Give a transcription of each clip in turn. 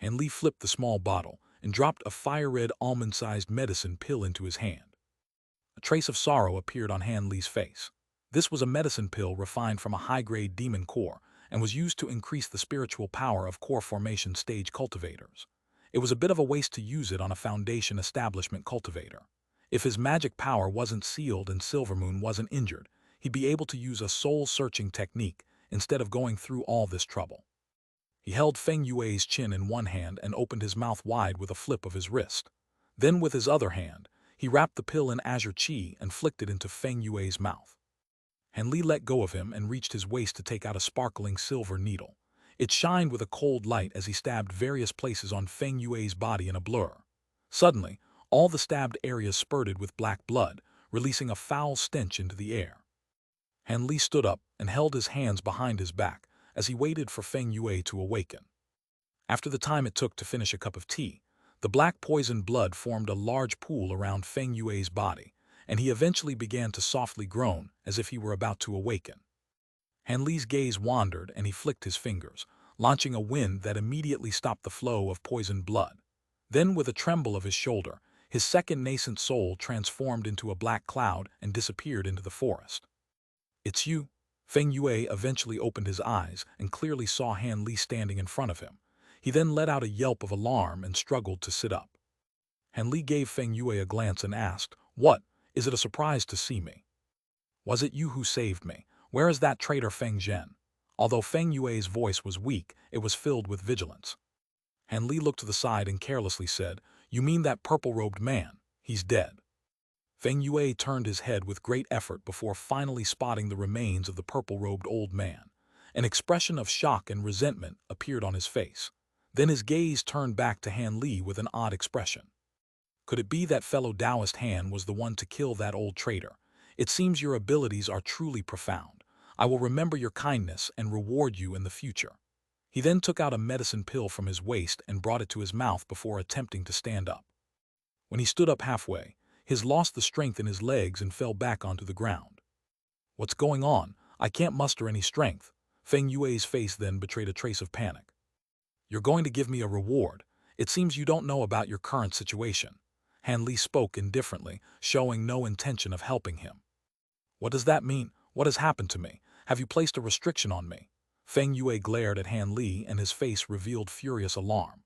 Han Li flipped the small bottle and dropped a fire-red almond-sized medicine pill into his hand. A trace of sorrow appeared on Han Li's face. This was a medicine pill refined from a high-grade demon core and was used to increase the spiritual power of core formation stage cultivators. It was a bit of a waste to use it on a foundation establishment cultivator. If his magic power wasn't sealed and Silvermoon wasn't injured, he'd be able to use a soul-searching technique instead of going through all this trouble. He held Feng Yue's chin in one hand and opened his mouth wide with a flip of his wrist. Then with his other hand, he wrapped the pill in azure qi and flicked it into Feng Yue's mouth. Han Li let go of him and reached his waist to take out a sparkling silver needle. It shined with a cold light as he stabbed various places on Feng Yue's body in a blur. Suddenly, all the stabbed areas spurted with black blood, releasing a foul stench into the air. Han Li stood up and held his hands behind his back as he waited for Feng Yue to awaken. After the time it took to finish a cup of tea, the black poison blood formed a large pool around Feng Yue's body, and he eventually began to softly groan as if he were about to awaken. Han Li's gaze wandered and he flicked his fingers, launching a wind that immediately stopped the flow of poisoned blood. Then, with a tremble of his shoulder, his second nascent soul transformed into a black cloud and disappeared into the forest. "It's you." Feng Yue eventually opened his eyes and clearly saw Han Li standing in front of him. He then let out a yelp of alarm and struggled to sit up. Han Li gave Feng Yue a glance and asked, "What? Is it a surprise to see me? Was it you who saved me? Where is that traitor Feng Zhen?" Although Feng Yue's voice was weak, it was filled with vigilance. Han Li looked to the side and carelessly said, "You mean that purple-robed man? He's dead." Feng Yue turned his head with great effort before finally spotting the remains of the purple-robed old man. An expression of shock and resentment appeared on his face. Then his gaze turned back to Han Li with an odd expression. "Could it be that fellow Taoist Han was the one to kill that old traitor? It seems your abilities are truly profound. I will remember your kindness and reward you in the future." He then took out a medicine pill from his waist and brought it to his mouth before attempting to stand up. When he stood up halfway, he lost the strength in his legs and fell back onto the ground. "What's going on? I can't muster any strength." Feng Yue's face then betrayed a trace of panic. "You're going to give me a reward. It seems you don't know about your current situation." Han Li spoke indifferently, showing no intention of helping him. "What does that mean? What has happened to me? Have you placed a restriction on me?" Feng Yue glared at Han Li and his face revealed furious alarm.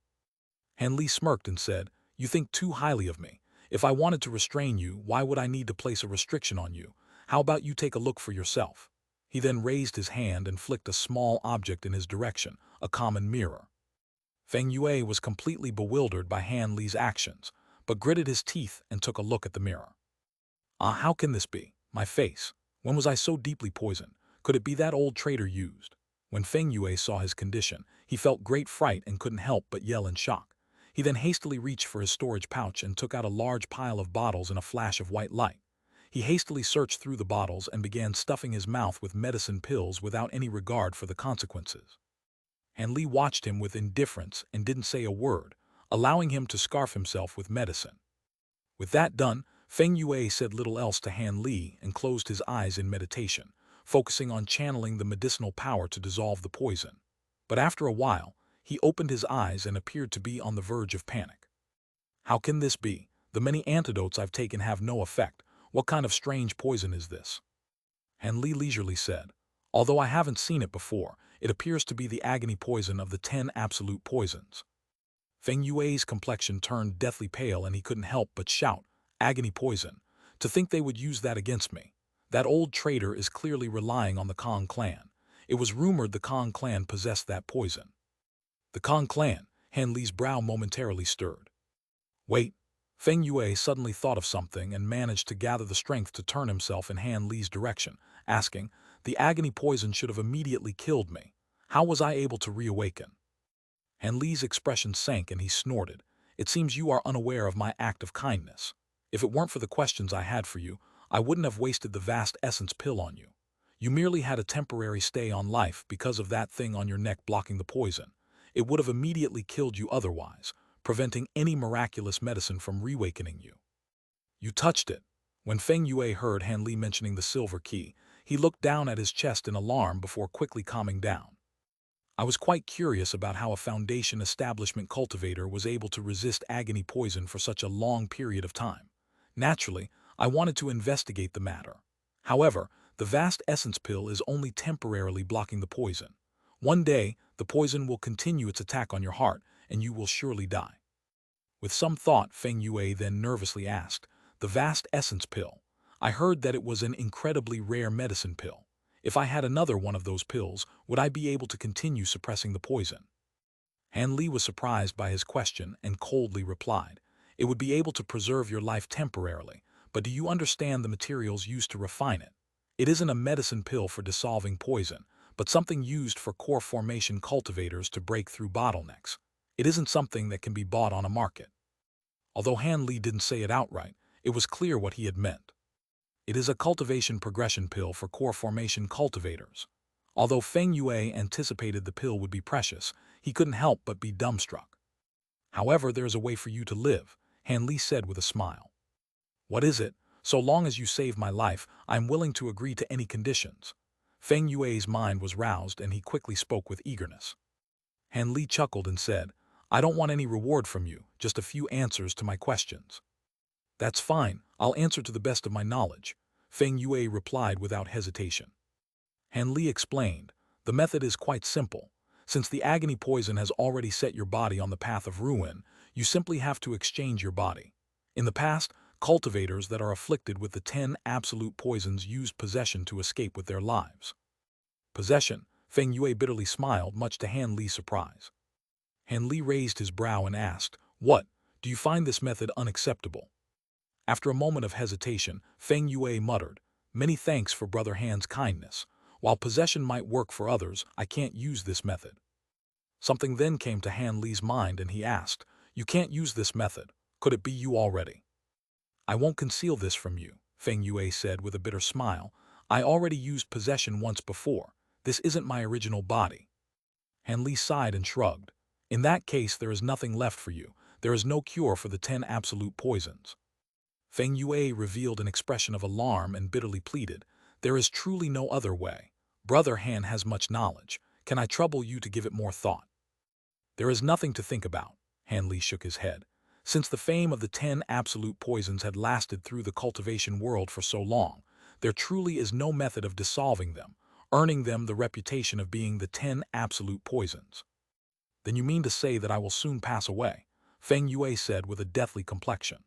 Han Li smirked and said, "You think too highly of me. If I wanted to restrain you, why would I need to place a restriction on you? How about you take a look for yourself?" He then raised his hand and flicked a small object in his direction, a common mirror. Feng Yue was completely bewildered by Han Li's actions, but gritted his teeth and took a look at the mirror. How can this be? My face. When was I so deeply poisoned? Could it be that old traitor used?" When Feng Yue saw his condition, he felt great fright and couldn't help but yell in shock. He then hastily reached for his storage pouch and took out a large pile of bottles in a flash of white light. He hastily searched through the bottles and began stuffing his mouth with medicine pills without any regard for the consequences. Han Li watched him with indifference and didn't say a word, allowing him to scarf himself with medicine. With that done, Feng Yue said little else to Han Li and closed his eyes in meditation, focusing on channeling the medicinal power to dissolve the poison. But after a while, he opened his eyes and appeared to be on the verge of panic. "How can this be? The many antidotes I've taken have no effect. What kind of strange poison is this?" Han Li leisurely said, "Although I haven't seen it before, it appears to be the agony poison of the 10 absolute poisons." Feng Yue's complexion turned deathly pale and he couldn't help but shout, "Agony poison! To think they would use that against me! That old traitor is clearly relying on the Kong clan. It was rumored the Kong clan possessed that poison." "The Kong clan?" Han Li's brow momentarily stirred. "Wait." Feng Yue suddenly thought of something and managed to gather the strength to turn himself in Han Li's direction, asking, "The agony poison should have immediately killed me. How was I able to reawaken?" Han Li's expression sank and he snorted. "It seems you are unaware of my act of kindness. If it weren't for the questions I had for you, I wouldn't have wasted the vast essence pill on you. You merely had a temporary stay on life because of that thing on your neck blocking the poison. It would have immediately killed you otherwise, preventing any miraculous medicine from reawakening you. You touched it." When Feng Yue heard Han Li mentioning the silver key, he looked down at his chest in alarm before quickly calming down. I was quite curious about how a Foundation establishment cultivator was able to resist agony poison for such a long period of time. Naturally, I wanted to investigate the matter. However, the vast essence pill is only temporarily blocking the poison. One day, the poison will continue its attack on your heart, and you will surely die. With some thought, Feng Yue then nervously asked, "The vast essence pill. I heard that it was an incredibly rare medicine pill. If I had another one of those pills, would I be able to continue suppressing the poison?" Han Li was surprised by his question and coldly replied, "It would be able to preserve your life temporarily, but do you understand the materials used to refine it? It isn't a medicine pill for dissolving poison, but something used for core formation cultivators to break through bottlenecks. It isn't something that can be bought on a market." Although Han Li didn't say it outright, it was clear what he had meant. It is a cultivation progression pill for core formation cultivators. Although Feng Yue anticipated the pill would be precious, he couldn't help but be dumbstruck. "However, there is a way for you to live," Han Li said with a smile. "What is it? So long as you save my life, I am willing to agree to any conditions." Feng Yue's mind was roused and he quickly spoke with eagerness. Han Li chuckled and said, "I don't want any reward from you, just a few answers to my questions." "That's fine, I'll answer to the best of my knowledge," Feng Yue replied without hesitation. Han Li explained, "The method is quite simple. Since the agony poison has already set your body on the path of ruin, you simply have to exchange your body. In the past, cultivators that are afflicted with the 10 absolute poisons used possession to escape with their lives." "Possession?" Feng Yue bitterly smiled, much to Han Li's surprise. Han Li raised his brow and asked, "What? Do you find this method unacceptable?" After a moment of hesitation, Feng Yue muttered, "Many thanks for Brother Han's kindness. While possession might work for others, I can't use this method." Something then came to Han Li's mind and he asked, "You can't use this method. Could it be you already?" "I won't conceal this from you," Feng Yue said with a bitter smile. "I already used possession once before. This isn't my original body." Han Li sighed and shrugged. "In that case, there is nothing left for you. There is no cure for the 10 absolute poisons." Feng Yue revealed an expression of alarm and bitterly pleaded, "There is truly no other way. Brother Han has much knowledge. Can I trouble you to give it more thought?" "There is nothing to think about," Han Li shook his head. "Since the fame of the 10 absolute poisons had lasted through the cultivation world for so long, there truly is no method of dissolving them, earning them the reputation of being the 10 absolute poisons." "Then you mean to say that I will soon pass away?" Feng Yue said with a deathly complexion.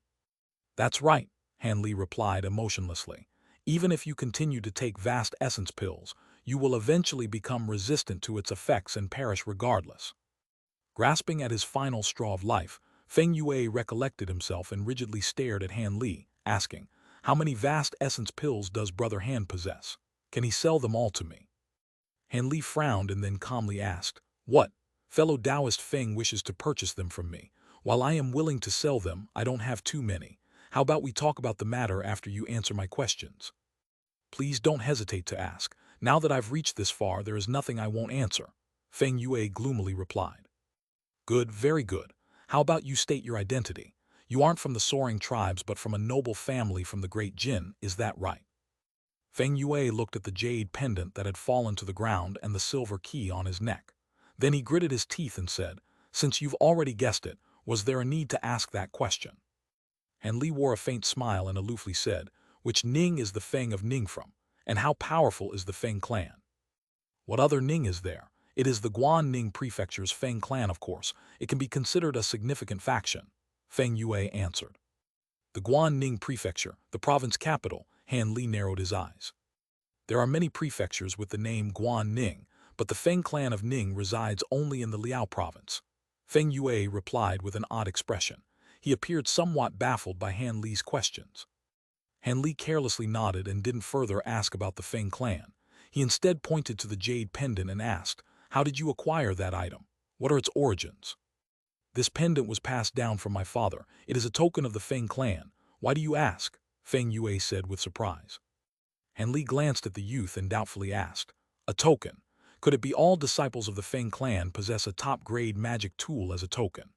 "That's right," Han Li replied emotionlessly. "Even if you continue to take vast essence pills, you will eventually become resistant to its effects and perish regardless." Grasping at his final straw of life, Feng Yue recollected himself and rigidly stared at Han Li, asking, "How many vast essence pills does Brother Han possess? Can he sell them all to me?" Han Li frowned and then calmly asked, "What? Fellow Taoist Feng wishes to purchase them from me. While I am willing to sell them, I don't have too many. How about we talk about the matter after you answer my questions?" "Please don't hesitate to ask. Now that I've reached this far, there is nothing I won't answer," Feng Yue gloomily replied. "Good, very good. How about you state your identity? You aren't from the soaring tribes but from a noble family from the great Jin, is that right?" Feng Yue looked at the jade pendant that had fallen to the ground and the silver key on his neck. Then he gritted his teeth and said, "Since you've already guessed it, was there a need to ask that question?" Han Li wore a faint smile and aloofly said, "Which Ning is the Feng of Ning from, and how powerful is the Feng clan?" "What other Ning is there? It is the Guan Ning Prefecture's Feng clan, of course. It can be considered a significant faction," Feng Yue answered. "The Guan Ning Prefecture, the province capital," Han Li narrowed his eyes. "There are many prefectures with the name Guan Ning, but the Feng clan of Ning resides only in the Liao province," Feng Yue replied with an odd expression. He appeared somewhat baffled by Han Li's questions. Han Li carelessly nodded and didn't further ask about the Feng clan. He instead pointed to the jade pendant and asked, "How did you acquire that item? What are its origins?" "This pendant was passed down from my father. It is a token of the Feng clan. Why do you ask?" Feng Yue said with surprise. Han Li glanced at the youth and doubtfully asked, "A token? Could it be all disciples of the Feng clan possess a top-grade magic tool as a token?"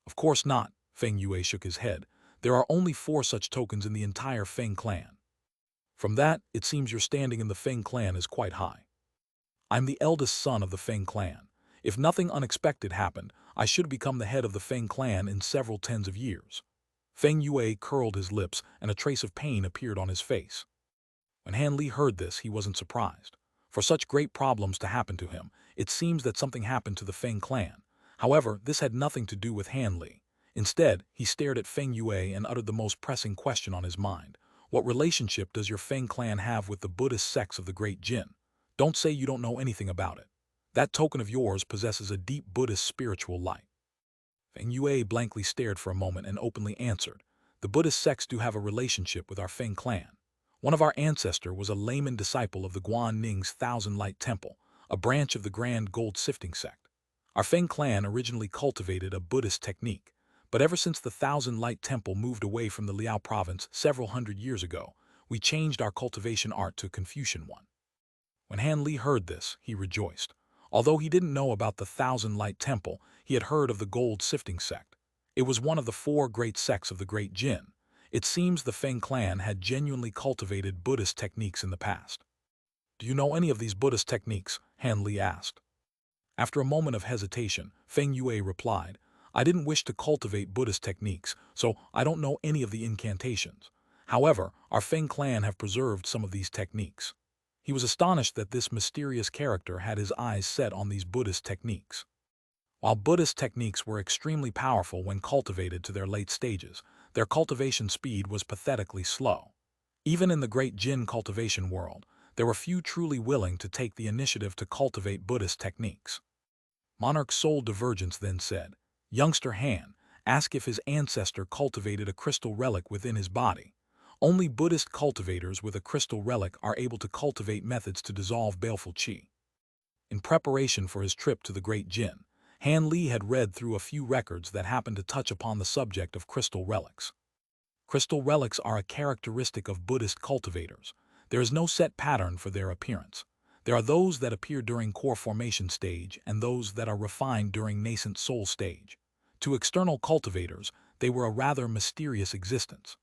"Of course not," Feng Yue shook his head. "There are only 4 such tokens in the entire Feng clan. From that, it seems your standing in the Feng clan is quite high." "I'm the eldest son of the Feng clan. If nothing unexpected happened, I should become the head of the Feng clan in several tens of years. Feng Yue curled his lips and a trace of pain appeared on his face. When Han Li heard this, he wasn't surprised. For such great problems to happen to him, it seems that something happened to the Feng clan. However, this had nothing to do with Han Li. Instead, he stared at Feng Yue and uttered the most pressing question on his mind. What relationship does your Feng clan have with the Buddhist sects of the Great Jin? Don't say you don't know anything about it. That token of yours possesses a deep Buddhist spiritual light. Feng Yue blankly stared for a moment and openly answered. The Buddhist sects do have a relationship with our Feng clan. One of our ancestors was a layman disciple of the Guan Ning's Thousand Light Temple, a branch of the Grand Gold Sifting sect. Our Feng clan originally cultivated a Buddhist technique, but ever since the Thousand Light Temple moved away from the Liao province several hundred years ago, we changed our cultivation art to a Confucian one. When Han Li heard this, he rejoiced. Although he didn't know about the Thousand Light Temple, he had heard of the Gold Sifting sect. It was one of the 4 great sects of the Great Jin. It seems the Feng clan had genuinely cultivated Buddhist techniques in the past. Do you know any of these Buddhist techniques? Han Li asked. After a moment of hesitation, Feng Yue replied, I didn't wish to cultivate Buddhist techniques, so I don't know any of the incantations. However, our Feng clan have preserved some of these techniques. He was astonished that this mysterious character had his eyes set on these Buddhist techniques. While Buddhist techniques were extremely powerful when cultivated to their late stages, their cultivation speed was pathetically slow. Even in the Great Jin cultivation world, there were few truly willing to take the initiative to cultivate Buddhist techniques. Monarch Soul Divergence then said, Youngster Han, ask if his ancestor cultivated a crystal relic within his body. Only Buddhist cultivators with a crystal relic are able to cultivate methods to dissolve baleful qi. In preparation for his trip to the Great Jin, Han Li had read through a few records that happened to touch upon the subject of crystal relics. Crystal relics are a characteristic of Buddhist cultivators. There is no set pattern for their appearance. There are those that appear during core formation stage and those that are refined during nascent soul stage. To external cultivators, they were a rather mysterious existence.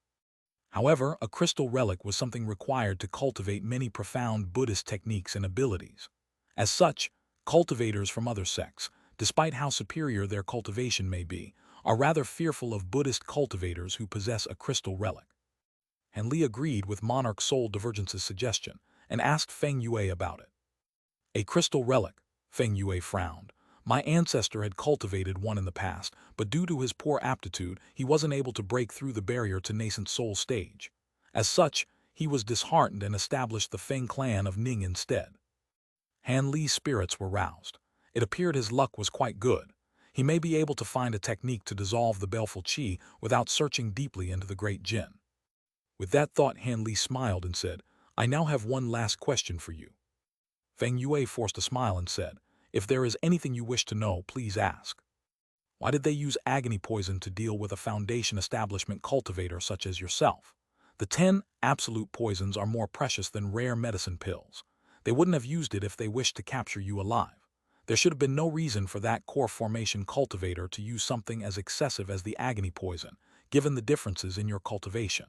However, a crystal relic was something required to cultivate many profound Buddhist techniques and abilities. As such, cultivators from other sects, despite how superior their cultivation may be, are rather fearful of Buddhist cultivators who possess a crystal relic. Han Li agreed with Monarch Soul Divergence's suggestion and asked Feng Yue about it. A crystal relic, Feng Yue frowned. My ancestor had cultivated one in the past, but due to his poor aptitude, he wasn't able to break through the barrier to nascent soul stage. As such, he was disheartened and established the Feng clan of Ning instead. Han Li's spirits were roused. It appeared his luck was quite good. He may be able to find a technique to dissolve the baleful qi without searching deeply into the Great Jin. With that thought, Han Li smiled and said, I now have one last question for you. Feng Yue forced a smile and said, if there is anything you wish to know, please ask. Why did they use agony poison to deal with a foundation establishment cultivator such as yourself? The 10 absolute poisons are more precious than rare medicine pills. They wouldn't have used it if they wished to capture you alive. There should have been no reason for that core formation cultivator to use something as excessive as the agony poison, given the differences in your cultivation.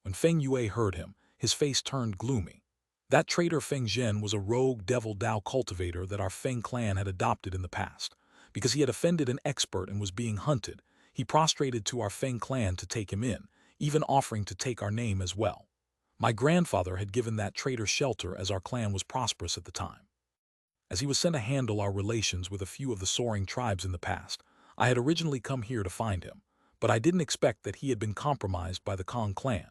When Feng Yue heard him, his face turned gloomy. That traitor Feng Zhen was a rogue devil Dao cultivator that our Feng clan had adopted in the past. Because he had offended an expert and was being hunted, he prostrated to our Feng clan to take him in, even offering to take our name as well. My grandfather had given that traitor shelter as our clan was prosperous at the time. As he was sent to handle our relations with a few of the soaring tribes in the past, I had originally come here to find him, but I didn't expect that he had been compromised by the Kong clan.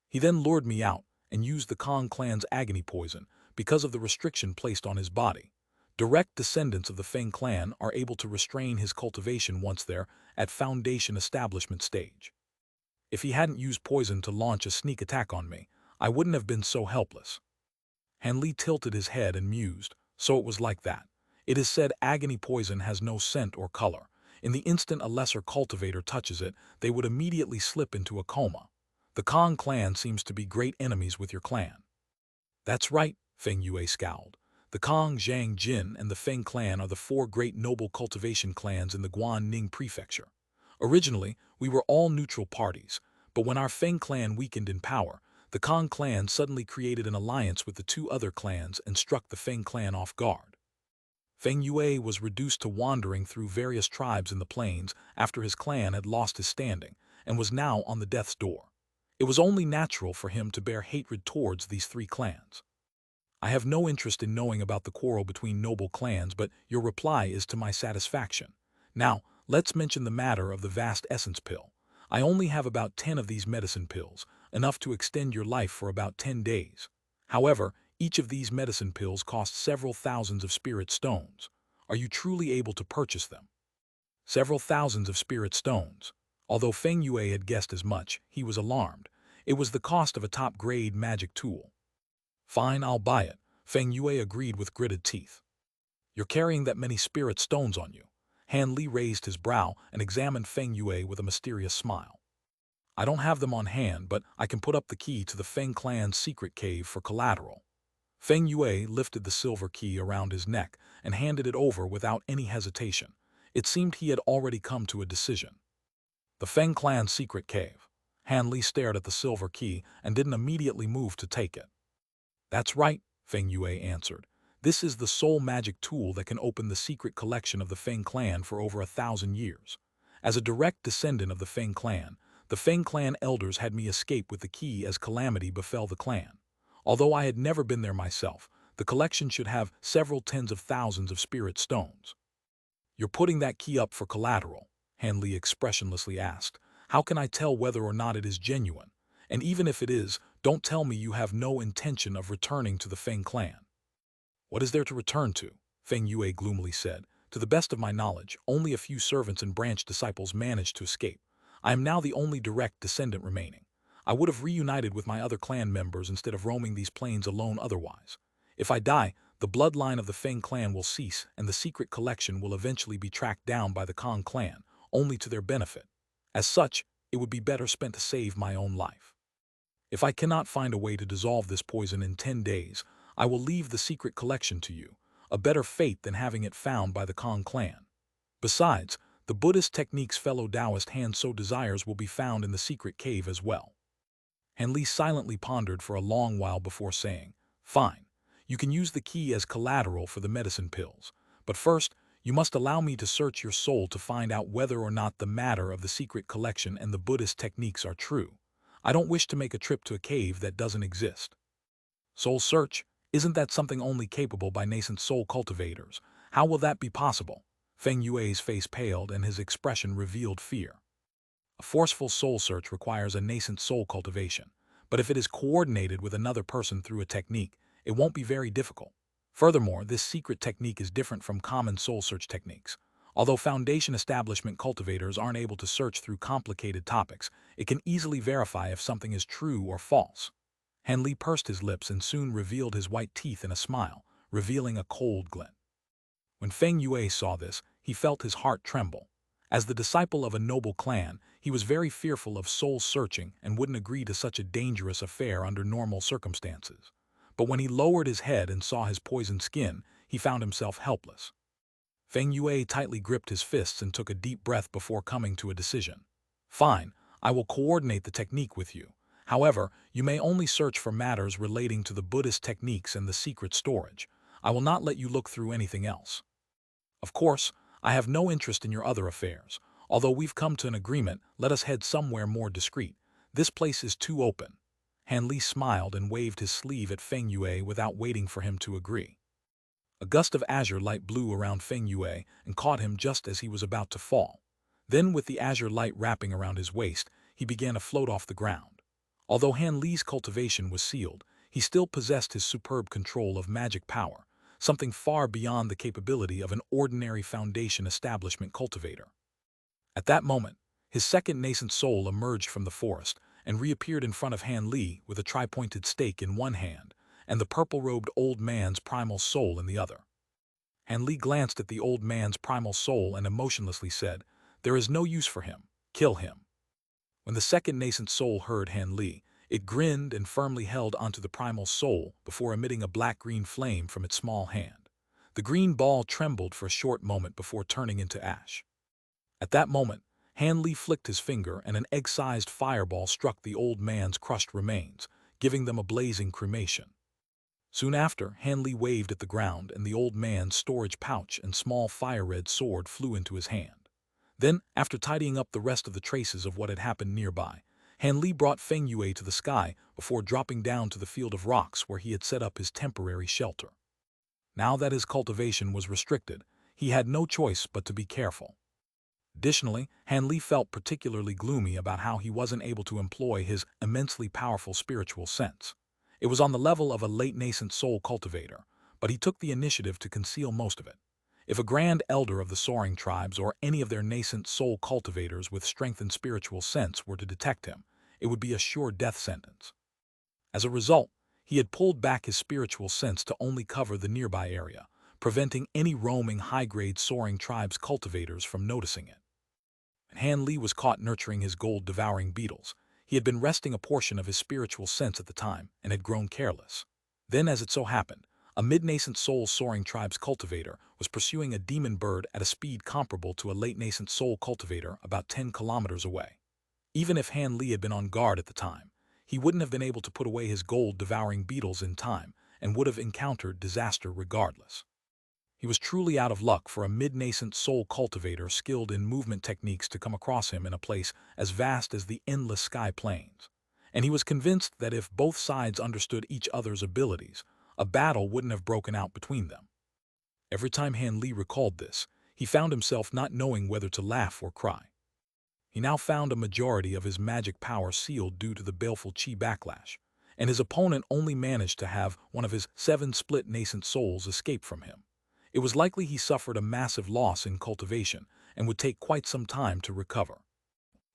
He then lured me out and used the Kong clan's agony poison because of the restriction placed on his body. Direct descendants of the Feng clan are able to restrain his cultivation once they're at foundation establishment stage. If he hadn't used poison to launch a sneak attack on me, I wouldn't have been so helpless. Han Li tilted his head and mused, so it was like that. It is said agony poison has no scent or color. In the instant a lesser cultivator touches it, they would immediately slip into a coma. The Kong clan seems to be great enemies with your clan. That's right, Feng Yue scowled. The Kong, Zhang Jin, and the Feng clan are the 4 great noble cultivation clans in the Guan Ning prefecture. Originally, we were all neutral parties, but when our Feng clan weakened in power, the Kong clan suddenly created an alliance with the 2 other clans and struck the Feng clan off guard. Feng Yue was reduced to wandering through various tribes in the plains after his clan had lost his standing and was now on the death's door. It was only natural for him to bear hatred towards these three clans. I have no interest in knowing about the quarrel between noble clans, but your reply is to my satisfaction. Now, let's mention the matter of the vast essence pill. I only have about 10 of these medicine pills, enough to extend your life for about 10 days. However, each of these medicine pills costs several thousands of spirit stones. Are you truly able to purchase them? Several thousands of spirit stones. Although Feng Yue had guessed as much, he was alarmed. It was the cost of a top-grade magic tool. Fine, I'll buy it, Feng Yue agreed with gritted teeth. You're carrying that many spirit stones on you. Han Li raised his brow and examined Feng Yue with a mysterious smile. I don't have them on hand, but I can put up the key to the Feng clan's secret cave for collateral. Feng Yue lifted the silver key around his neck and handed it over without any hesitation. It seemed he had already come to a decision. The Feng clan's secret cave. Han Li stared at the silver key and didn't immediately move to take it. That's right, Feng Yue answered. This is the sole magic tool that can open the secret collection of the Feng clan for over 1,000 years. As a direct descendant of the Feng clan elders had me escape with the key as calamity befell the clan. Although I had never been there myself, the collection should have several tens of thousands of spirit stones. You're putting that key up for collateral, Han Li expressionlessly asked. How can I tell whether or not it is genuine? And even if it is, don't tell me you have no intention of returning to the Feng clan. What is there to return to? Feng Yue gloomily said. To the best of my knowledge, only a few servants and branch disciples managed to escape. I am now the only direct descendant remaining. I would have reunited with my other clan members instead of roaming these plains alone otherwise. If I die, the bloodline of the Feng clan will cease and the secret collection will eventually be tracked down by the Kong clan, only to their benefit. As such, it would be better spent to save my own life. If I cannot find a way to dissolve this poison in 10 days, I will leave the secret collection to you, a better fate than having it found by the Kong clan. Besides, the Buddhist techniques fellow Taoist Han so desires will be found in the secret cave as well. Han Li silently pondered for a long while before saying, Fine, you can use the key as collateral for the medicine pills, but first, you must allow me to search your soul to find out whether or not the matter of the secret collection and the Buddhist techniques are true. I don't wish to make a trip to a cave that doesn't exist. Soul search? Isn't that something only capable by nascent soul cultivators? How will that be possible? Feng Yue's face paled and his expression revealed fear. A forceful soul search requires a nascent soul cultivation, but if it is coordinated with another person through a technique, it won't be very difficult. Furthermore, this secret technique is different from common soul search techniques. Although foundation establishment cultivators aren't able to search through complicated topics, it can easily verify if something is true or false. Han Li pursed his lips and soon revealed his white teeth in a smile, revealing a cold glint. When Feng Yue saw this, he felt his heart tremble. As the disciple of a noble clan, he was very fearful of soul searching and wouldn't agree to such a dangerous affair under normal circumstances. But when he lowered his head and saw his poisoned skin, he found himself helpless. Feng Yue tightly gripped his fists and took a deep breath before coming to a decision. Fine, I will coordinate the technique with you. However, you may only search for matters relating to the Buddhist techniques and the secret storage. I will not let you look through anything else. Of course, I have no interest in your other affairs. Although we've come to an agreement, let us head somewhere more discreet. This place is too open. Han Li smiled and waved his sleeve at Feng Yue without waiting for him to agree. A gust of azure light blew around Feng Yue and caught him just as he was about to fall. Then, with the azure light wrapping around his waist, he began to float off the ground. Although Han Li's cultivation was sealed, he still possessed his superb control of magic power, something far beyond the capability of an ordinary foundation establishment cultivator. At that moment, his second nascent soul emerged from the forest and reappeared in front of Han Li with a tri-pointed stake in one hand and the purple-robed old man's primal soul in the other. Han Li glanced at the old man's primal soul and emotionlessly said, There is no use for him. Kill him. When the second nascent soul heard Han Li, it grinned and firmly held onto the primal soul before emitting a black-green flame from its small hand. The green ball trembled for a short moment before turning into ash. At that moment, Han Li flicked his finger and an egg-sized fireball struck the old man's crushed remains, giving them a blazing cremation. Soon after, Han Li waved at the ground and the old man's storage pouch and small fire-red sword flew into his hand. Then, after tidying up the rest of the traces of what had happened nearby, Han Li brought Feng Yue to the sky before dropping down to the field of rocks where he had set up his temporary shelter. Now that his cultivation was restricted, he had no choice but to be careful. Additionally, Han Li felt particularly gloomy about how he wasn't able to employ his immensely powerful spiritual sense. It was on the level of a late nascent soul cultivator, but he took the initiative to conceal most of it. If a grand elder of the soaring tribes or any of their nascent soul cultivators with strengthened spiritual sense were to detect him, it would be a sure death sentence. As a result, he had pulled back his spiritual sense to only cover the nearby area, preventing any roaming high-grade soaring tribes cultivators from noticing it. Han Li was caught nurturing his gold-devouring beetles. He had been resting a portion of his spiritual sense at the time and had grown careless. Then, as it so happened, a mid-nascent soul soaring tribes cultivator was pursuing a demon bird at a speed comparable to a late-nascent soul cultivator about 10 kilometers away. Even if Han Li had been on guard at the time, he wouldn't have been able to put away his gold-devouring beetles in time and would have encountered disaster regardless. He was truly out of luck for a mid-nascent soul cultivator skilled in movement techniques to come across him in a place as vast as the endless sky plains. And he was convinced that if both sides understood each other's abilities, a battle wouldn't have broken out between them. Every time Han Li recalled this, he found himself not knowing whether to laugh or cry. He now found a majority of his magic power sealed due to the baleful Qi backlash, and his opponent only managed to have one of his 7 split nascent souls escape from him. It was likely he suffered a massive loss in cultivation and would take quite some time to recover.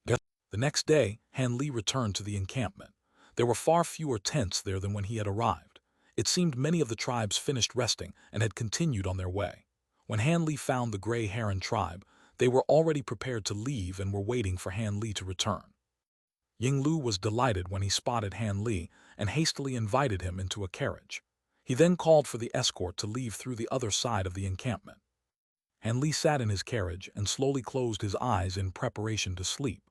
The next day, Han Li returned to the encampment. There were far fewer tents there than when he had arrived. It seemed many of the tribes finished resting and had continued on their way. When Han Li found the Gray Heron tribe, they were already prepared to leave and were waiting for Han Li to return. Ying Lu was delighted when he spotted Han Li and hastily invited him into a carriage. He then called for the escort to leave through the other side of the encampment. Han Li sat in his carriage and slowly closed his eyes in preparation to sleep.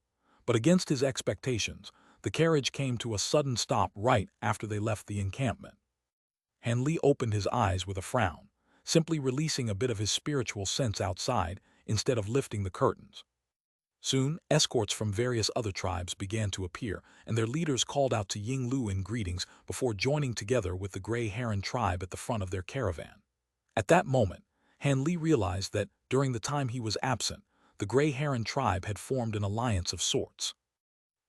But against his expectations, the carriage came to a sudden stop right after they left the encampment. Han Li opened his eyes with a frown, simply releasing a bit of his spiritual sense outside instead of lifting the curtains. Soon, escorts from various other tribes began to appear, and their leaders called out to Ying Lu in greetings before joining together with the Gray Heron tribe at the front of their caravan. At that moment, Han Li realized that, during the time he was absent, the Gray Heron tribe had formed an alliance of sorts.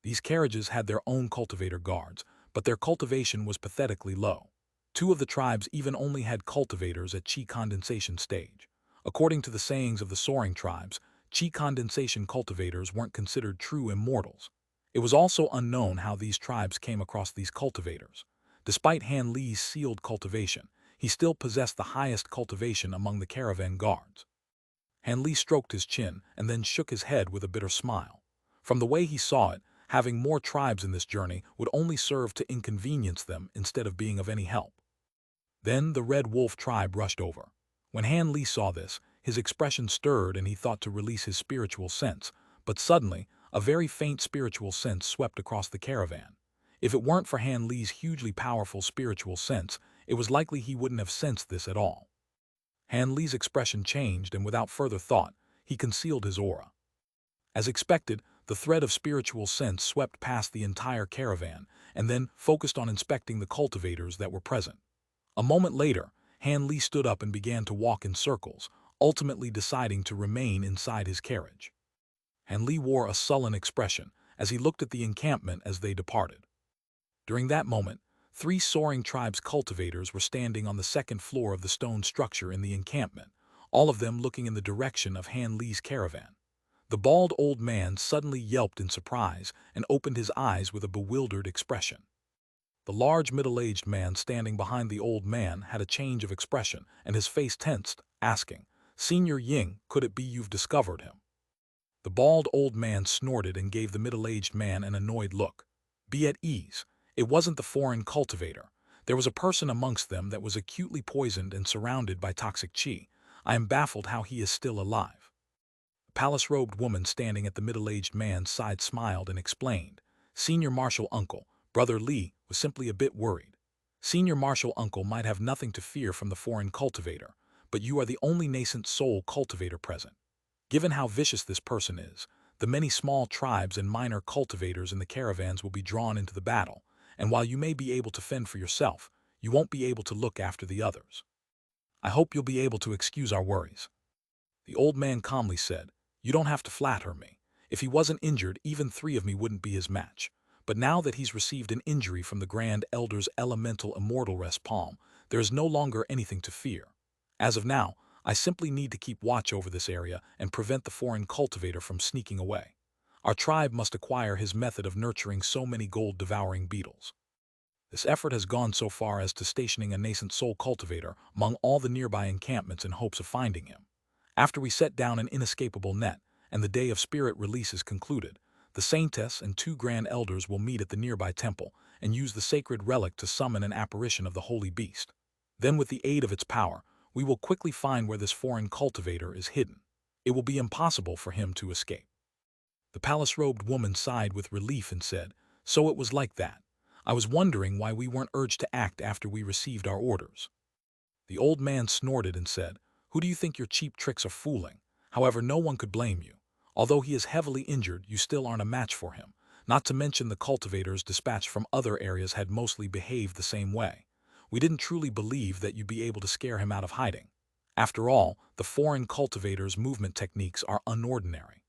These carriages had their own cultivator guards, but their cultivation was pathetically low. 2 of the tribes even only had cultivators at Qi condensation stage. According to the sayings of the soaring tribes, Qi condensation cultivators weren't considered true immortals. It was also unknown how these tribes came across these cultivators. Despite Han Li's sealed cultivation, he still possessed the highest cultivation among the caravan guards. Han Li stroked his chin and then shook his head with a bitter smile. From the way he saw it, having more tribes in this journey would only serve to inconvenience them instead of being of any help. Then the Red Wolf tribe rushed over. When Han Li saw this, his expression stirred and he thought to release his spiritual sense, but suddenly, a very faint spiritual sense swept across the caravan. If it weren't for Han Li's hugely powerful spiritual sense, it was likely he wouldn't have sensed this at all. Han Li's expression changed and without further thought, he concealed his aura. As expected, the thread of spiritual sense swept past the entire caravan and then focused on inspecting the cultivators that were present. A moment later, Han Li stood up and began to walk in circles, ultimately deciding to remain inside his carriage. Han Li wore a sullen expression as he looked at the encampment as they departed. During that moment, 3 soaring tribes cultivators were standing on the second floor of the stone structure in the encampment, all of them looking in the direction of Han Li's caravan. The bald old man suddenly yelped in surprise and opened his eyes with a bewildered expression. The large middle-aged man standing behind the old man had a change of expression and his face tensed, asking, "Senior Ying, could it be you've discovered him?" The bald old man snorted and gave the middle-aged man an annoyed look. "Be at ease. It wasn't the foreign cultivator. There was a person amongst them that was acutely poisoned and surrounded by toxic qi. I am baffled how he is still alive." The palace-robed woman standing at the middle-aged man's side smiled and explained, "Senior Marshal Uncle, Brother Li, was simply a bit worried. Senior Marshal Uncle might have nothing to fear from the foreign cultivator, but you are the only nascent soul cultivator present. Given how vicious this person is, the many small tribes and minor cultivators in the caravans will be drawn into the battle, and while you may be able to fend for yourself, you won't be able to look after the others. I hope you'll be able to excuse our worries. The old man calmly said, "You don't have to flatter me. If he wasn't injured, even 3 of me wouldn't be his match. But now that he's received an injury from the Grand Elder's elemental immortal rest palm, there is no longer anything to fear. As of now, I simply need to keep watch over this area and prevent the foreign cultivator from sneaking away. Our tribe must acquire his method of nurturing so many gold-devouring beetles." This effort has gone so far as to stationing a nascent soul cultivator among all the nearby encampments in hopes of finding him. After we set down an inescapable net, and the day of spirit release is concluded, the Saintess and 2 Grand Elders will meet at the nearby temple and use the sacred relic to summon an apparition of the holy beast. Then with the aid of its power, we will quickly find where this foreign cultivator is hidden. It will be impossible for him to escape. The palace-robed woman sighed with relief and said, "So it was like that. I was wondering why we weren't urged to act after we received our orders." The old man snorted and said, "Who do you think your cheap tricks are fooling? However, no one could blame you. Although he is heavily injured, you still aren't a match for him. Not to mention the cultivators dispatched from other areas had mostly behaved the same way. We didn't truly believe that you'd be able to scare him out of hiding. After all, the foreign cultivator's movement techniques are unordinary.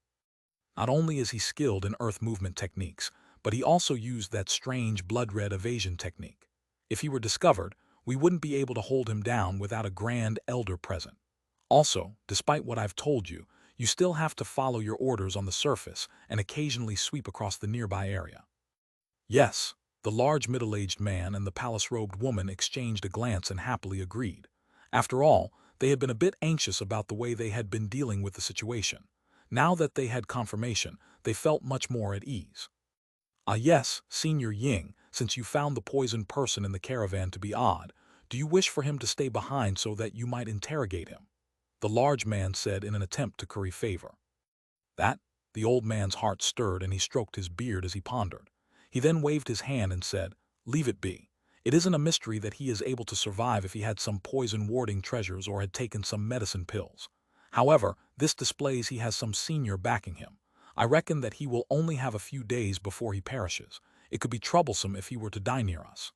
Not only is he skilled in earth movement techniques, but he also used that strange blood-red evasion technique. If he were discovered, we wouldn't be able to hold him down without a Grand Elder present. Also, despite what I've told you, you still have to follow your orders on the surface and occasionally sweep across the nearby area." Yes, the large middle-aged man and the palace-robed woman exchanged a glance and happily agreed. After all, they had been a bit anxious about the way they had been dealing with the situation. Now that they had confirmation, they felt much more at ease. "Ah yes, Senior Ying, since you found the poisoned person in the caravan to be odd, do you wish for him to stay behind so that you might interrogate him?" the large man said in an attempt to curry favor. That, the old man's heart stirred and he stroked his beard as he pondered. He then waved his hand and said, "Leave it be. It isn't a mystery that he is able to survive if he had some poison-warding treasures or had taken some medicine pills. However, this displays he has some senior backing him. I reckon that he will only have a few days before he perishes. It could be troublesome if he were to die near us."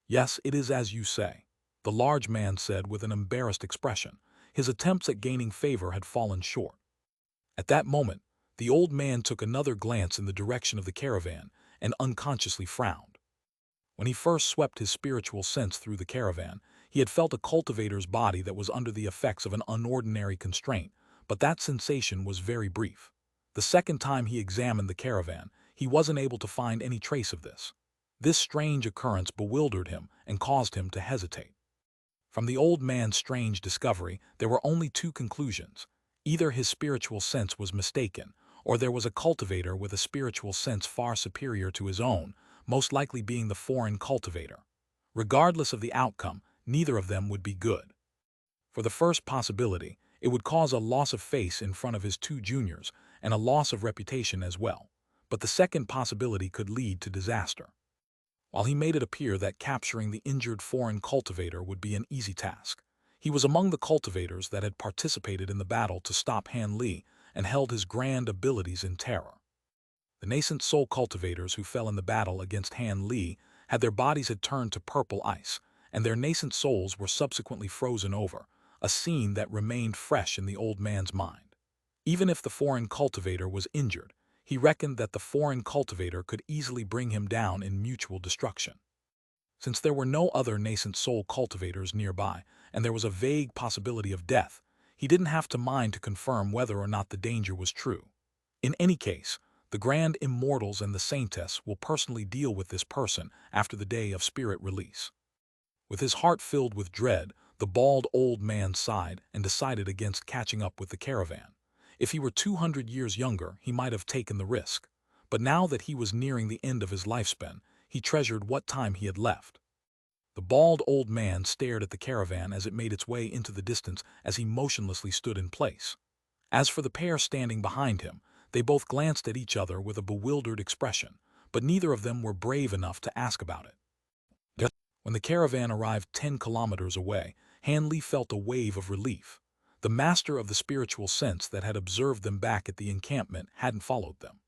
"Yes, it is as you say," the large man said with an embarrassed expression. His attempts at gaining favor had fallen short. At that moment, the old man took another glance in the direction of the caravan and unconsciously frowned. When he first swept his spiritual sense through the caravan, he had felt a cultivator's body that was under the effects of an unordinary constraint, but that sensation was very brief. The second time he examined the caravan, he wasn't able to find any trace of this. This strange occurrence bewildered him and caused him to hesitate. From the old man's strange discovery, there were only 2 conclusions. Either his spiritual sense was mistaken, or there was a cultivator with a spiritual sense far superior to his own, most likely being the foreign cultivator. Regardless of the outcome, neither of them would be good. For the first possibility, it would cause a loss of face in front of his 2 juniors and a loss of reputation as well. But the second possibility could lead to disaster. While he made it appear that capturing the injured foreign cultivator would be an easy task, he was among the cultivators that had participated in the battle to stop Han Li and held his grand abilities in terror. The nascent soul cultivators who fell in the battle against Han Li had their bodies had turned to purple ice, and their nascent souls were subsequently frozen over, a scene that remained fresh in the old man's mind. Even if the foreign cultivator was injured, he reckoned that the foreign cultivator could easily bring him down in mutual destruction. Since there were no other nascent soul cultivators nearby, and there was a vague possibility of death, he didn't have to mind to confirm whether or not the danger was true. In any case, the Grand Immortals and the Saintess will personally deal with this person after the day of spirit release. With his heart filled with dread, the bald old man sighed and decided against catching up with the caravan. If he were 200 years younger, he might have taken the risk. But now that he was nearing the end of his lifespan, he treasured what time he had left. The bald old man stared at the caravan as it made its way into the distance as he motionlessly stood in place. As for the pair standing behind him, they both glanced at each other with a bewildered expression, but neither of them were brave enough to ask about it. When the caravan arrived 10 kilometers away, Han Li felt a wave of relief. The master of the spiritual sense that had observed them back at the encampment hadn't followed them.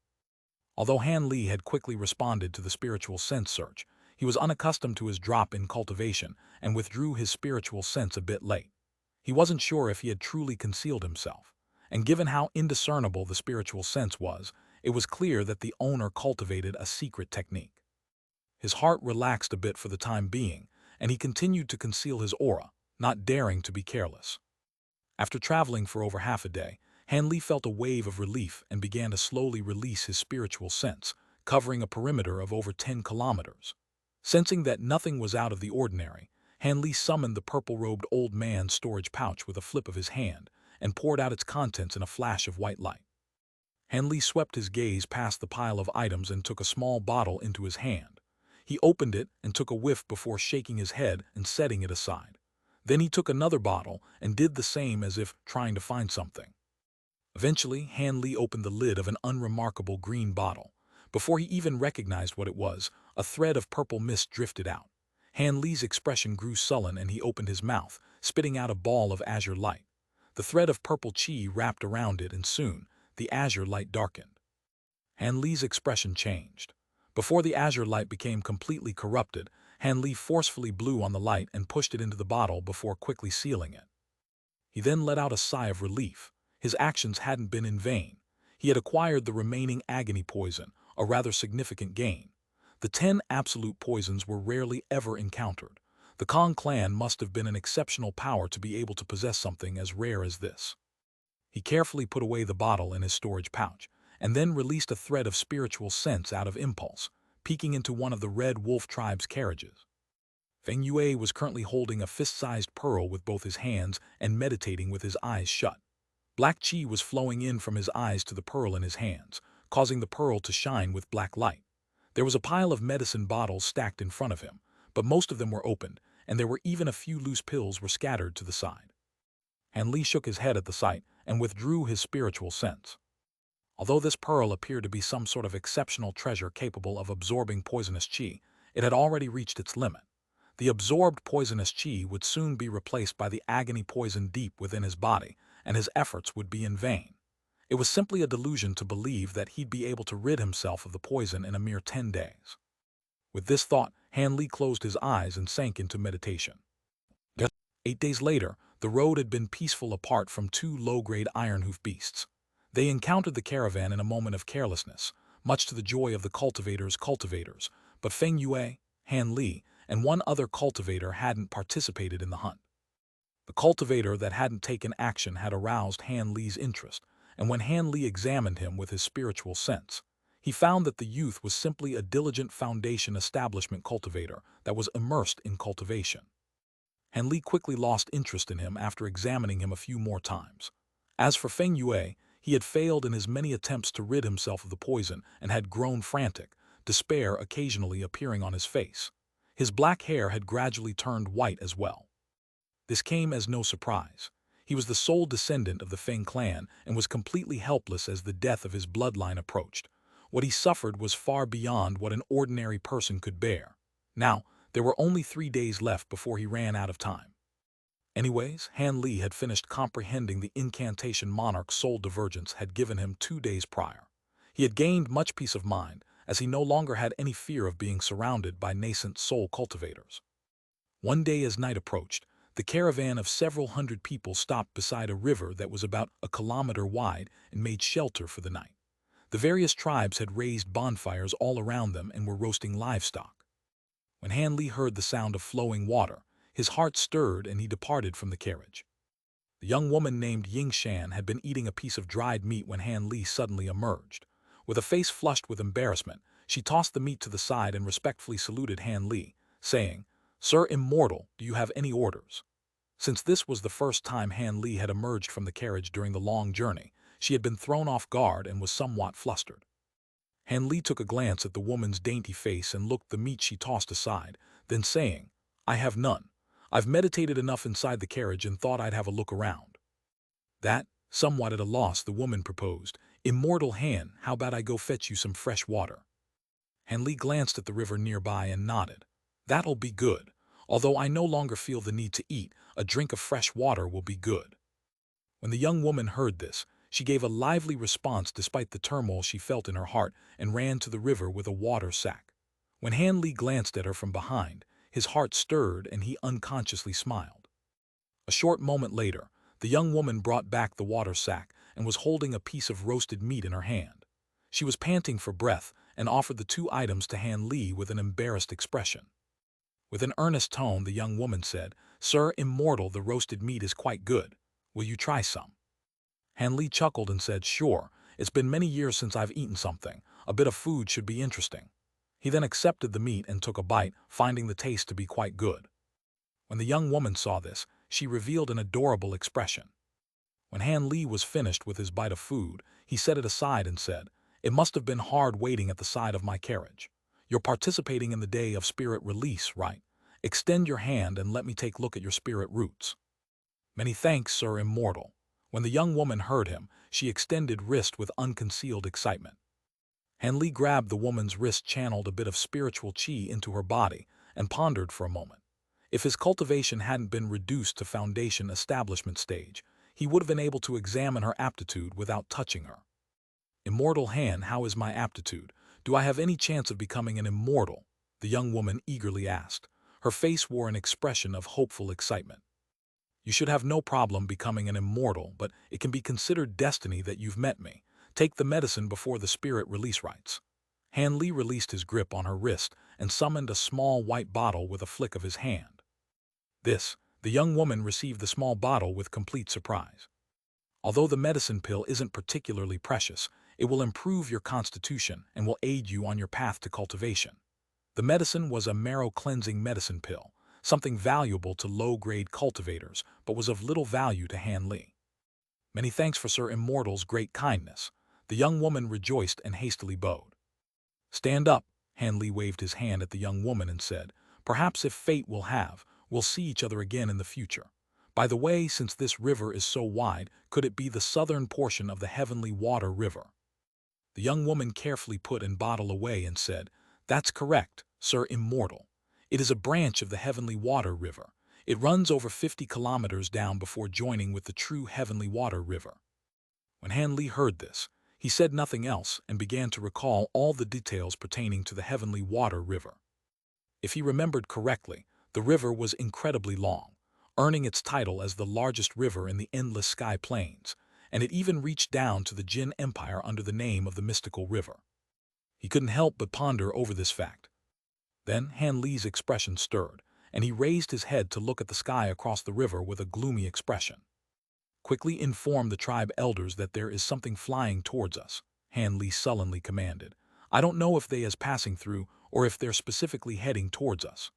Although Han Li had quickly responded to the spiritual sense search, he was unaccustomed to his drop in cultivation and withdrew his spiritual sense a bit late. He wasn't sure if he had truly concealed himself, and given how indiscernible the spiritual sense was, it was clear that the owner cultivated a secret technique. His heart relaxed a bit for the time being, and he continued to conceal his aura, not daring to be careless. After traveling for over half a day, Han Li felt a wave of relief and began to slowly release his spiritual sense, covering a perimeter of over 10 kilometers. Sensing that nothing was out of the ordinary, Han Li summoned the purple-robed old man's storage pouch with a flip of his hand and poured out its contents in a flash of white light. Han Li swept his gaze past the pile of items and took a small bottle into his hand. He opened it and took a whiff before shaking his head and setting it aside. Then he took another bottle and did the same as if trying to find something. Eventually, Han Li opened the lid of an unremarkable green bottle. Before he even recognized what it was, a thread of purple mist drifted out. Han Li's expression grew sullen and he opened his mouth, spitting out a ball of azure light. The thread of purple chi wrapped around it and soon, the azure light darkened. Han Li's expression changed. Before the azure light became completely corrupted, Han Li forcefully blew on the light and pushed it into the bottle before quickly sealing it. He then let out a sigh of relief. His actions hadn't been in vain. He had acquired the remaining agony poison, a rather significant gain. The 10 absolute poisons were rarely ever encountered. The Kong clan must have been an exceptional power to be able to possess something as rare as this. He carefully put away the bottle in his storage pouch, and then released a thread of spiritual sense out of impulse, peeking into one of the Red Wolf tribe's carriages. Feng Yue was currently holding a fist-sized pearl with both his hands and meditating with his eyes shut. Black chi was flowing in from his eyes to the pearl in his hands, causing the pearl to shine with black light. There was a pile of medicine bottles stacked in front of him, but most of them were opened, and there were even a few loose pills were scattered to the side. Han Li shook his head at the sight and withdrew his spiritual sense. Although this pearl appeared to be some sort of exceptional treasure capable of absorbing poisonous chi, it had already reached its limit. The absorbed poisonous chi would soon be replaced by the agony poison deep within his body, and his efforts would be in vain. It was simply a delusion to believe that he'd be able to rid himself of the poison in a mere 10 days. With this thought, Han Li closed his eyes and sank into meditation. 8 days later, the road had been peaceful apart from 2 low-grade iron-hoof beasts. They encountered the caravan in a moment of carelessness, much to the joy of the cultivators, but Feng Yue, Han Li, and one other cultivator hadn't participated in the hunt. The cultivator that hadn't taken action had aroused Han Li's interest, and when Han Li examined him with his spiritual sense, he found that the youth was simply a diligent foundation establishment cultivator that was immersed in cultivation. Han Li quickly lost interest in him after examining him a few more times. As for Feng Yue, he had failed in his many attempts to rid himself of the poison and had grown frantic, despair occasionally appearing on his face. His black hair had gradually turned white as well. This came as no surprise. He was the sole descendant of the Feng clan and was completely helpless as the death of his bloodline approached. What he suffered was far beyond what an ordinary person could bear. Now, there were only 3 days left before he ran out of time. Anyways, Han Li had finished comprehending the incantation Monarch's soul divergence had given him 2 days prior. He had gained much peace of mind, as he no longer had any fear of being surrounded by nascent soul cultivators. One day as night approached, the caravan of several hundred people stopped beside a river that was about a kilometer wide and made shelter for the night. The various tribes had raised bonfires all around them and were roasting livestock. When Han Li heard the sound of flowing water, his heart stirred and he departed from the carriage. The young woman named Yingshan had been eating a piece of dried meat when Han Li suddenly emerged. With a face flushed with embarrassment, she tossed the meat to the side and respectfully saluted Han Li, saying, "Sir Immortal, do you have any orders?" Since this was the first time Han Li had emerged from the carriage during the long journey, she had been thrown off guard and was somewhat flustered. Han Li took a glance at the woman's dainty face and looked the meat she tossed aside, then saying, "I have none. I've meditated enough inside the carriage and thought I'd have a look around." That, somewhat at a loss, the woman proposed, "Immortal Han, how about I go fetch you some fresh water?" Han Li glanced at the river nearby and nodded. "That'll be good. Although I no longer feel the need to eat, a drink of fresh water will be good." When the young woman heard this, she gave a lively response despite the turmoil she felt in her heart and ran to the river with a water sack. When Han Li glanced at her from behind, his heart stirred and he unconsciously smiled. A short moment later, the young woman brought back the water sack and was holding a piece of roasted meat in her hand. She was panting for breath and offered the two items to Han Li with an embarrassed expression. With an earnest tone, the young woman said, "Sir Immortal, the roasted meat is quite good. Will you try some?" Han Li chuckled and said, "Sure, it's been many years since I've eaten something. A bit of food should be interesting." He then accepted the meat and took a bite, finding the taste to be quite good. When the young woman saw this, she revealed an adorable expression. When Han Li was finished with his bite of food, he set it aside and said, "It must have been hard waiting at the side of my carriage. You're participating in the day of spirit release, right? Extend your hand and let me take a look at your spirit roots." "Many thanks, Sir Immortal." When the young woman heard him, she extended wrist with unconcealed excitement. Han Li grabbed the woman's wrist, channeled a bit of spiritual qi into her body, and pondered for a moment. If his cultivation hadn't been reduced to foundation establishment stage, he would have been able to examine her aptitude without touching her. "Immortal Han, how is my aptitude? Do I have any chance of becoming an immortal?" the young woman eagerly asked. Her face wore an expression of hopeful excitement. "You should have no problem becoming an immortal, but it can be considered destiny that you've met me. Take the medicine before the spirit release rites." Han Li released his grip on her wrist and summoned a small white bottle with a flick of his hand. The young woman received the small bottle with complete surprise. Although the medicine pill isn't particularly precious, it will improve your constitution and will aid you on your path to cultivation. The medicine was a marrow-cleansing medicine pill, something valuable to low-grade cultivators, but was of little value to Han Li. "Many thanks for Sir Immortal's great kindness." The young woman rejoiced and hastily bowed. "Stand up." Han Li waved his hand at the young woman and said, "Perhaps if fate will have, we'll see each other again in the future. By the way, since this river is so wide, could it be the southern portion of the Heavenly Water River?" The young woman carefully put an bottle away and said, "That's correct, Sir Immortal. It is a branch of the Heavenly Water River. It runs over 50 kilometers down before joining with the true Heavenly Water River." When Han Li heard this, he said nothing else and began to recall all the details pertaining to the Heavenly Water River. If he remembered correctly, the river was incredibly long, earning its title as the largest river in the endless sky plains, and it even reached down to the Jin Empire under the name of the Mystical River. He couldn't help but ponder over this fact. Then Han Li's expression stirred, and he raised his head to look at the sky across the river with a gloomy expression. "Quickly inform the tribe elders that there is something flying towards us," Han Li sullenly commanded. "I don't know if they is passing through or if they're specifically heading towards us."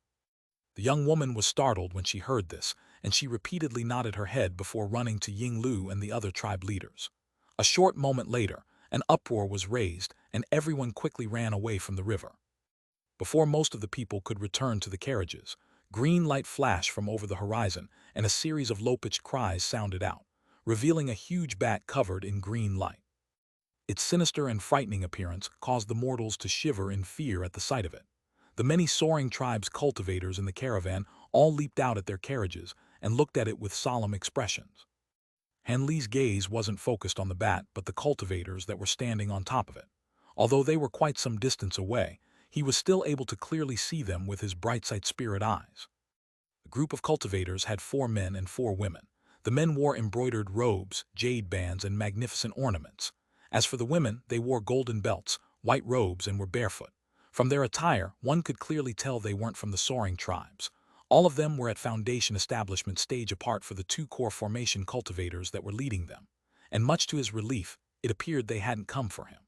The young woman was startled when she heard this, and she repeatedly nodded her head before running to Ying Lu and the other tribe leaders. A short moment later, an uproar was raised, and everyone quickly ran away from the river. Before most of the people could return to the carriages, green light flashed from over the horizon, and a series of low-pitched cries sounded out, revealing a huge bat covered in green light. Its sinister and frightening appearance caused the mortals to shiver in fear at the sight of it. The many soaring tribes cultivators in the caravan all leaped out at their carriages and looked at it with solemn expressions. Han Li's gaze wasn't focused on the bat but the cultivators that were standing on top of it. Although they were quite some distance away, he was still able to clearly see them with his bright-sight spirit eyes. The group of cultivators had 4 men and 4 women. The men wore embroidered robes, jade bands, and magnificent ornaments. As for the women, they wore golden belts, white robes, and were barefoot. From their attire, one could clearly tell they weren't from the soaring tribes. All of them were at foundation establishment stage apart for the 2 core formation cultivators that were leading them. And much to his relief, it appeared they hadn't come for him.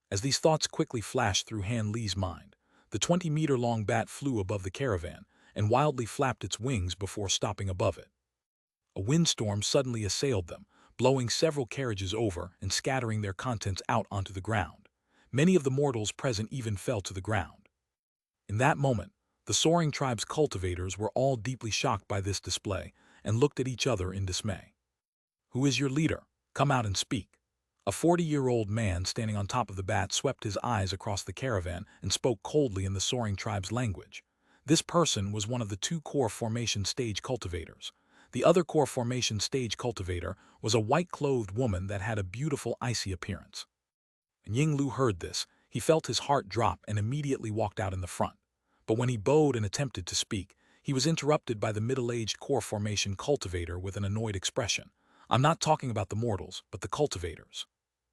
As these thoughts quickly flashed through Han Li's mind, the 20-meter-long bat flew above the caravan and wildly flapped its wings before stopping above it. A windstorm suddenly assailed them, blowing several carriages over and scattering their contents out onto the ground. Many of the mortals present even fell to the ground. In that moment, the soaring tribe's cultivators were all deeply shocked by this display and looked at each other in dismay. "Who is your leader? Come out and speak." A 40-year-old man standing on top of the bat swept his eyes across the caravan and spoke coldly in the soaring tribe's language. This person was one of the two core formation stage cultivators. The other core formation stage cultivator was a white-clothed woman that had a beautiful icy appearance. When Yinglu heard this, he felt his heart drop and immediately walked out in the front. But when he bowed and attempted to speak, he was interrupted by the middle-aged core formation cultivator with an annoyed expression. I'm not talking about the mortals, but the cultivators.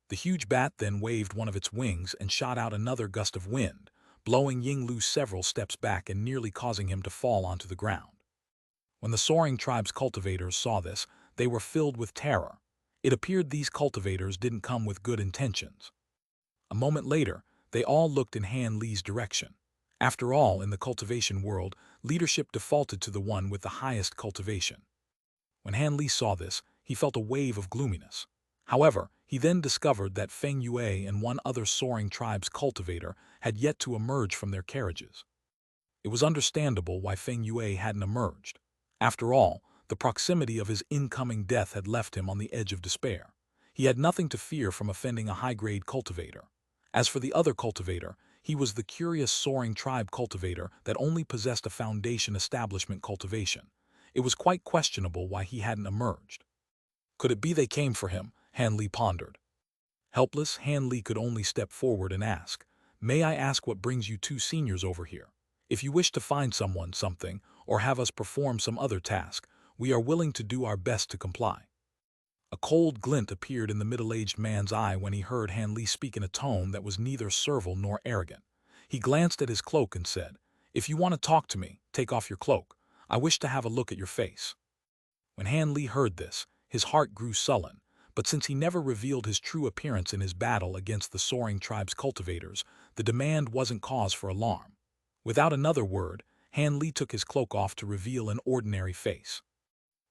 The huge bat then waved one of its wings and shot out another gust of wind, blowing Yinglu several steps back and nearly causing him to fall onto the ground. When the soaring tribe's cultivators saw this, they were filled with terror. It appeared these cultivators didn't come with good intentions. A moment later, they all looked in Han Li's direction. After all, in the cultivation world, leadership defaulted to the one with the highest cultivation. When Han Li saw this, he felt a wave of gloominess. However, he then discovered that Feng Yue and one other soaring tribe's cultivator had yet to emerge from their carriages. It was understandable why Feng Yue hadn't emerged. After all, the proximity of his incoming death had left him on the edge of despair. He had nothing to fear from offending a high-grade cultivator. As for the other cultivator, he was the curious soaring tribe cultivator that only possessed a foundation establishment cultivation. It was quite questionable why he hadn't emerged. Could it be they came for him? Han Li pondered. Helpless, Han Li could only step forward and ask, "May I ask what brings you two seniors over here? If you wish to find someone, something, or have us perform some other task, we are willing to do our best to comply." A cold glint appeared in the middle-aged man's eye when he heard Han Li speak in a tone that was neither servile nor arrogant. He glanced at his cloak and said, "If you want to talk to me, take off your cloak. I wish to have a look at your face." When Han Li heard this, his heart grew sullen, but since he never revealed his true appearance in his battle against the soaring tribe's cultivators, the demand wasn't cause for alarm. Without another word, Han Li took his cloak off to reveal an ordinary face.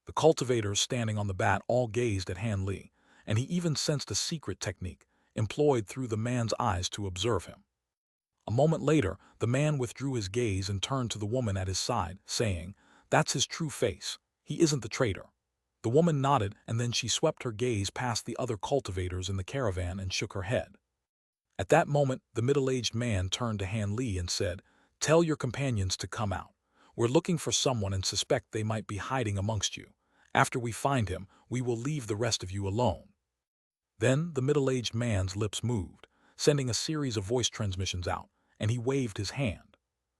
The cultivators standing on the bat all gazed at Han Li, and he even sensed a secret technique employed through the man's eyes to observe him. A moment later, the man withdrew his gaze and turned to the woman at his side, saying, "That's his true face. He isn't the traitor." The woman nodded, and then she swept her gaze past the other cultivators in the caravan and shook her head. At that moment, the middle-aged man turned to Han Li and said, "Tell your companions to come out. We're looking for someone and suspect they might be hiding amongst you. After we find him, we will leave the rest of you alone." Then the middle-aged man's lips moved, sending a series of voice transmissions out, and he waved his hand.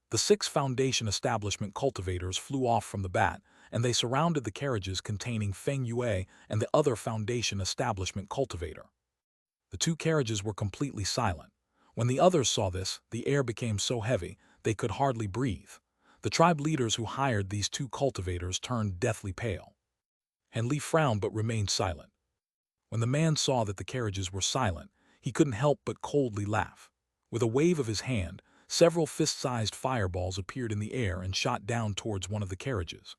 The 6 Foundation establishment cultivators flew off from the bat, and they surrounded the carriages containing Feng Yue and the other Foundation establishment cultivator. The 2 carriages were completely silent. When the others saw this, the air became so heavy they could hardly breathe. The tribe leaders who hired these 2 cultivators turned deathly pale. Han Li frowned but remained silent. When the man saw that the carriages were silent, he couldn't help but coldly laugh. With a wave of his hand, several fist-sized fireballs appeared in the air and shot down towards one of the carriages.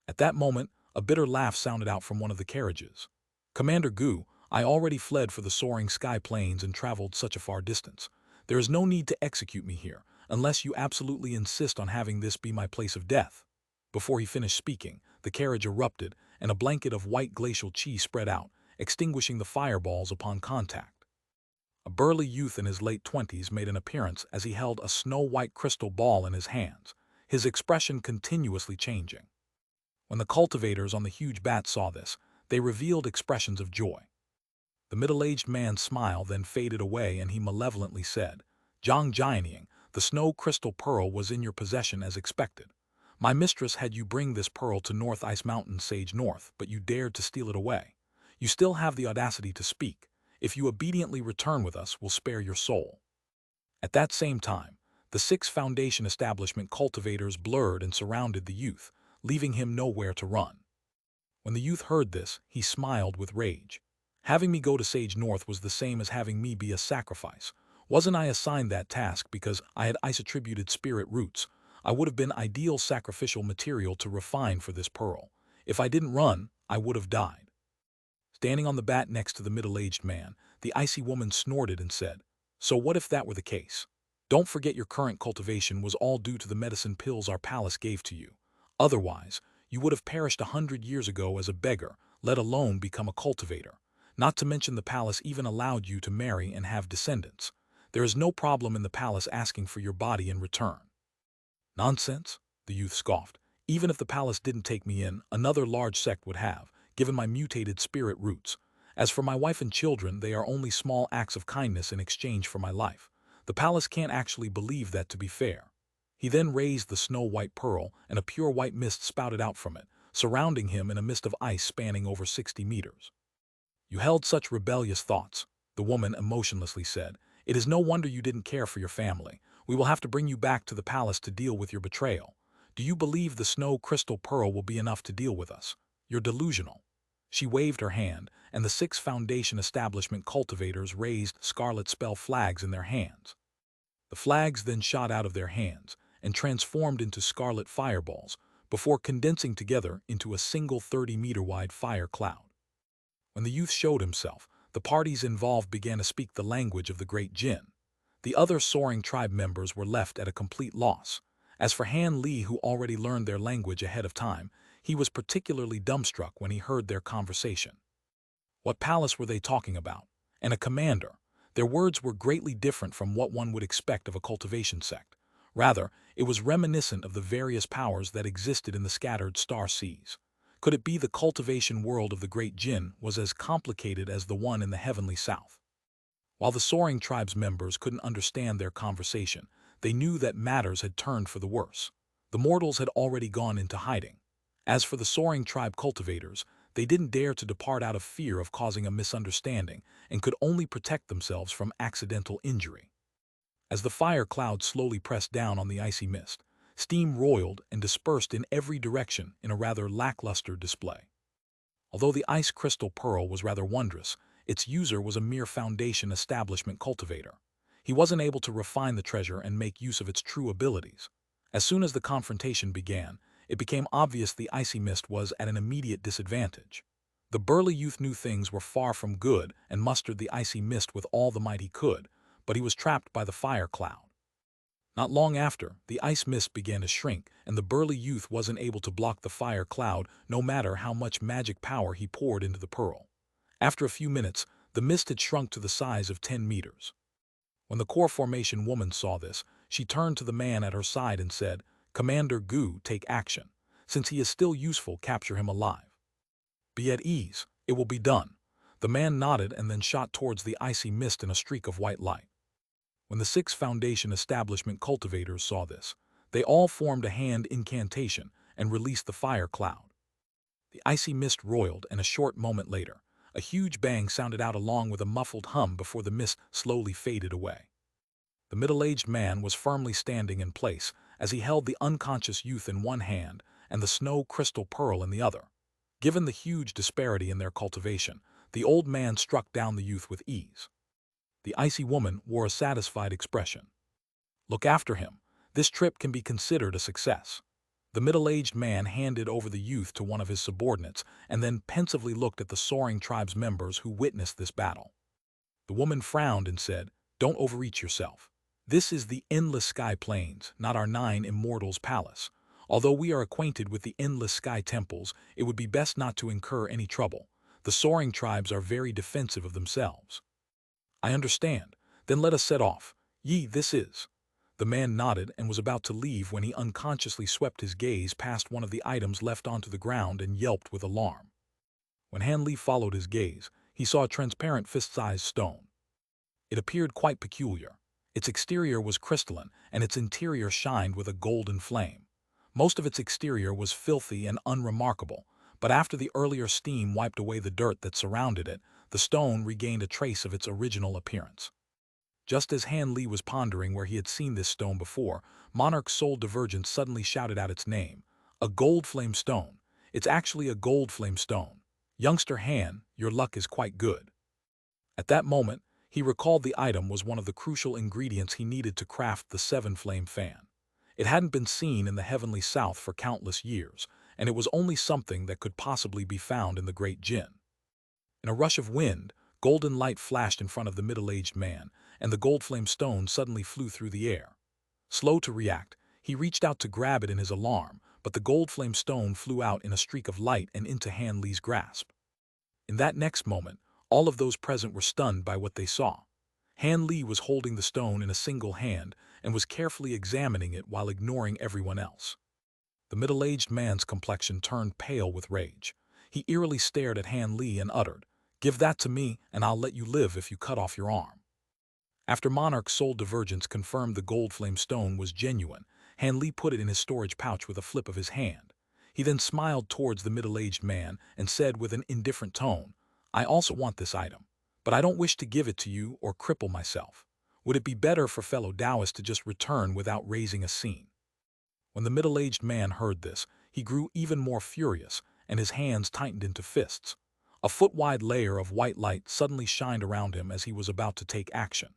At that moment, a bitter laugh sounded out from one of the carriages. "Commander Gu, I already fled for the soaring sky planes and traveled such a far distance. There is no need to execute me here, unless you absolutely insist on having this be my place of death." Before he finished speaking, the carriage erupted, and a blanket of white glacial chi spread out, extinguishing the fireballs upon contact. A burly youth in his late 20s made an appearance as he held a snow-white crystal ball in his hands, his expression continuously changing. When the cultivators on the huge bat saw this, they revealed expressions of joy. The middle-aged man's smile then faded away and he malevolently said, "Zhang Jianying, the snow crystal pearl was in your possession as expected. My mistress had you bring this pearl to North Ice Mountain Sage North, but you dared to steal it away. You still have the audacity to speak. If you obediently return with us, we'll spare your soul." At that same time, the 6 Foundation establishment cultivators blurred and surrounded the youth, leaving him nowhere to run. When the youth heard this, he smiled with rage. "Having me go to Sage North was the same as having me be a sacrifice. Wasn't I assigned that task because I had ice-attributed spirit roots? I would have been ideal sacrificial material to refine for this pearl. If I didn't run, I would have died." Standing on the bat next to the middle-aged man, the icy woman snorted and said, "So what if that were the case? Don't forget your current cultivation was all due to the medicine pills our palace gave to you. Otherwise, you would have perished 100 years ago as a beggar, let alone become a cultivator. Not to mention the palace even allowed you to marry and have descendants. There is no problem in the palace asking for your body in return." Nonsense, the youth scoffed. Even if the palace didn't take me in, another large sect would have, given my mutated spirit roots. As for my wife and children, they are only small acts of kindness in exchange for my life. The palace can't actually believe that to be fair. He then raised the snow-white pearl, and a pure white mist spouted out from it, surrounding him in a mist of ice spanning over 60 meters. You held such rebellious thoughts, the woman emotionlessly said. It is no wonder you didn't care for your family. We will have to bring you back to the palace to deal with your betrayal. Do you believe the snow crystal pearl will be enough to deal with us? You're delusional. She waved her hand, and the 6 Foundation establishment cultivators raised scarlet spell flags in their hands. The flags then shot out of their hands and transformed into scarlet fireballs before condensing together into a single 30-meter-wide fire cloud. When the youth showed himself, the parties involved began to speak the language of the Great Jinn. The other soaring tribe members were left at a complete loss. As for Han Li, who already learned their language ahead of time, he was particularly dumbstruck when he heard their conversation. What palace were they talking about? And a commander? Their words were greatly different from what one would expect of a cultivation sect. Rather, it was reminiscent of the various powers that existed in the scattered star seas. Could it be the cultivation world of the Great Jinn was as complicated as the one in the heavenly south? While the soaring tribe's members couldn't understand their conversation, they knew that matters had turned for the worse. The mortals had already gone into hiding. As for the soaring tribe cultivators, they didn't dare to depart out of fear of causing a misunderstanding and could only protect themselves from accidental injury. As the fire cloud slowly pressed down on the icy mist, steam roiled and dispersed in every direction in a rather lackluster display. Although the ice crystal pearl was rather wondrous, its user was a mere Foundation establishment cultivator. He wasn't able to refine the treasure and make use of its true abilities. As soon as the confrontation began, it became obvious the icy mist was at an immediate disadvantage. The burly youth knew things were far from good and mustered the icy mist with all the might he could, but he was trapped by the fire cloud. Not long after, the ice mist began to shrink, and the burly youth wasn't able to block the fire cloud no matter how much magic power he poured into the pearl. After a few minutes, the mist had shrunk to the size of 10 meters. When the core formation woman saw this, she turned to the man at her side and said, "Commander Gu, take action. Since he is still useful, capture him alive." "Be at ease, it will be done." The man nodded and then shot towards the icy mist in a streak of white light. When the 6 Foundation establishment cultivators saw this, they all formed a hand incantation and released the fire cloud. The icy mist roiled, and a short moment later, a huge bang sounded out along with a muffled hum before the mist slowly faded away. The middle-aged man was firmly standing in place as he held the unconscious youth in one hand and the snow crystal pearl in the other. Given the huge disparity in their cultivation, the old man struck down the youth with ease. The icy woman wore a satisfied expression. "Look after him. This trip can be considered a success." The middle-aged man handed over the youth to one of his subordinates and then pensively looked at the soaring tribe's members who witnessed this battle. The woman frowned and said, "Don't overreach yourself. This is the endless sky plains, not our 9 immortals' palace. Although we are acquainted with the endless sky temples, it would be best not to incur any trouble. The soaring tribes are very defensive of themselves." "I understand. Then let us set off. Yi, this is." The man nodded and was about to leave when he unconsciously swept his gaze past one of the items left onto the ground and yelped with alarm. When Han Li followed his gaze, he saw a transparent fist-sized stone. It appeared quite peculiar. Its exterior was crystalline, and its interior shined with a golden flame. Most of its exterior was filthy and unremarkable, but after the earlier steam wiped away the dirt that surrounded it, the stone regained a trace of its original appearance. Just as Han Li was pondering where he had seen this stone before, Monarch's soul divergence suddenly shouted out its name. "A gold flame stone. It's actually a gold flame stone. Youngster Han, your luck is quite good." At that moment, he recalled the item was one of the crucial ingredients he needed to craft the 7-flame fan. It hadn't been seen in the heavenly south for countless years, and it was only something that could possibly be found in the Great Jinn. In a rush of wind, golden light flashed in front of the middle-aged man, and the gold flame stone suddenly flew through the air. Slow to react, he reached out to grab it in his alarm, but the gold flame stone flew out in a streak of light and into Han Li's grasp. In that next moment, all of those present were stunned by what they saw. Han Li was holding the stone in a single hand and was carefully examining it while ignoring everyone else. The middle-aged man's complexion turned pale with rage. He eerily stared at Han Li and uttered, "Give that to me, and I'll let you live if you cut off your arm." After Monarch's soul divergence confirmed the gold flame stone was genuine, Han Li put it in his storage pouch with a flip of his hand. He then smiled towards the middle-aged man and said with an indifferent tone, "I also want this item, but I don't wish to give it to you or cripple myself. Would it be better for fellow Taoists to just return without raising a scene?" When the middle-aged man heard this, he grew even more furious, and his hands tightened into fists. A foot-wide layer of white light suddenly shined around him as he was about to take action.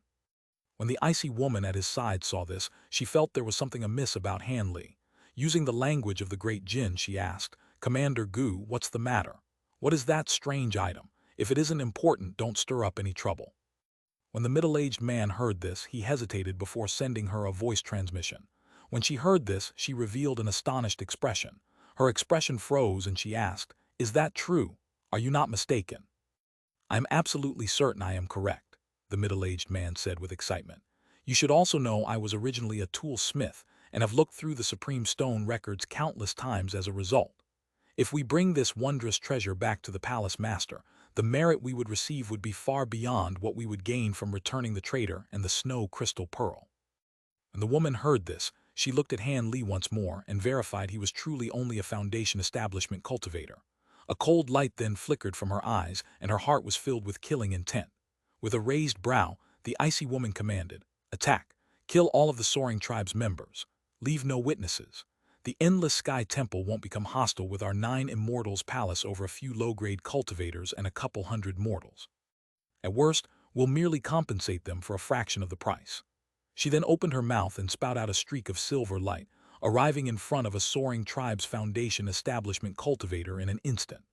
When the icy woman at his side saw this, she felt there was something amiss about Han Li. Using the language of the great Jin, she asked, "Commander Gu, what's the matter? What is that strange item? If it isn't important, don't stir up any trouble." When the middle-aged man heard this, he hesitated before sending her a voice transmission. When she heard this, she revealed an astonished expression. Her expression froze and she asked, "Is that true? Are you not mistaken?" "I am absolutely certain I am correct," the middle-aged man said with excitement. "You should also know I was originally a toolsmith and have looked through the Supreme Stone records countless times as a result. If we bring this wondrous treasure back to the Palace Master, the merit we would receive would be far beyond what we would gain from returning the traitor and the snow crystal pearl." When the woman heard this, she looked at Han Li once more and verified he was truly only a Foundation establishment cultivator. A cold light then flickered from her eyes, and her heart was filled with killing intent. With a raised brow, the icy woman commanded, "Attack! Kill all of the Soaring Tribe's members. Leave no witnesses. The Endless Sky Temple won't become hostile with our 9 Immortals palace over a few low-grade cultivators and a couple hundred mortals. At worst, we'll merely compensate them for a fraction of the price." She then opened her mouth and spat out a streak of silver light, arriving in front of a Soaring Tribe's Foundation establishment cultivator in an instant.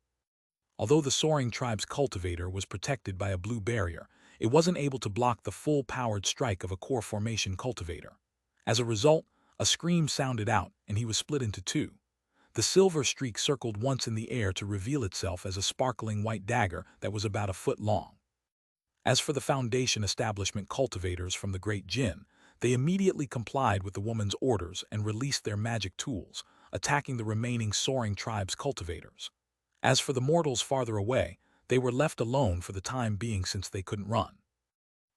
Although the Soaring Tribe's cultivator was protected by a blue barrier, it wasn't able to block the full-powered strike of a core formation cultivator. As a result, a scream sounded out and he was split into two. The silver streak circled once in the air to reveal itself as a sparkling white dagger that was about a foot long. As for the Foundation establishment cultivators from the Great Jin, they immediately complied with the woman's orders and released their magic tools, attacking the remaining Soaring Tribe's cultivators. As for the mortals farther away, they were left alone for the time being since they couldn't run.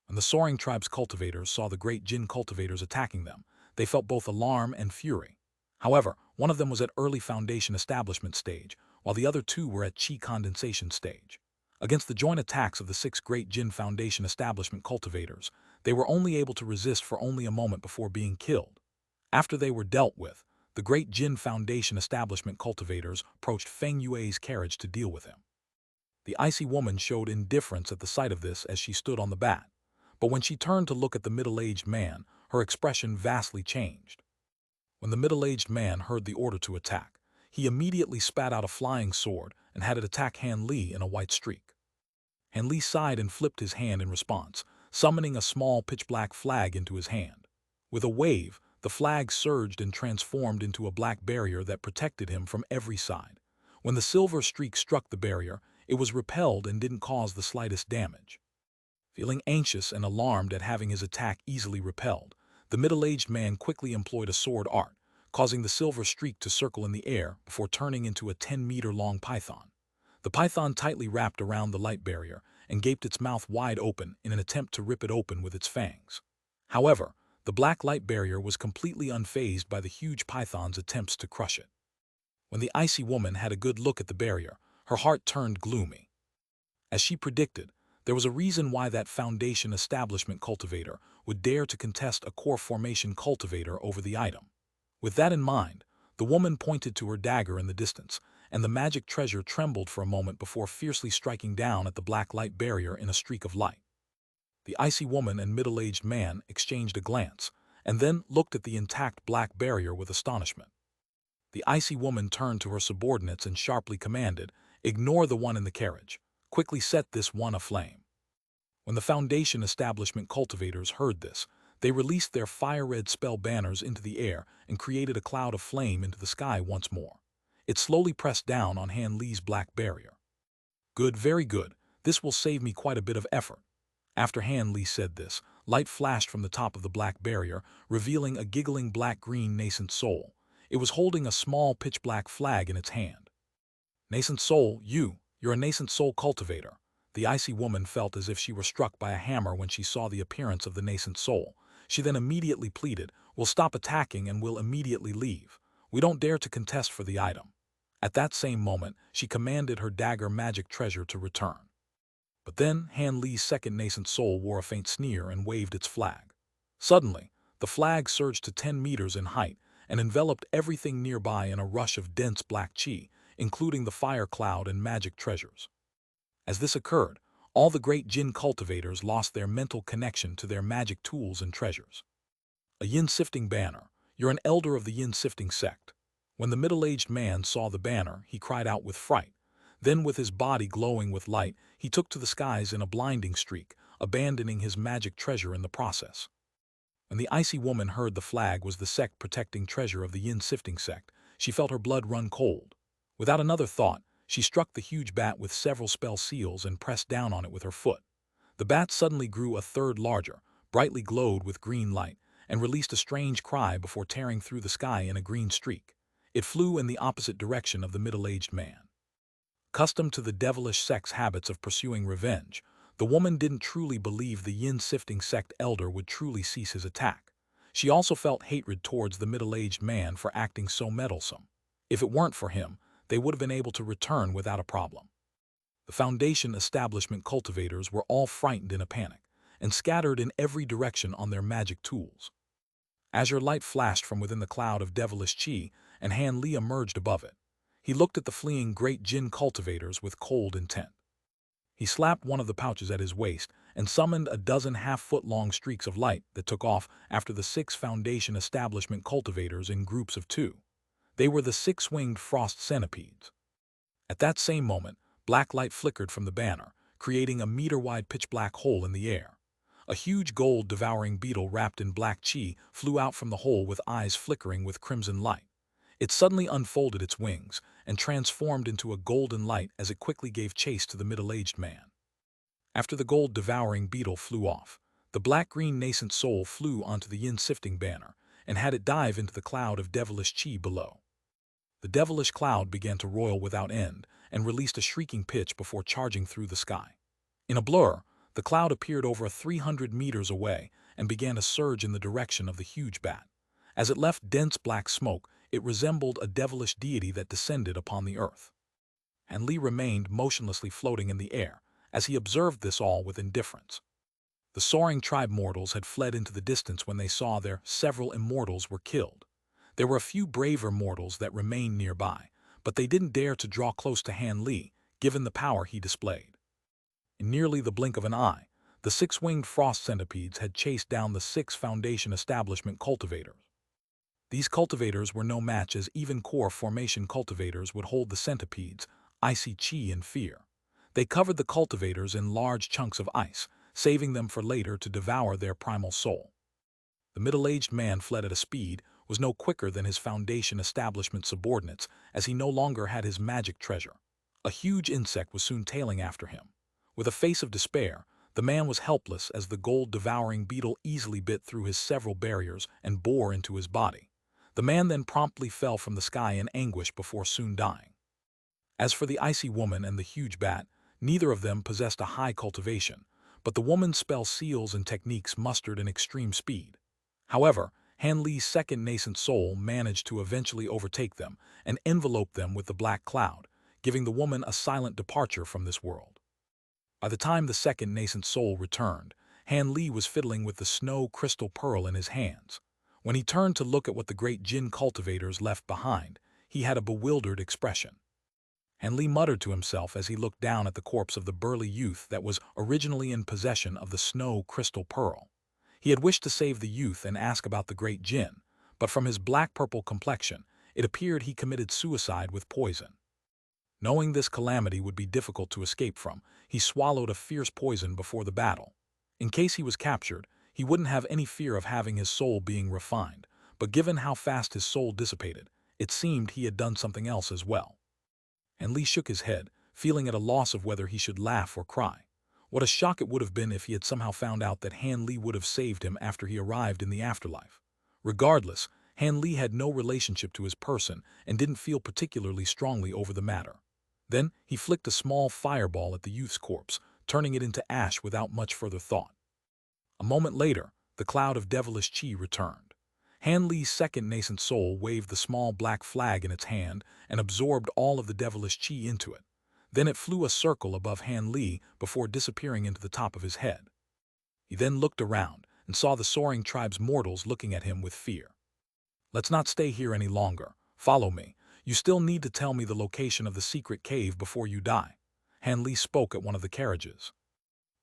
When the Soaring Tribe's cultivators saw the Great Jin cultivators attacking them, they felt both alarm and fury. However, one of them was at early Foundation establishment stage, while the other two were at Qi condensation stage. Against the joint attacks of the 6 Great Jin Foundation establishment cultivators, they were only able to resist for only a moment before being killed. After they were dealt with, the Great Jin Foundation establishment cultivators approached Feng Yue's carriage to deal with him. The icy woman showed indifference at the sight of this as she stood on the bat, but when she turned to look at the middle-aged man, her expression vastly changed. When the middle-aged man heard the order to attack, he immediately spat out a flying sword and had it attack Han Li in a white streak. Han Li sighed and flipped his hand in response, summoning a small pitch-black flag into his hand. With a wave, the flag surged and transformed into a black barrier that protected him from every side. When the silver streak struck the barrier, it was repelled and didn't cause the slightest damage. Feeling anxious and alarmed at having his attack easily repelled, the middle-aged man quickly employed a sword art, causing the silver streak to circle in the air before turning into a 10-meter-long python. The python tightly wrapped around the light barrier and gaped its mouth wide open in an attempt to rip it open with its fangs. However, the black light barrier was completely unfazed by the huge python's attempts to crush it. When the icy woman had a good look at the barrier, her heart turned gloomy. As she predicted, there was a reason why that Foundation establishment cultivator would dare to contest a core formation cultivator over the item. With that in mind, the woman pointed to her dagger in the distance, and the magic treasure trembled for a moment before fiercely striking down at the black light barrier in a streak of light. The icy woman and middle-aged man exchanged a glance, and then looked at the intact black barrier with astonishment. The icy woman turned to her subordinates and sharply commanded, "Ignore the one in the carriage. Quickly set this one aflame." When the Foundation establishment cultivators heard this, they released their fire-red spell banners into the air and created a cloud of flame into the sky once more. It slowly pressed down on Han Li's black barrier. "Good, very good. This will save me quite a bit of effort." After Han Li said this, light flashed from the top of the black barrier, revealing a giggling black-green nascent soul. It was holding a small pitch-black flag in its hand. Nascent soul, you're a nascent soul cultivator. The icy woman felt as if she were struck by a hammer when she saw the appearance of the nascent soul. She then immediately pleaded, "We'll stop attacking and we'll immediately leave. We don't dare to contest for the item." At that same moment, she commanded her dagger magic treasure to return. But then, Han Li's second nascent soul wore a faint sneer and waved its flag. Suddenly, the flag surged to 10 meters in height and enveloped everything nearby in a rush of dense black chi, including the fire cloud and magic treasures. As this occurred, all the great Jin cultivators lost their mental connection to their magic tools and treasures. A yin-sifting banner. You're an elder of the yin-sifting sect. When the middle-aged man saw the banner, he cried out with fright. Then, with his body glowing with light, he took to the skies in a blinding streak, abandoning his magic treasure in the process. When the icy woman heard the flag was the sect protecting treasure of the yin-sifting sect, she felt her blood run cold. Without another thought, she struck the huge bat with several spell seals and pressed down on it with her foot. The bat suddenly grew a third larger, brightly glowed with green light, and released a strange cry before tearing through the sky in a green streak. It flew in the opposite direction of the middle-aged man. Accustomed to the devilish sect's habits of pursuing revenge, the woman didn't truly believe the yin-sifting sect elder would truly cease his attack. She also felt hatred towards the middle-aged man for acting so meddlesome. If it weren't for him, they would have been able to return without a problem. The Foundation establishment cultivators were all frightened in a panic, and scattered in every direction on their magic tools. Azure light flashed from within the cloud of devilish chi, and Han Li emerged above it. He looked at the fleeing great Jin cultivators with cold intent. He slapped one of the pouches at his waist and summoned a dozen half-foot-long streaks of light that took off after the 6 Foundation establishment cultivators in groups of 2. They were the 6-winged frost centipedes. At that same moment, black light flickered from the banner, creating a meter-wide pitch-black hole in the air. A huge gold-devouring beetle wrapped in black chi flew out from the hole with eyes flickering with crimson light. It suddenly unfolded its wings and transformed into a golden light as it quickly gave chase to the middle-aged man. After the gold-devouring beetle flew off, the black-green nascent soul flew onto the yin-sifting banner and had it dive into the cloud of devilish chi below. The devilish cloud began to roil without end and released a shrieking pitch before charging through the sky. In a blur, the cloud appeared over 300 meters away and began to surge in the direction of the huge bat. As it left dense black smoke, it resembled a devilish deity that descended upon the earth. And Li remained motionlessly floating in the air as he observed this all with indifference. The soaring tribe mortals had fled into the distance when they saw their several immortals were killed. There were a few braver mortals that remained nearby, but they didn't dare to draw close to Han Li, given the power he displayed. In nearly the blink of an eye, the 6-winged frost centipedes had chased down the 6 Foundation establishment cultivators. These cultivators were no match, as even core formation cultivators would hold the centipedes, icy chi in fear. They covered the cultivators in large chunks of ice, saving them for later to devour their primal soul. The middle-aged man fled at a speed, was no quicker than his Foundation establishment subordinates, as he no longer had his magic treasure. A huge insect was soon tailing after him. With a face of despair, the man was helpless as the gold-devouring beetle easily bit through his several barriers and bore into his body. The man then promptly fell from the sky in anguish before soon dying. As for the icy woman and the huge bat, neither of them possessed a high cultivation, but the woman's spell seals and techniques mustered an extreme speed. However, Han Li's second nascent soul managed to eventually overtake them and envelope them with the black cloud, giving the woman a silent departure from this world. By the time the second nascent soul returned, Han Li was fiddling with the snow crystal pearl in his hands. When he turned to look at what the great Jin cultivators left behind, he had a bewildered expression. Han Li muttered to himself as he looked down at the corpse of the burly youth that was originally in possession of the snow crystal pearl. He had wished to save the youth and ask about the great Jin, but from his black-purple complexion, it appeared he committed suicide with poison. Knowing this calamity would be difficult to escape from, he swallowed a fierce poison before the battle. In case he was captured, he wouldn't have any fear of having his soul being refined, but given how fast his soul dissipated, it seemed he had done something else as well. And Li shook his head, feeling at a loss of whether he should laugh or cry. What a shock it would have been if he had somehow found out that Han Li would have saved him after he arrived in the afterlife. Regardless, Han Li had no relationship to his person and didn't feel particularly strongly over the matter. Then he flicked a small fireball at the youth's corpse, turning it into ash without much further thought. A moment later, the cloud of devilish chi returned. Han Li's second nascent soul waved the small black flag in its hand and absorbed all of the devilish chi into it. Then it flew a circle above Han Li before disappearing into the top of his head. He then looked around and saw the soaring tribe's mortals looking at him with fear. "Let's not stay here any longer. Follow me. You still need to tell me the location of the secret cave before you die." Han Li spoke at one of the carriages.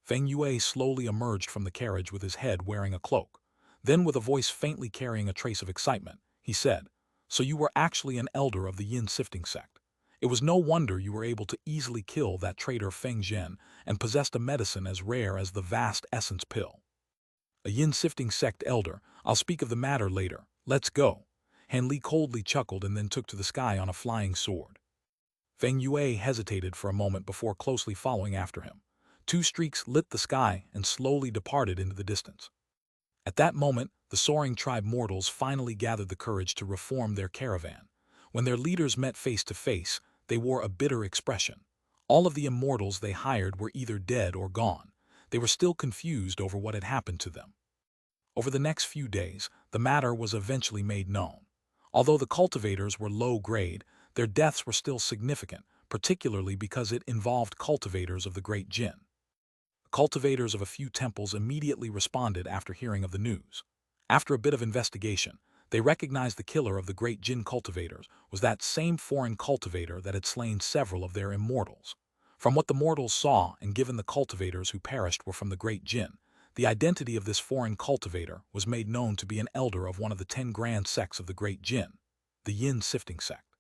Feng Yue slowly emerged from the carriage with his head wearing a cloak. Then, with a voice faintly carrying a trace of excitement, he said, "So you were actually an elder of the yin-sifting sect. It was no wonder you were able to easily kill that traitor Feng Zhen and possessed a medicine as rare as the vast essence pill." "A yin-sifting sect elder. I'll speak of the matter later. Let's go." Han Li coldly chuckled and then took to the sky on a flying sword. Feng Yue hesitated for a moment before closely following after him. Two streaks lit the sky and slowly departed into the distance. At that moment, the soaring tribe mortals finally gathered the courage to reform their caravan. When their leaders met face to face, they wore a bitter expression. All of the immortals they hired were either dead or gone. They were still confused over what had happened to them. Over the next few days, the matter was eventually made known. Although the cultivators were low grade, their deaths were still significant, particularly because it involved cultivators of the Great Jin. Cultivators of a few temples immediately responded after hearing of the news. After a bit of investigation, they recognized the killer of the Great Jin cultivators was that same foreign cultivator that had slain several of their immortals. From what the mortals saw, and given the cultivators who perished were from the Great Jin, the identity of this foreign cultivator was made known to be an elder of one of the 10 grand sects of the Great Jin, the Yin-sifting sect.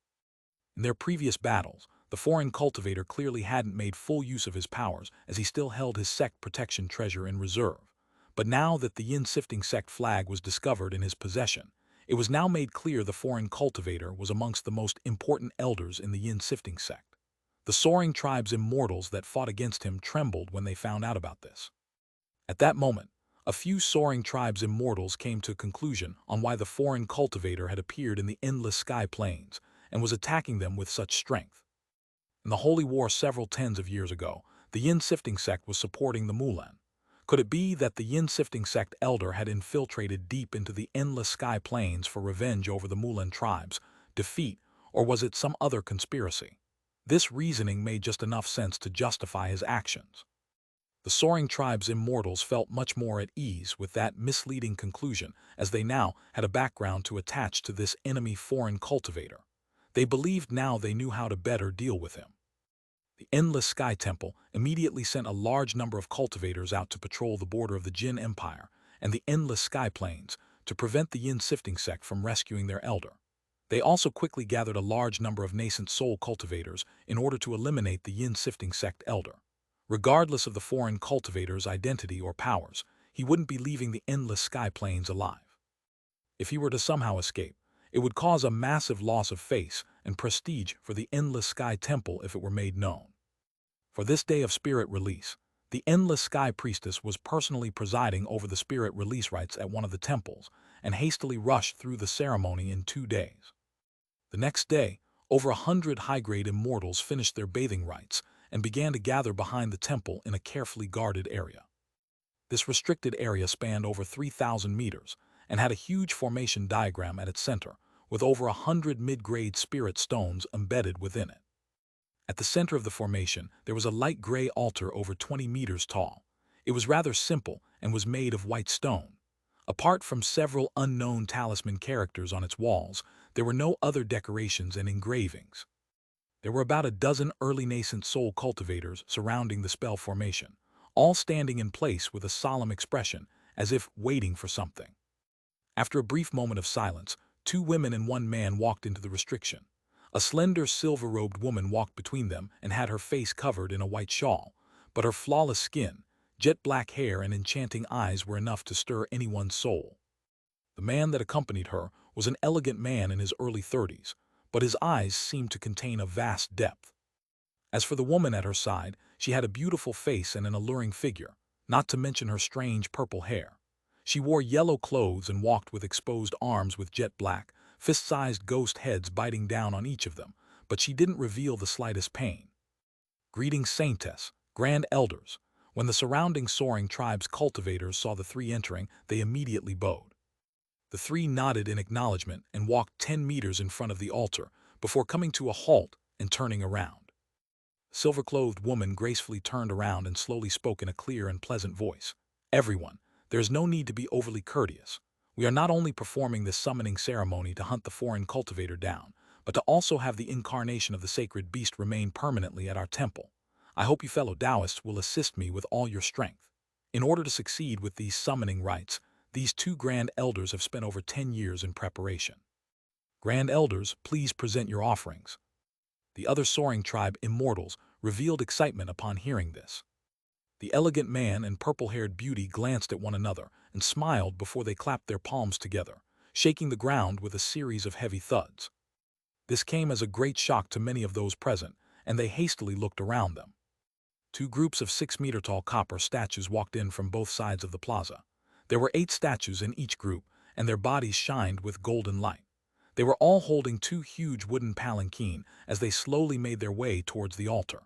In their previous battles, the foreign cultivator clearly hadn't made full use of his powers as he still held his sect protection treasure in reserve. But now that the yin-sifting sect flag was discovered in his possession, it was now made clear the foreign cultivator was amongst the most important elders in the yin-sifting sect. The soaring tribe's immortals that fought against him trembled when they found out about this. At that moment, a few soaring tribe's immortals came to a conclusion on why the foreign cultivator had appeared in the endless sky plains and was attacking them with such strength. In the Holy War several tens of years ago, the yin-sifting sect was supporting the Mulan. Could it be that the yin-sifting sect elder had infiltrated deep into the endless sky plains for revenge over the Mulan tribe's defeat, or was it some other conspiracy? This reasoning made just enough sense to justify his actions. The soaring tribe's immortals felt much more at ease with that misleading conclusion, as they now had a background to attach to this enemy foreign cultivator. They believed now they knew how to better deal with him. The Endless Sky Temple immediately sent a large number of cultivators out to patrol the border of the Jin Empire and the Endless Sky Plains to prevent the Yin-sifting sect from rescuing their elder. They also quickly gathered a large number of nascent soul cultivators in order to eliminate the Yin-sifting sect elder. Regardless of the foreign cultivator's identity or powers, he wouldn't be leaving the Endless Sky Plains alive. If he were to somehow escape, it would cause a massive loss of face and prestige for the Endless Sky Temple if it were made known. For this day of spirit release, the Endless Sky Priestess was personally presiding over the spirit release rites at one of the temples and hastily rushed through the ceremony in 2 days. The next day, over 100 high-grade immortals finished their bathing rites and began to gather behind the temple in a carefully guarded area. This restricted area spanned over 3,000 meters and had a huge formation diagram at its center, with over 100 mid-grade spirit stones embedded within it. At the center of the formation, there was a light gray altar over 20 meters tall. It was rather simple and was made of white stone. Apart from several unknown talisman characters on its walls, there were no other decorations and engravings. There were about a dozen early nascent soul cultivators surrounding the spell formation, all standing in place with a solemn expression, as if waiting for something. After a brief moment of silence, 2 women and 1 man walked into the restriction. A slender silver-robed woman walked between them and had her face covered in a white shawl, but her flawless skin, jet-black hair, and enchanting eyes were enough to stir anyone's soul. The man that accompanied her was an elegant man in his early 30s, but his eyes seemed to contain a vast depth. As for the woman at her side, She had a beautiful face and an alluring figure, not to mention her strange purple hair. She wore yellow clothes and walked with exposed arms with jet black, fist-sized ghost heads biting down on each of them, but she didn't reveal the slightest pain. Greetings, Saintess, Grand Elders. When the surrounding soaring tribe's cultivators saw the three entering, they immediately bowed. The three nodded in acknowledgement and walked 10 meters in front of the altar before coming to a halt and turning around. The silver-clothed woman gracefully turned around and slowly spoke in a clear and pleasant voice. Everyone, there is no need to be overly courteous. We are not only performing this summoning ceremony to hunt the foreign cultivator down, but to also have the incarnation of the sacred beast remain permanently at our temple. I hope you fellow Taoists will assist me with all your strength. In order to succeed with these summoning rites, these two Grand Elders have spent over 10 years in preparation. Grand Elders, please present your offerings. The other soaring tribe, Immortals, revealed excitement upon hearing this. The elegant man and purple-haired beauty glanced at one another and smiled before they clapped their palms together, shaking the ground with a series of heavy thuds. This came as a great shock to many of those present, and they hastily looked around them. Two groups of 6-meter-tall copper statues walked in from both sides of the plaza. There were 8 statues in each group, and their bodies shined with golden light. They were all holding 2 huge wooden palanquin as they slowly made their way towards the altar.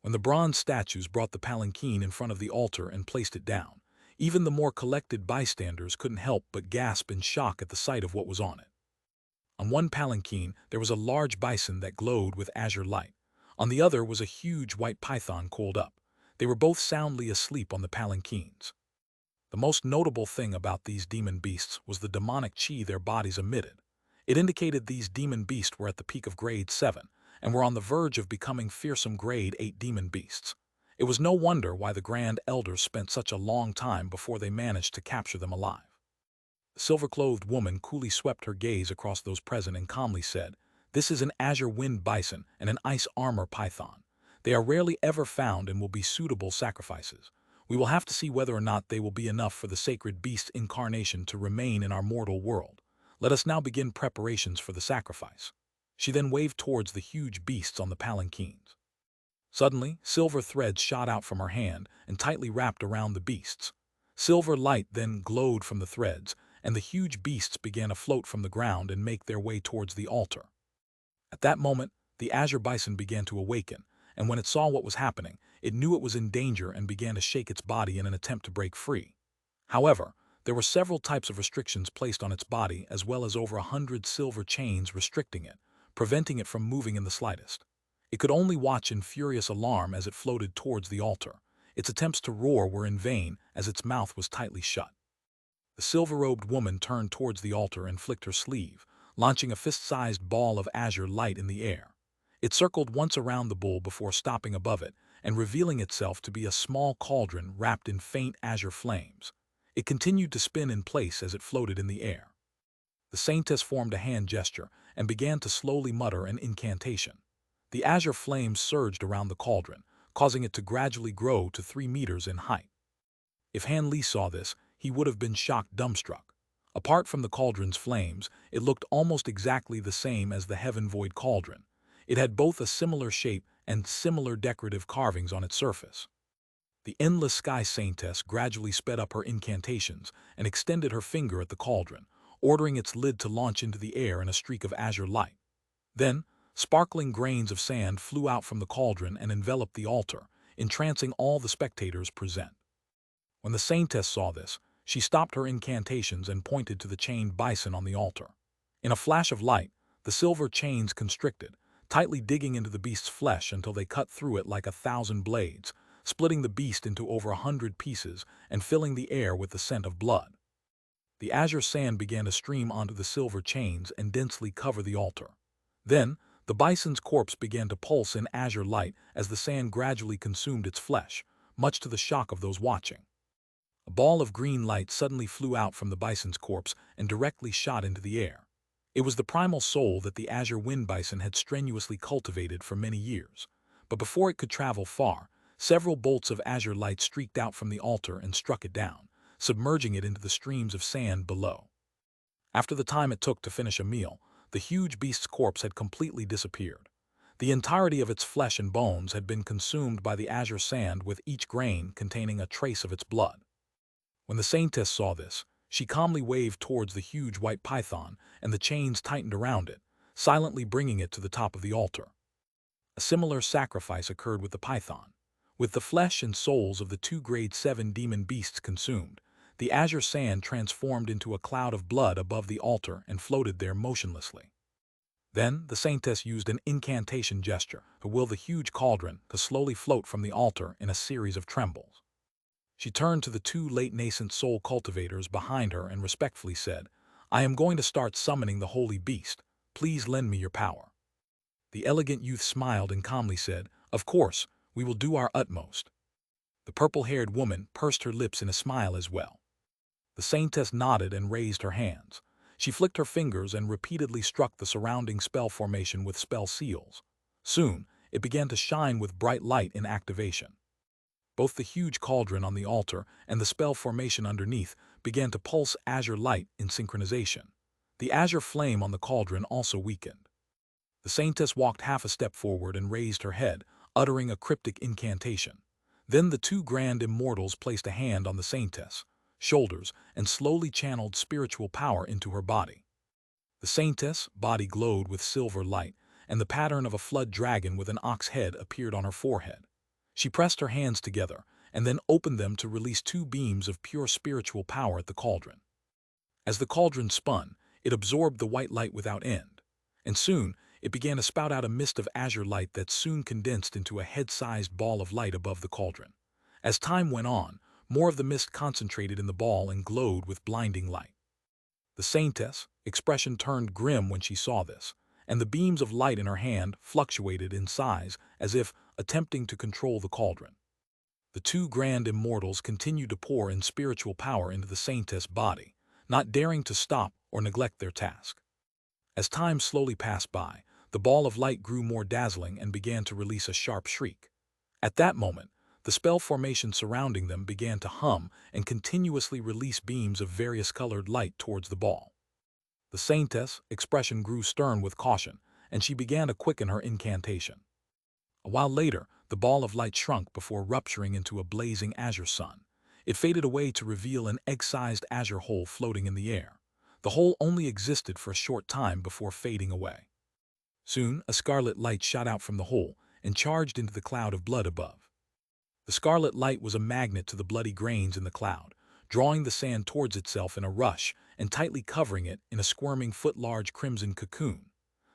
When the bronze statues brought the palanquin in front of the altar and placed it down, even the more collected bystanders couldn't help but gasp in shock at the sight of what was on it. On one palanquin, there was a large bison that glowed with azure light. On the other was a huge white python coiled up. They were both soundly asleep on the palanquins. The most notable thing about these demon beasts was the demonic chi their bodies emitted. It indicated these demon beasts were at the peak of grade 7 and were on the verge of becoming fearsome grade 8 demon beasts. It was no wonder why the Grand Elders spent such a long time before they managed to capture them alive. The silver-clothed woman coolly swept her gaze across those present and calmly said, "This is an azure wind bison and an ice armor python. They are rarely ever found and will be suitable sacrifices. We will have to see whether or not they will be enough for the sacred beast's incarnation to remain in our mortal world. Let us now begin preparations for the sacrifice." She then waved towards the huge beasts on the palanquins. Suddenly, silver threads shot out from her hand and tightly wrapped around the beasts. Silver light then glowed from the threads, and the huge beasts began to float from the ground and make their way towards the altar. At that moment, the azure bison began to awaken, and when it saw what was happening, it knew it was in danger and began to shake its body in an attempt to break free. However, there were several types of restrictions placed on its body as well as over 100 silver chains restricting it, preventing it from moving in the slightest. It could only watch in furious alarm as it floated towards the altar. Its attempts to roar were in vain as its mouth was tightly shut. The silver-robed woman turned towards the altar and flicked her sleeve, launching a fist-sized ball of azure light in the air. It circled once around the bull before stopping above it and revealing itself to be a small cauldron wrapped in faint azure flames. It continued to spin in place as it floated in the air. The saintess formed a hand gesture and began to slowly mutter an incantation. The azure flames surged around the cauldron, causing it to gradually grow to 3 meters in height. If Han Li saw this, he would have been shocked dumbstruck. Apart from the cauldron's flames, it looked almost exactly the same as the Heaven Void cauldron. It had both a similar shape and similar decorative carvings on its surface. The endless sky saintess gradually sped up her incantations and extended her finger at the cauldron, ordering its lid to launch into the air in a streak of azure light. Then, sparkling grains of sand flew out from the cauldron and enveloped the altar, entrancing all the spectators present. When the saintess saw this, she stopped her incantations and pointed to the chained bison on the altar. In a flash of light, the silver chains constricted, tightly digging into the beast's flesh until they cut through it like 1,000 blades, splitting the beast into over 100 pieces and filling the air with the scent of blood. The azure sand began to stream onto the silver chains and densely cover the altar. Then, the bison's corpse began to pulse in azure light as the sand gradually consumed its flesh, much to the shock of those watching. A ball of green light suddenly flew out from the bison's corpse and directly shot into the air. It was the primal soul that the azure wind bison had strenuously cultivated for many years. But before it could travel far, several bolts of azure light streaked out from the altar and struck it down, submerging it into the streams of sand below. After the time it took to finish a meal, the huge beast's corpse had completely disappeared. The entirety of its flesh and bones had been consumed by the azure sand, with each grain containing a trace of its blood. When the saintess saw this, she calmly waved towards the huge white python, and the chains tightened around it, silently bringing it to the top of the altar. A similar sacrifice occurred with the python. With the flesh and souls of the two grade 7 demon beasts consumed, the azure sand transformed into a cloud of blood above the altar and floated there motionlessly. Then the saintess used an incantation gesture to will the huge cauldron to slowly float from the altar in a series of trembles. She turned to the two late nascent soul cultivators behind her and respectfully said, "I am going to start summoning the holy beast. Please lend me your power." The elegant youth smiled and calmly said, "Of course, we will do our utmost." The purple-haired woman pursed her lips in a smile as well. The saintess nodded and raised her hands. She flicked her fingers and repeatedly struck the surrounding spell formation with spell seals. Soon, it began to shine with bright light in activation. Both the huge cauldron on the altar and the spell formation underneath began to pulse azure light in synchronization. The azure flame on the cauldron also weakened. The saintess walked half a step forward and raised her head, uttering a cryptic incantation. Then the two grand immortals placed a hand on the saintess' shoulders and slowly channeled spiritual power into her body. The saintess' body glowed with silver light, and the pattern of a flood dragon with an ox head appeared on her forehead. She pressed her hands together and then opened them to release two beams of pure spiritual power at the cauldron. As the cauldron spun, it absorbed the white light without end, and soon it began to spout out a mist of azure light that soon condensed into a head-sized ball of light above the cauldron. As time went on, more of the mist concentrated in the ball and glowed with blinding light. The saintess' expression turned grim when she saw this, and the beams of light in her hand fluctuated in size as if attempting to control the cauldron. The two grand immortals continued to pour in spiritual power into the saintess' body, not daring to stop or neglect their task. As time slowly passed by, the ball of light grew more dazzling and began to release a sharp shriek. At that moment, the spell formation surrounding them began to hum and continuously release beams of various colored light towards the ball. The saintess' expression grew stern with caution, and she began to quicken her incantation. A while later, the ball of light shrunk before rupturing into a blazing azure sun. It faded away to reveal an egg-sized azure hole floating in the air. The hole only existed for a short time before fading away. Soon, a scarlet light shot out from the hole and charged into the cloud of blood above. The scarlet light was a magnet to the bloody grains in the cloud, drawing the sand towards itself in a rush and tightly covering it in a squirming foot-large crimson cocoon.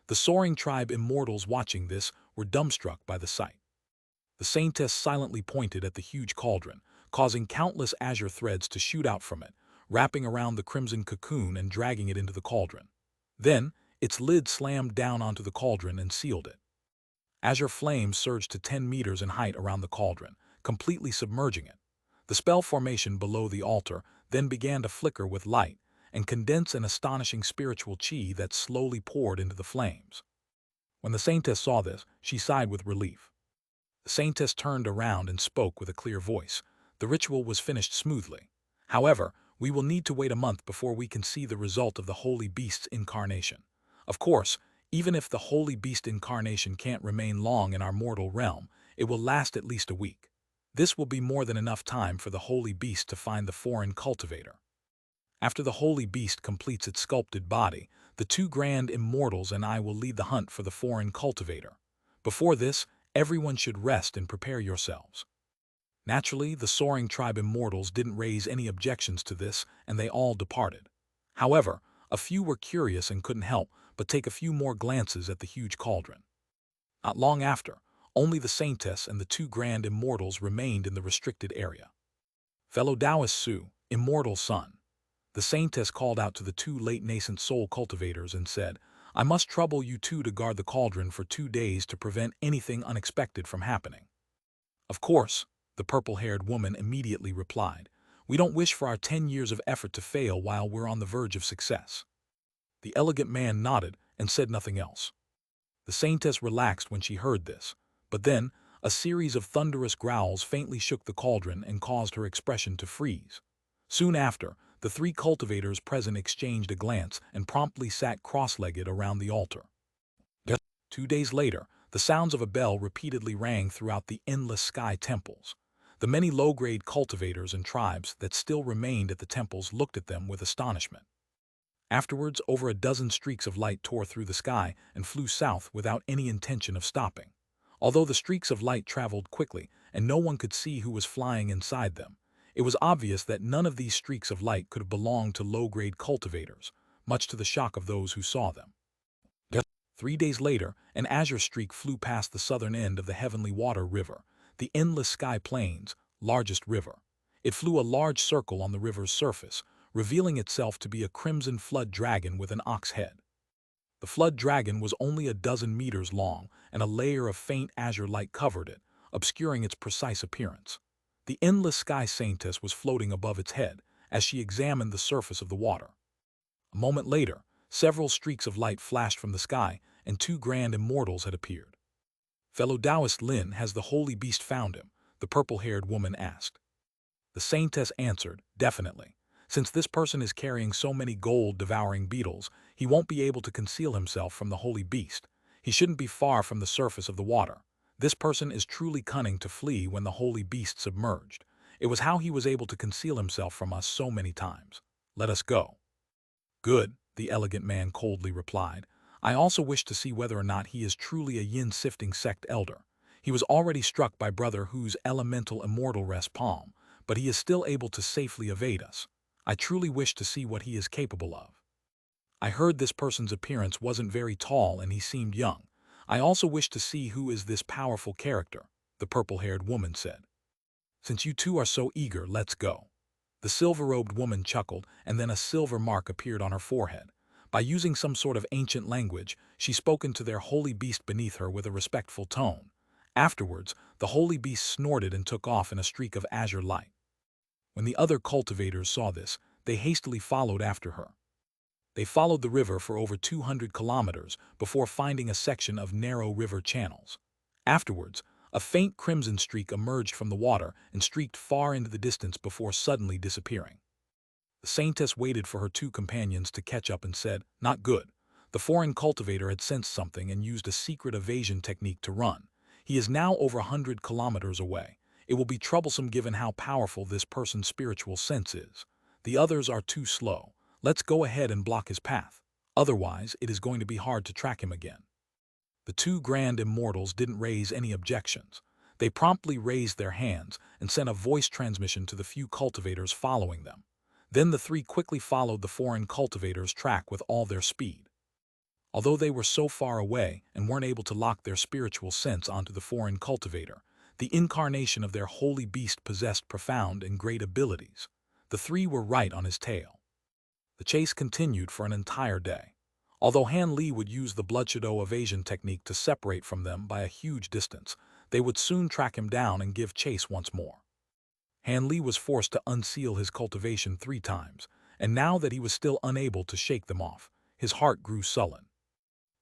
The soaring tribe immortals watching this were dumbstruck by the sight. The saintess silently pointed at the huge cauldron, causing countless azure threads to shoot out from it, wrapping around the crimson cocoon and dragging it into the cauldron. Then, its lid slammed down onto the cauldron and sealed it. Azure flames surged to 10 meters in height around the cauldron, completely submerging it. The spell formation below the altar then began to flicker with light and condense an astonishing spiritual chi that slowly poured into the flames. When the saintess saw this, she sighed with relief. The saintess turned around and spoke with a clear voice. The ritual was finished smoothly. However, we will need to wait a month before we can see the result of the holy beast's incarnation. Of course, even if the holy beast incarnation can't remain long in our mortal realm, it will last at least a week. This will be more than enough time for the holy beast to find the foreign cultivator. After the holy beast completes its sculpted body, the two grand immortals and I will lead the hunt for the foreign cultivator. Before this, everyone should rest and prepare yourselves. Naturally, the soaring tribe immortals didn't raise any objections to this, and they all departed. However, a few were curious and couldn't help but take a few more glances at the huge cauldron. Not long after, only the saintess and the two grand immortals remained in the restricted area. "Fellow Taoist Su, immortal son," the saintess called out to the two late nascent soul cultivators and said, "I must trouble you two to guard the cauldron for 2 days to prevent anything unexpected from happening." "Of course," the purple-haired woman immediately replied. "We don't wish for our 10 years of effort to fail while we're on the verge of success." The elegant man nodded and said nothing else. The saintess relaxed when she heard this, but then a series of thunderous growls faintly shook the cauldron and caused her expression to freeze. Soon after, the 3 cultivators present exchanged a glance and promptly sat cross-legged around the altar. 2 days later, The sounds of a bell repeatedly rang throughout the endless sky temples. The many low-grade cultivators and tribes that still remained at the temples looked at them with astonishment. Afterwards, over a dozen streaks of light tore through the sky and flew south without any intention of stopping. Although the streaks of light traveled quickly and no one could see who was flying inside them, it was obvious that none of these streaks of light could have belonged to low-grade cultivators, much to the shock of those who saw them. 3 days later, an azure streak flew past the southern end of the Heavenly Water River, the endless sky plains' largest river. It flew a large circle on the river's surface, revealing itself to be a crimson flood dragon with an ox head. The flood dragon was only a dozen meters long, and a layer of faint azure light covered it, obscuring its precise appearance. The endless sky saintess was floating above its head as she examined the surface of the water. A moment later, several streaks of light flashed from the sky, and 2 grand immortals had appeared. "Fellow Taoist Lin, has the holy beast found him?" the purple-haired woman asked. The saintess answered, "Definitely. Since this person is carrying so many gold-devouring beetles, he won't be able to conceal himself from the holy beast. He shouldn't be far from the surface of the water. This person is truly cunning to flee when the holy beast submerged. It was how he was able to conceal himself from us so many times. Let us go." "Good," the elegant man coldly replied. "I also wish to see whether or not he is truly a yin-sifting sect elder. He was already struck by Brother Hu's elemental immortal rest palm, but he is still able to safely evade us. I truly wish to see what he is capable of." "I heard this person's appearance wasn't very tall and he seemed young. I also wish to see who is this powerful character," the purple-haired woman said. "Since you two are so eager, let's go." The silver-robed woman chuckled, and then a silver mark appeared on her forehead. By using some sort of ancient language, she spoke into their holy beast beneath her with a respectful tone. Afterwards, the holy beast snorted and took off in a streak of azure light. When the other cultivators saw this, they hastily followed after her. They followed the river for over 200 kilometers before finding a section of narrow river channels. Afterwards, a faint crimson streak emerged from the water and streaked far into the distance before suddenly disappearing. The saintess waited for her 2 companions to catch up and said, "Not good." The foreign cultivator had sensed something and used a secret evasion technique to run. He is now over 100 kilometers away. It will be troublesome given how powerful this person's spiritual sense is. The others are too slow. Let's go ahead and block his path. Otherwise, it is going to be hard to track him again. The 2 grand immortals didn't raise any objections. They promptly raised their hands and sent a voice transmission to the few cultivators following them. Then the 3 quickly followed the foreign cultivator's track with all their speed. Although they were so far away and weren't able to lock their spiritual sense onto the foreign cultivator, the incarnation of their holy beast possessed profound and great abilities. The 3 were right on his tail. The chase continued for an entire day. Although Han Li would use the bloodshadow evasion technique to separate from them by a huge distance, they would soon track him down and give chase once more. Han Li was forced to unseal his cultivation 3 times, and now that he was still unable to shake them off, his heart grew sullen.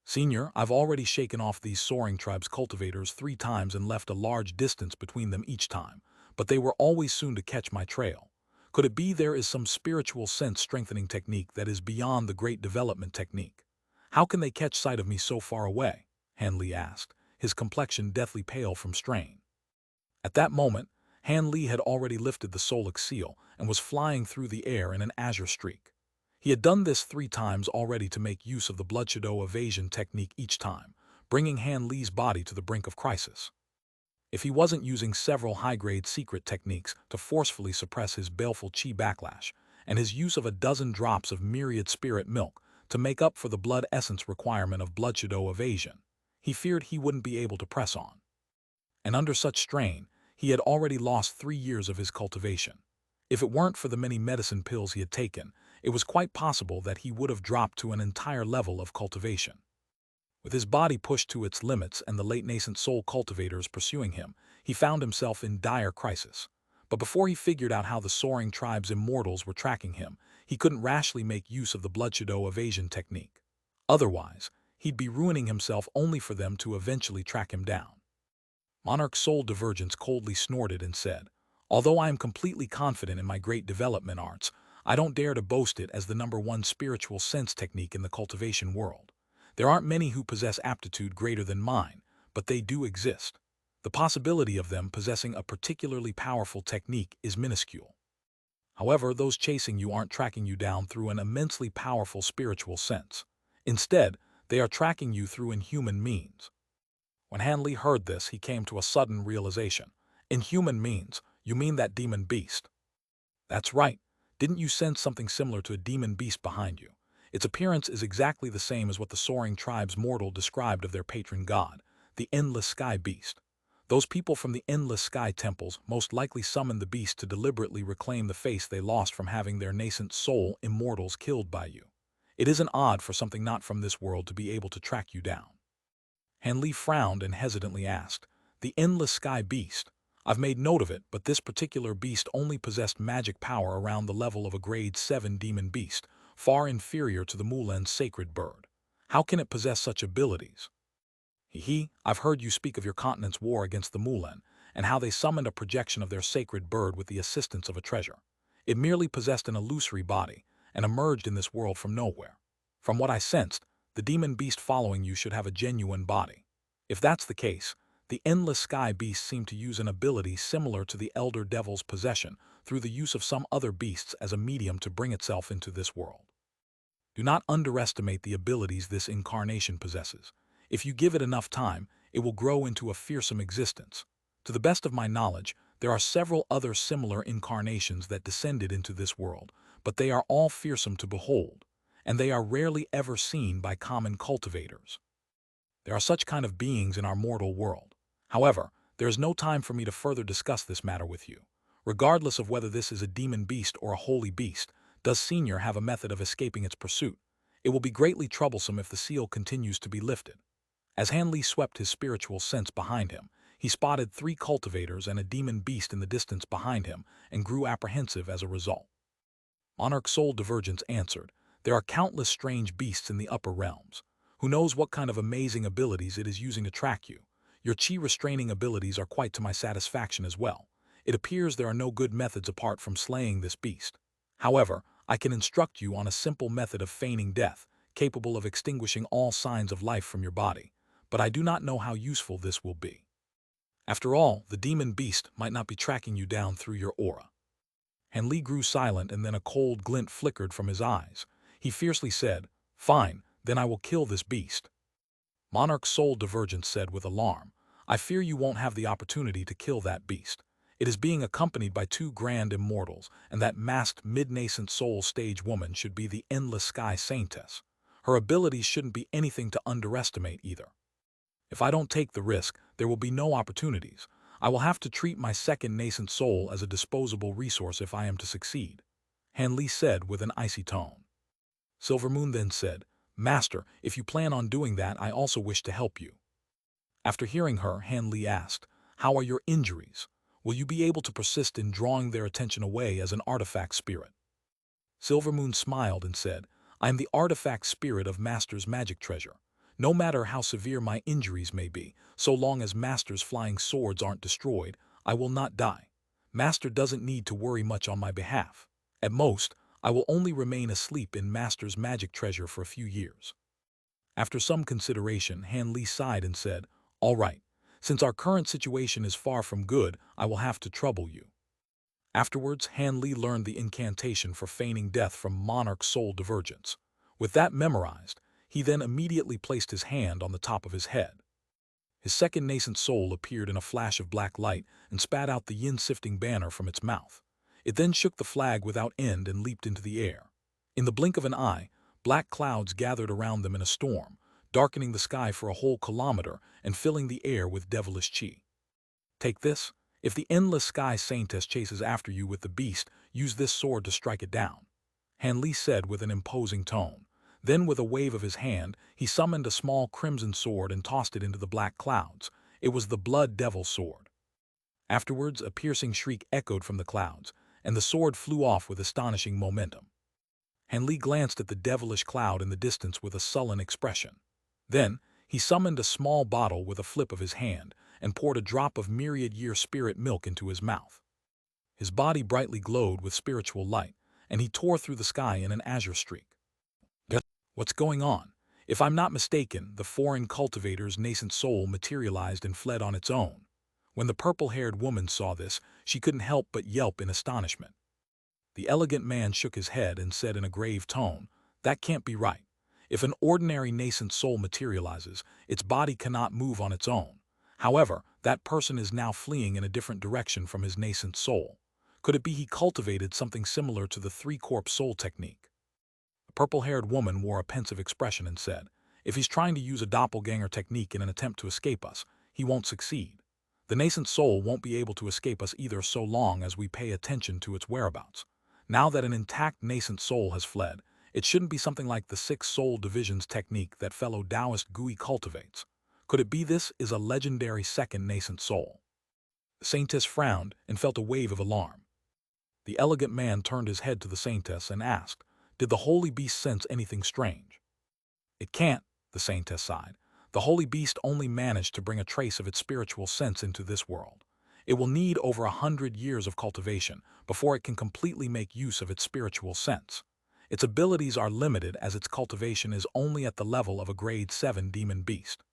"Senior, I've already shaken off these soaring tribes cultivators 3 times and left a large distance between them each time, but they were always soon to catch my trail. Could it be there is some spiritual sense-strengthening technique that is beyond the great development technique? How can they catch sight of me so far away?" Han Li asked, his complexion deathly pale from strain. At that moment, Han Li had already lifted the Solic seal and was flying through the air in an azure streak. He had done this 3 times already to make use of the bloodshadow evasion technique each time, bringing Han Li's body to the brink of crisis. If he wasn't using several high-grade secret techniques to forcefully suppress his baleful chi backlash, and his use of a dozen drops of myriad spirit milk to make up for the blood essence requirement of bloodshadow evasion, he feared he wouldn't be able to press on. And under such strain, he had already lost 3 years of his cultivation. If it weren't for the many medicine pills he had taken, it was quite possible that he would have dropped to an entire level of cultivation. With his body pushed to its limits and the late-nascent soul cultivators pursuing him, he found himself in dire crisis. But before he figured out how the soaring tribe's immortals were tracking him, he couldn't rashly make use of the bloodshadow evasion technique. Otherwise, he'd be ruining himself only for them to eventually track him down. Monarch Soul Divergence coldly snorted and said, "Although I am completely confident in my great development arts, I don't dare to boast it as the #1 spiritual sense technique in the cultivation world. There aren't many who possess aptitude greater than mine, but they do exist. The possibility of them possessing a particularly powerful technique is minuscule. However, those chasing you aren't tracking you down through an immensely powerful spiritual sense. Instead, they are tracking you through inhuman means. When Hanli heard this, he came to a sudden realization. Inhuman means, you mean that demon beast? That's right. Didn't you sense something similar to a demon beast behind you? Its appearance is exactly the same as what the soaring tribe's mortal described of their patron god, the Endless Sky Beast. Those people from the Endless Sky temples most likely summoned the beast to deliberately reclaim the face they lost from having their nascent soul immortals killed by you. It isn't odd for something not from this world to be able to track you down. Hanli frowned and hesitantly asked, "The Endless Sky Beast? I've made note of it, but this particular beast only possessed magic power around the level of a grade 7 demon beast, far inferior to the Mulan's sacred bird. How can it possess such abilities?" I've heard you speak of your continent's war against the Mulan, and how they summoned a projection of their sacred bird with the assistance of a treasure. It merely possessed an illusory body, and emerged in this world from nowhere. From what I sensed, the demon beast following you should have a genuine body. If that's the case, the Endless Sky Beast seemed to use an ability similar to the Elder Devil's possession through the use of some other beasts as a medium to bring itself into this world. Do not underestimate the abilities this incarnation possesses. If you give it enough time, it will grow into a fearsome existence. To the best of my knowledge, there are several other similar incarnations that descended into this world, but they are all fearsome to behold, and they are rarely ever seen by common cultivators. There are such kind of beings in our mortal world. However, there is no time for me to further discuss this matter with you. Regardless of whether this is a demon beast or a holy beast, does Senior have a method of escaping its pursuit? It will be greatly troublesome if the seal continues to be lifted. As Hanli swept his spiritual sense behind him, he spotted 3 cultivators and a demon beast in the distance behind him and grew apprehensive as a result. Monarch Soul Divergence answered, "There are countless strange beasts in the upper realms. Who knows what kind of amazing abilities it is using to track you? Your chi restraining abilities are quite to my satisfaction as well. It appears there are no good methods apart from slaying this beast. However, I can instruct you on a simple method of feigning death, capable of extinguishing all signs of life from your body, but I do not know how useful this will be. After all, the demon beast might not be tracking you down through your aura." Hanli grew silent, and then a cold glint flickered from his eyes. He fiercely said, "Fine, then I will kill this beast." Monarch Soul Divergence said with alarm, "I fear you won't have the opportunity to kill that beast. It is being accompanied by 2 grand immortals, and that masked mid-nascent soul stage woman should be the Endless Sky Saintess. Her abilities shouldn't be anything to underestimate either. If I don't take the risk, there will be no opportunities. I will have to treat my second nascent soul as a disposable resource if I am to succeed," Hanli said with an icy tone. Silvermoon then said, "Master, if you plan on doing that, I also wish to help you." After hearing her, Hanli asked, "How are your injuries? Will you be able to persist in drawing their attention away as an artifact spirit?" Silvermoon smiled and said, "I am the artifact spirit of Master's magic treasure. No matter how severe my injuries may be, so long as Master's flying swords aren't destroyed, I will not die. Master doesn't need to worry much on my behalf. At most, I will only remain asleep in Master's magic treasure for a few years." After some consideration, Hanli sighed and said, "All right. Since our current situation is far from good, I will have to trouble you." Afterwards, Hanli learned the incantation for feigning death from Monarch Soul Divergence. With that memorized, he then immediately placed his hand on the top of his head. His second nascent soul appeared in a flash of black light and spat out the yin-sifting banner from its mouth. It then shook the flag without end and leaped into the air. In the blink of an eye, black clouds gathered around them in a storm, darkening the sky for a whole kilometer and filling the air with devilish chi. "Take this. If the Endless Sky Saintess chases after you with the beast, use this sword to strike it down," Hanli said with an imposing tone. Then, with a wave of his hand, he summoned a small crimson sword and tossed it into the black clouds. It was the Blood Devil sword. Afterwards, a piercing shriek echoed from the clouds, and the sword flew off with astonishing momentum. Hanli glanced at the devilish cloud in the distance with a sullen expression. Then, he summoned a small bottle with a flip of his hand and poured a drop of myriad-year spirit milk into his mouth. His body brightly glowed with spiritual light, and he tore through the sky in an azure streak. "What's going on? If I'm not mistaken, the foreign cultivator's nascent soul materialized and fled on its own. When the purple-haired woman saw this, she couldn't help but yelp in astonishment. The elegant man shook his head and said in a grave tone, "That can't be right. If an ordinary nascent soul materializes, its body cannot move on its own. However, that person is now fleeing in a different direction from his nascent soul. Could it be he cultivated something similar to the three-corpse soul technique?" The purple-haired woman wore a pensive expression and said, "If he's trying to use a doppelganger technique in an attempt to escape us, he won't succeed. The nascent soul won't be able to escape us either so long as we pay attention to its whereabouts. Now that an intact nascent soul has fled, it shouldn't be something like the six soul divisions technique that fellow Taoist Gui cultivates. Could it be this is a legendary second nascent soul?" The saintess frowned and felt a wave of alarm. The elegant man turned his head to the saintess and asked, "Did the holy beast sense anything strange?" "It can't," the saintess sighed. "The holy beast only managed to bring a trace of its spiritual sense into this world. It will need over 100 years of cultivation before it can completely make use of its spiritual sense. Its abilities are limited as its cultivation is only at the level of a grade 7 demon beast."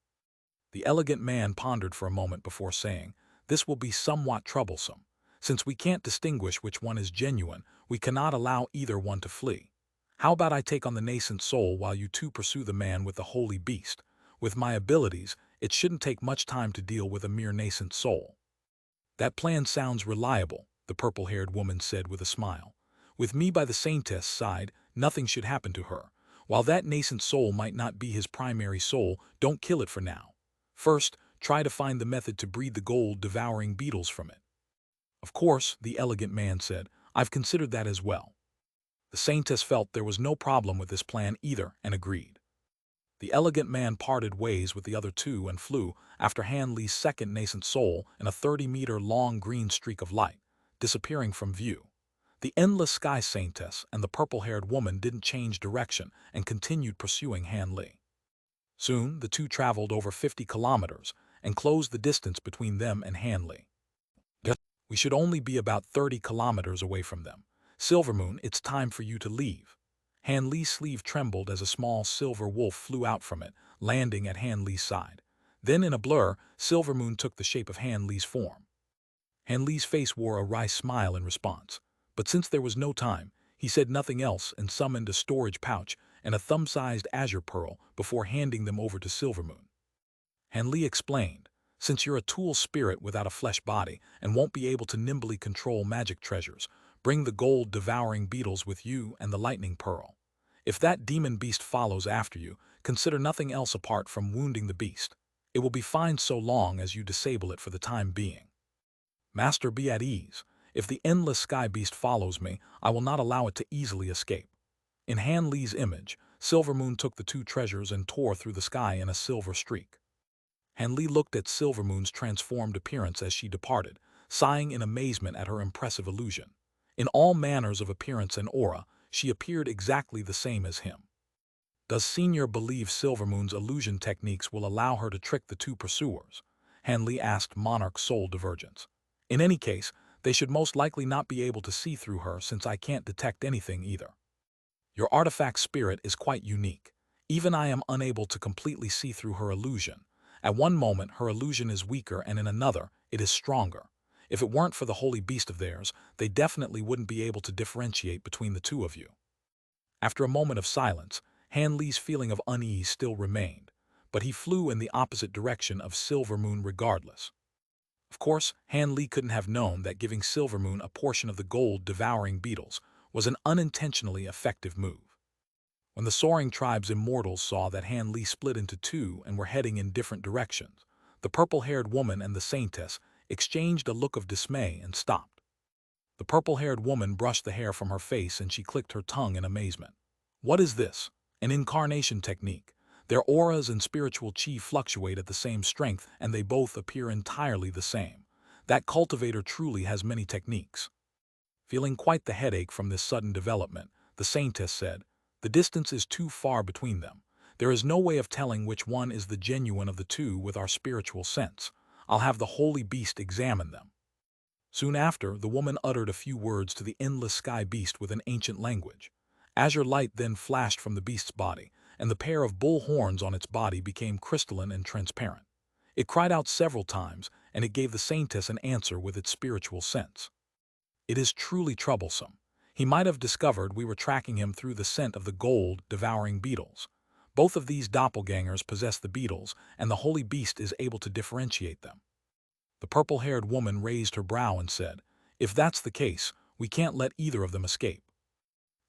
The elegant man pondered for a moment before saying, "This will be somewhat troublesome. Since we can't distinguish which one is genuine, we cannot allow either one to flee. How about I take on the nascent soul while you two pursue the man with the holy beast? With my abilities, it shouldn't take much time to deal with a mere nascent soul." "That plan sounds reliable," the purple-haired woman said with a smile. "With me by the saintess' side, nothing should happen to her. While that nascent soul might not be his primary soul, don't kill it for now. First, try to find the method to breed the gold-devouring beetles from it." "Of course," the elegant man said, "I've considered that as well." The saintess felt there was no problem with this plan either and agreed. The elegant man parted ways with the other two and flew after Han Li's second nascent soul in a 30-meter-long green streak of light, disappearing from view. The endless sky saintess and the purple-haired woman didn't change direction and continued pursuing Han Li. Soon, the two traveled over 50 kilometers and closed the distance between them and Han Li. "We should only be about 30 kilometers away from them. Silvermoon, it's time for you to leave." Han Li's sleeve trembled as a small silver wolf flew out from it, landing at Han Li's side. Then in a blur, Silvermoon took the shape of Han Li's form. Han Li's face wore a wry smile in response, but since there was no time, he said nothing else and summoned a storage pouch and a thumb-sized azure pearl before handing them over to Silvermoon. Han Li explained, "Since you're a tool spirit without a flesh body and won't be able to nimbly control magic treasures, bring the gold-devouring beetles with you and the lightning pearl. If that demon beast follows after you, consider nothing else apart from wounding the beast. It will be fine so long as you disable it for the time being. Master, be at ease. If the endless sky beast follows me, I will not allow it to easily escape." In Han Li's image, Silvermoon took the two treasures and tore through the sky in a silver streak. Han Li looked at Silvermoon's transformed appearance as she departed, sighing in amazement at her impressive illusion. In all manners of appearance and aura, she appeared exactly the same as him. "Does Senior believe Silvermoon's illusion techniques will allow her to trick the two pursuers?" Han Li asked Monarch's Soul Divergence. "In any case, they should most likely not be able to see through her since I can't detect anything either. Your artifact spirit is quite unique. Even I am unable to completely see through her illusion. At one moment, her illusion is weaker and in another, it is stronger. If it weren't for the holy beast of theirs, they definitely wouldn't be able to differentiate between the two of you." After a moment of silence, Han Li's feeling of unease still remained, but he flew in the opposite direction of Silvermoon regardless. Of course, Han Li couldn't have known that giving Silvermoon a portion of the gold-devouring beetles was an unintentionally effective move. When the soaring tribe's immortals saw that Han Li split into two and were heading in different directions, the purple-haired woman and the saintess exchanged a look of dismay and stopped. The purple-haired woman brushed the hair from her face and she clicked her tongue in amazement. "What is this? An incarnation technique. Their auras and spiritual chi fluctuate at the same strength and they both appear entirely the same. That cultivator truly has many techniques." Feeling quite the headache from this sudden development, the saintess said, "The distance is too far between them. There is no way of telling which one is the genuine of the two with our spiritual sense. I'll have the holy beast examine them." Soon after, the woman uttered a few words to the endless sky beast with an ancient language. Azure light then flashed from the beast's body, and the pair of bull horns on its body became crystalline and transparent. It cried out several times, and it gave the saintess an answer with its spiritual sense. It is truly troublesome. He might have discovered we were tracking him through the scent of the gold-devouring beetles. Both of these doppelgangers possess the beetles, and the holy beast is able to differentiate them. The purple-haired woman raised her brow and said, "If that's the case, we can't let either of them escape.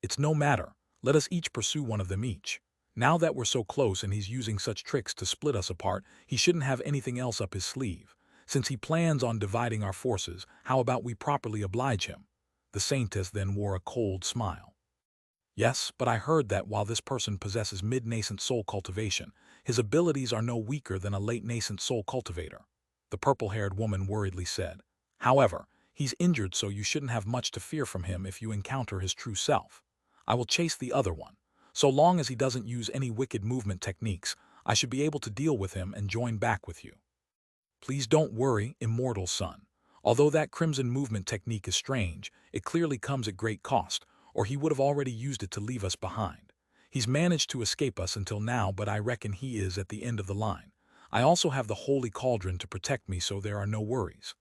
It's no matter, let us each pursue one of them each. Now that we're so close and he's using such tricks to split us apart, he shouldn't have anything else up his sleeve. Since he plans on dividing our forces, how about we properly oblige him?" The saintess then wore a cold smile. "Yes, but I heard that while this person possesses mid-nascent soul cultivation, his abilities are no weaker than a late-nascent soul cultivator," the purple-haired woman worriedly said. "However, he's injured, so you shouldn't have much to fear from him if you encounter his true self. I will chase the other one. So long as he doesn't use any wicked movement techniques, I should be able to deal with him and join back with you. Please don't worry, immortal son. Although that crimson movement technique is strange, it clearly comes at great cost, or he would have already used it to leave us behind. He's managed to escape us until now, but I reckon he is at the end of the line. I also have the holy cauldron to protect me, so there are no worries."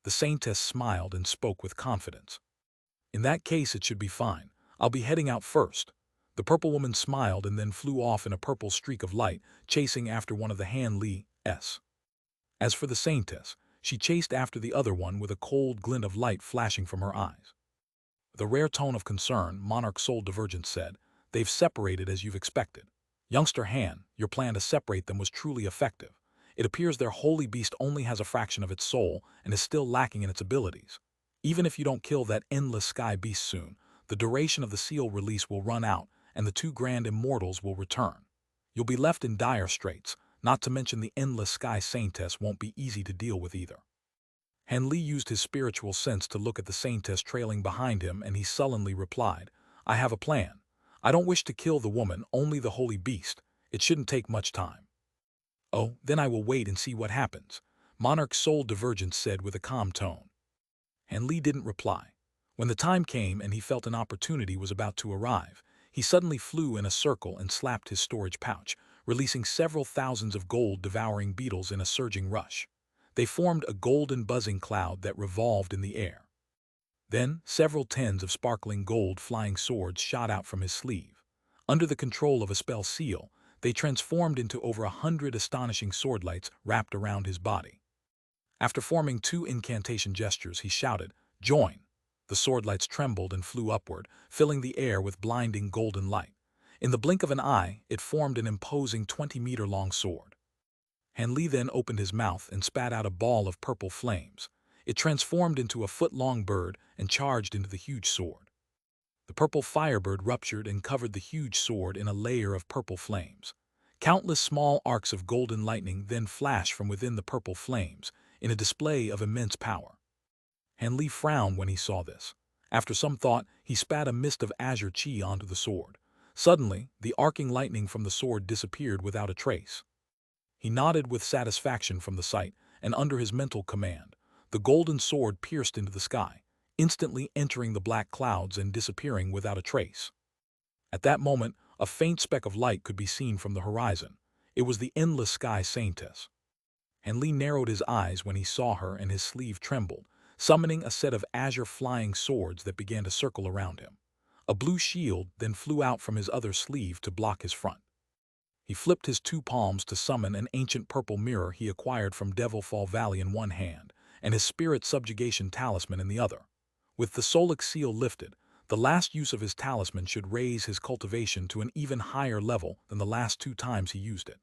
The saintess smiled and spoke with confidence. "In that case, it should be fine. I'll be heading out first." The purple woman smiled and then flew off in a purple streak of light, chasing after one of the Han Li's. As for the saintess, she chased after the other one with a cold glint of light flashing from her eyes. With a rare tone of concern, Monarch Soul Divergent said, "They've separated as you've expected. Youngster Han, your plan to separate them was truly effective. It appears their holy beast only has a fraction of its soul and is still lacking in its abilities. Even if you don't kill that endless sky beast soon, the duration of the seal release will run out, and the two grand immortals will return. You'll be left in dire straits, not to mention the endless sky saintess won't be easy to deal with either." Han Li used his spiritual sense to look at the saintess trailing behind him, and he sullenly replied, "I have a plan. I don't wish to kill the woman, only the holy beast. It shouldn't take much time." "Oh, then I will wait and see what happens," Monarch Soul Divergence said with a calm tone. Han Li didn't reply. When the time came and he felt an opportunity was about to arrive, he suddenly flew in a circle and slapped his storage pouch, releasing several thousands of gold-devouring beetles in a surging rush. They formed a golden buzzing cloud that revolved in the air. Then, several tens of sparkling gold flying swords shot out from his sleeve. Under the control of a spell seal, they transformed into over 100 astonishing swordlights wrapped around his body. After forming 2 incantation gestures, he shouted, "Join!" The swordlights trembled and flew upward, filling the air with blinding golden light. In the blink of an eye, it formed an imposing 20-meter-long sword. Han Li then opened his mouth and spat out a ball of purple flames. It transformed into a foot-long bird and charged into the huge sword. The purple firebird ruptured and covered the huge sword in a layer of purple flames. Countless small arcs of golden lightning then flashed from within the purple flames, in a display of immense power. Han Li frowned when he saw this. After some thought, he spat a mist of azure chi onto the sword. Suddenly, the arcing lightning from the sword disappeared without a trace. He nodded with satisfaction from the sight, and under his mental command, the golden sword pierced into the sky, instantly entering the black clouds and disappearing without a trace. At that moment, a faint speck of light could be seen from the horizon. It was the endless sky saintess. Han Li narrowed his eyes when he saw her, and his sleeve trembled, summoning a set of azure flying swords that began to circle around him. A blue shield then flew out from his other sleeve to block his front. He flipped his 2 palms to summon an ancient purple mirror he acquired from Devilfall Valley in one hand, and his spirit subjugation talisman in the other. With the Solic seal lifted, the last use of his talisman should raise his cultivation to an even higher level than the last 2 times he used it.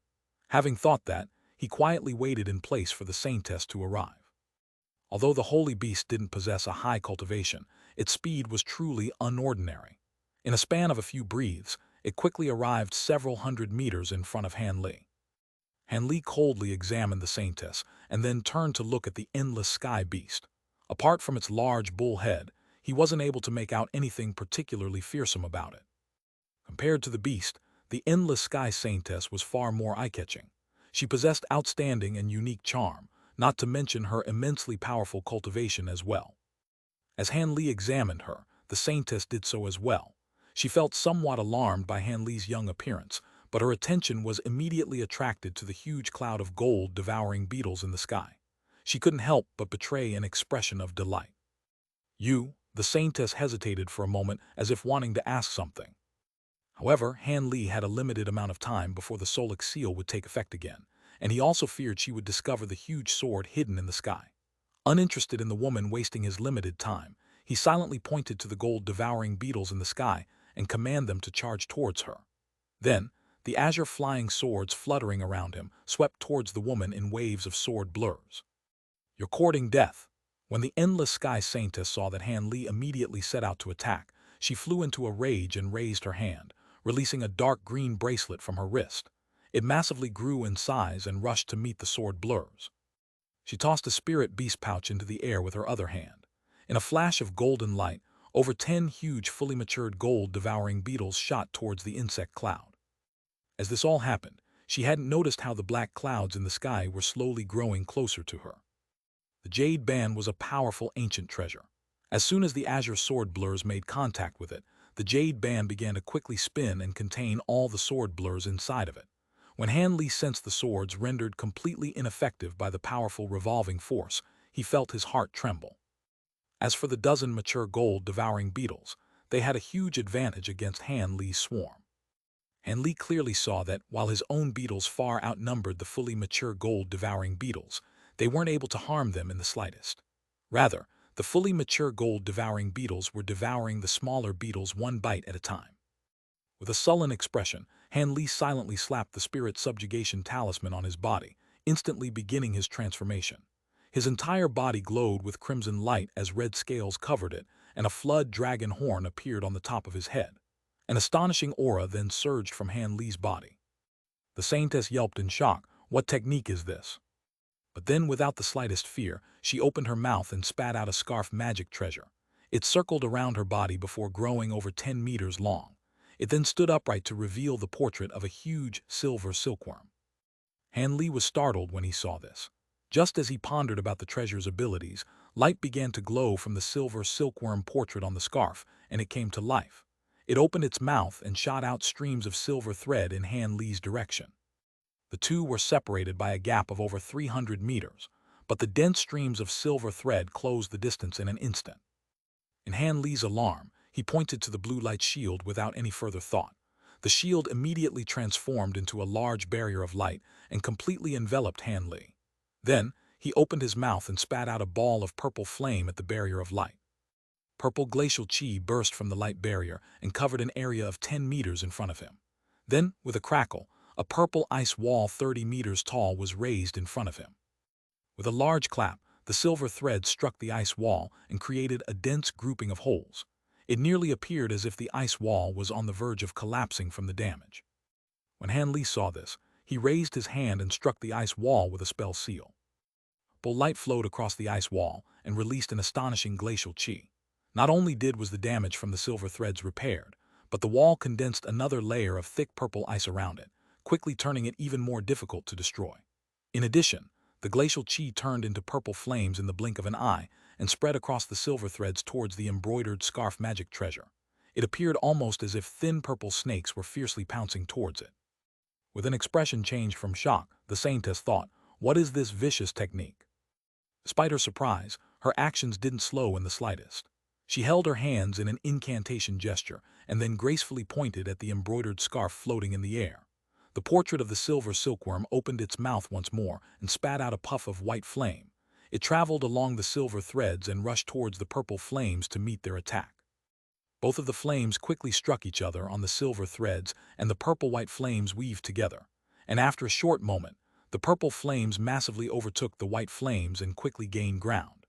Having thought that, he quietly waited in place for the saintess to arrive. Although the holy beast didn't possess a high cultivation, its speed was truly unordinary. In a span of a few breaths, it quickly arrived several hundred meters in front of Han Li. Han Li coldly examined the saintess and then turned to look at the endless sky beast. Apart from its large bull head, he wasn't able to make out anything particularly fearsome about it. Compared to the beast, the endless sky saintess was far more eye-catching. She possessed outstanding and unique charm, not to mention her immensely powerful cultivation as well. As Han Li examined her, the saintess did so as well. She felt somewhat alarmed by Han Li's young appearance, but her attention was immediately attracted to the huge cloud of gold-devouring beetles in the sky. She couldn't help but betray an expression of delight. The saintess hesitated for a moment as if wanting to ask something. However, Han Li had a limited amount of time before the Solic seal would take effect again, and he also feared she would discover the huge sword hidden in the sky. Uninterested in the woman wasting his limited time, he silently pointed to the gold-devouring beetles in the sky and commanded them to charge towards her. Then, the azure flying swords fluttering around him swept towards the woman in waves of sword blurs. "You're courting death." When the endless sky saintess saw that Han Li immediately set out to attack, she flew into a rage and raised her hand, releasing a dark green bracelet from her wrist. It massively grew in size and rushed to meet the sword blurs. She tossed a spirit beast pouch into the air with her other hand. In a flash of golden light, over 10 huge fully matured gold-devouring beetles shot towards the insect cloud. As this all happened, she hadn't noticed how the black clouds in the sky were slowly growing closer to her. The Jade band was a powerful ancient treasure. As soon as the azure sword blurs made contact with it, the Jade band began to quickly spin and contain all the sword blurs inside of it. When Han Li sensed the swords rendered completely ineffective by the powerful revolving force, he felt his heart tremble. As for the dozen mature gold-devouring beetles, they had a huge advantage against Han Li's swarm. Han Li clearly saw that, while his own beetles far outnumbered the fully mature gold-devouring beetles, they weren't able to harm them in the slightest. Rather, the fully mature gold-devouring beetles were devouring the smaller beetles one bite at a time. With a sullen expression, Han Li silently slapped the spirit subjugation talisman on his body, instantly beginning his transformation. His entire body glowed with crimson light as red scales covered it, and a flood dragon horn appeared on the top of his head. An astonishing aura then surged from Han Li's body. The saintess yelped in shock. "What technique is this?" But then, without the slightest fear, she opened her mouth and spat out a scarf magic treasure. It circled around her body before growing over 10 meters long. It then stood upright to reveal the portrait of a huge silver silkworm. Han Li was startled when he saw this. Just as he pondered about the treasure's abilities, light began to glow from the silver silkworm portrait on the scarf, and it came to life. It opened its mouth and shot out streams of silver thread in Han Li's direction. The two were separated by a gap of over 300 meters, but the dense streams of silver thread closed the distance in an instant. In Han Li's alarm, he pointed to the blue light shield without any further thought. The shield immediately transformed into a large barrier of light and completely enveloped Han Li. Then, he opened his mouth and spat out a ball of purple flame at the barrier of light. Purple glacial chi burst from the light barrier and covered an area of 10 meters in front of him. Then, with a crackle, a purple ice wall 30 meters tall was raised in front of him. With a large clap, the silver thread struck the ice wall and created a dense grouping of holes. It nearly appeared as if the ice wall was on the verge of collapsing from the damage. When Han Li saw this, he raised his hand and struck the ice wall with a spell seal. Purple light flowed across the ice wall and released an astonishing glacial chi. Not only was the damage from the silver threads repaired, but the wall condensed another layer of thick purple ice around it, quickly turning it even more difficult to destroy. In addition, the glacial chi turned into purple flames in the blink of an eye and spread across the silver threads towards the embroidered scarf magic treasure. It appeared almost as if thin purple snakes were fiercely pouncing towards it. With an expression changed from shock, the saintess thought, "What is this vicious technique?" Despite her surprise, her actions didn't slow in the slightest. She held her hands in an incantation gesture and then gracefully pointed at the embroidered scarf floating in the air. The portrait of the silver silkworm opened its mouth once more and spat out a puff of white flame. It traveled along the silver threads and rushed towards the purple flames to meet their attack. Both of the flames quickly struck each other on the silver threads, and the purple-white flames weaved together. And after a short moment, the purple flames massively overtook the white flames and quickly gained ground.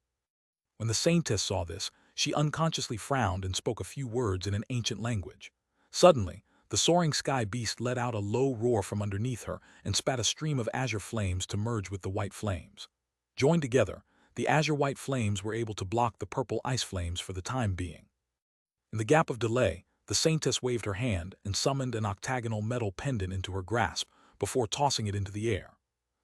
When the saintess saw this, she unconsciously frowned and spoke a few words in an ancient language. Suddenly, the soaring sky beast let out a low roar from underneath her and spat a stream of azure flames to merge with the white flames. Joined together, the azure-white flames were able to block the purple ice flames for the time being. In the gap of delay, the saintess waved her hand and summoned an octagonal metal pendant into her grasp before tossing it into the air.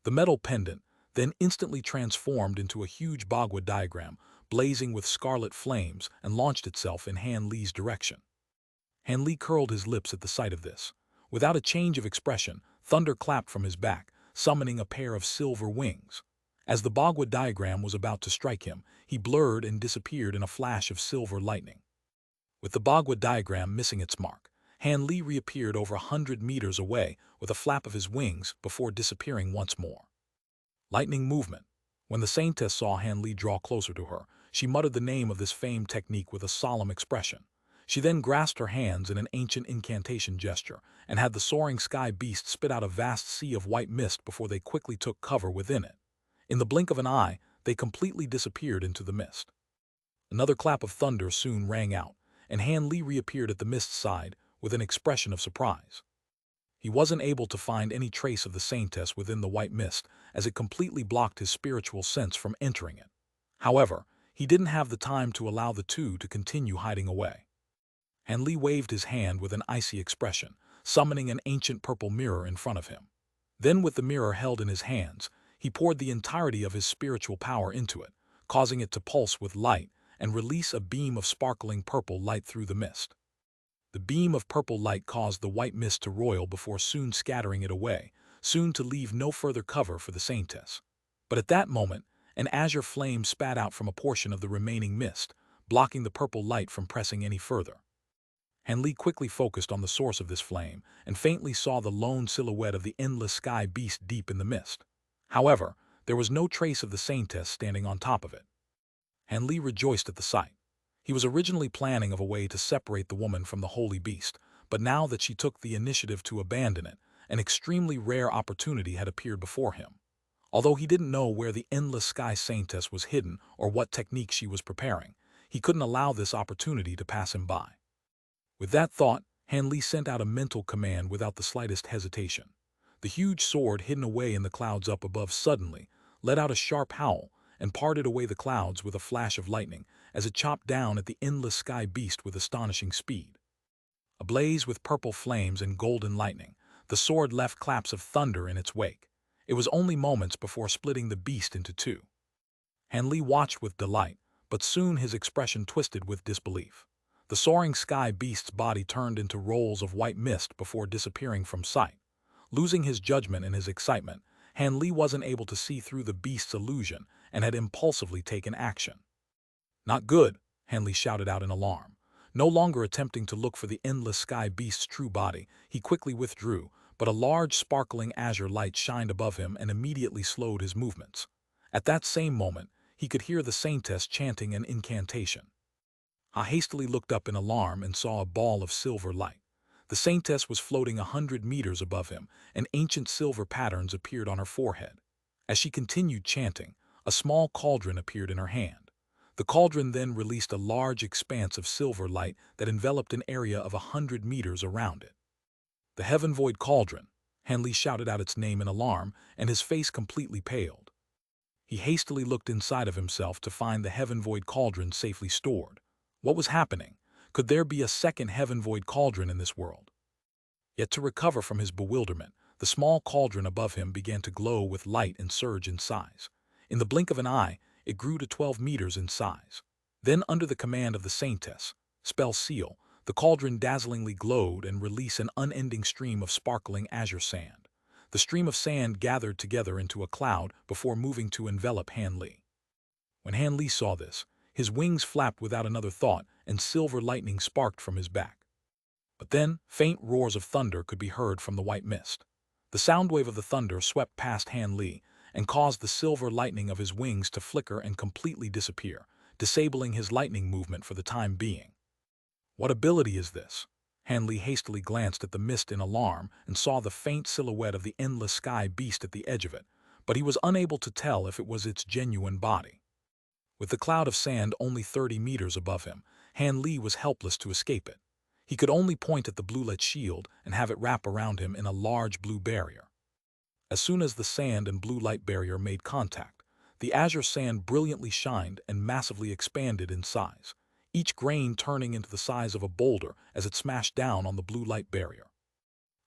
The metal pendant then instantly transformed into a huge Bagua diagram, blazing with scarlet flames, and launched itself in Han Li's direction. Han Li curled his lips at the sight of this. Without a change of expression, thunder clapped from his back, summoning a pair of silver wings. As the Bhagavad diagram was about to strike him, he blurred and disappeared in a flash of silver lightning. With the Bhagavad diagram missing its mark, Han Li reappeared over 100 meters away with a flap of his wings before disappearing once more. Lightning movement. When the Saintess saw Han Li draw closer to her, she muttered the name of this famed technique with a solemn expression. She then grasped her hands in an ancient incantation gesture and had the soaring sky beast spit out a vast sea of white mist before they quickly took cover within it. In the blink of an eye, they completely disappeared into the mist. Another clap of thunder soon rang out, and Han Li reappeared at the mist's side with an expression of surprise. He wasn't able to find any trace of the Saintess within the white mist, as it completely blocked his spiritual sense from entering it. However, he didn't have the time to allow the two to continue hiding away. Han Li waved his hand with an icy expression, summoning an ancient purple mirror in front of him. Then, with the mirror held in his hands, he poured the entirety of his spiritual power into it, causing it to pulse with light and release a beam of sparkling purple light through the mist. The beam of purple light caused the white mist to roil before soon scattering it away, soon to leave no further cover for the Saintess. But at that moment, an azure flame spat out from a portion of the remaining mist, blocking the purple light from pressing any further. Han Li quickly focused on the source of this flame and faintly saw the lone silhouette of the endless sky beast deep in the mist. However, there was no trace of the Saintess standing on top of it. Han Li rejoiced at the sight. He was originally planning of a way to separate the woman from the holy beast, but now that she took the initiative to abandon it, an extremely rare opportunity had appeared before him. Although he didn't know where the endless sky Saintess was hidden or what technique she was preparing, he couldn't allow this opportunity to pass him by. With that thought, Han Li sent out a mental command without the slightest hesitation. The huge sword hidden away in the clouds up above suddenly let out a sharp howl and parted away the clouds with a flash of lightning as it chopped down at the endless sky beast with astonishing speed. Ablaze with purple flames and golden lightning, the sword left claps of thunder in its wake. It was only moments before splitting the beast into two. Han Li watched with delight, but soon his expression twisted with disbelief. The soaring sky beast's body turned into rolls of white mist before disappearing from sight. Losing his judgment in his excitement, Han Li wasn't able to see through the beast's illusion and had impulsively taken action. "Not good," Han Li shouted out in alarm. No longer attempting to look for the endless sky beast's true body, he quickly withdrew, but a large sparkling azure light shined above him and immediately slowed his movements. At that same moment, he could hear the Saintess chanting an incantation. I hastily looked up in alarm and saw a ball of silver light. The Saintess was floating 100 meters above him, and ancient silver patterns appeared on her forehead. As she continued chanting, a small cauldron appeared in her hand. The cauldron then released a large expanse of silver light that enveloped an area of 100 meters around it. "The heaven-void cauldron." Han Li shouted out its name in alarm, and his face completely paled. He hastily looked inside of himself to find the heaven-void cauldron safely stored. What was happening? Could there be a second heaven-void cauldron in this world? Yet to recover from his bewilderment, the small cauldron above him began to glow with light and surge in size. In the blink of an eye, it grew to 12 meters in size. Then, under the command of the Saintess, spell seal, the cauldron dazzlingly glowed and released an unending stream of sparkling azure sand. The stream of sand gathered together into a cloud before moving to envelop Han Li. When Han Li saw this, his wings flapped without another thought, and silver lightning sparked from his back. But then, faint roars of thunder could be heard from the white mist. The sound wave of the thunder swept past Han Li and caused the silver lightning of his wings to flicker and completely disappear, disabling his lightning movement for the time being. What ability is this? Han Li hastily glanced at the mist in alarm and saw the faint silhouette of the endless sky beast at the edge of it, but he was unable to tell if it was its genuine body. With the cloud of sand only 30 meters above him, Han Li was helpless to escape it. He could only point at the blue light shield and have it wrap around him in a large blue barrier. As soon as the sand and blue light barrier made contact, the azure sand brilliantly shined and massively expanded in size, each grain turning into the size of a boulder as it smashed down on the blue light barrier.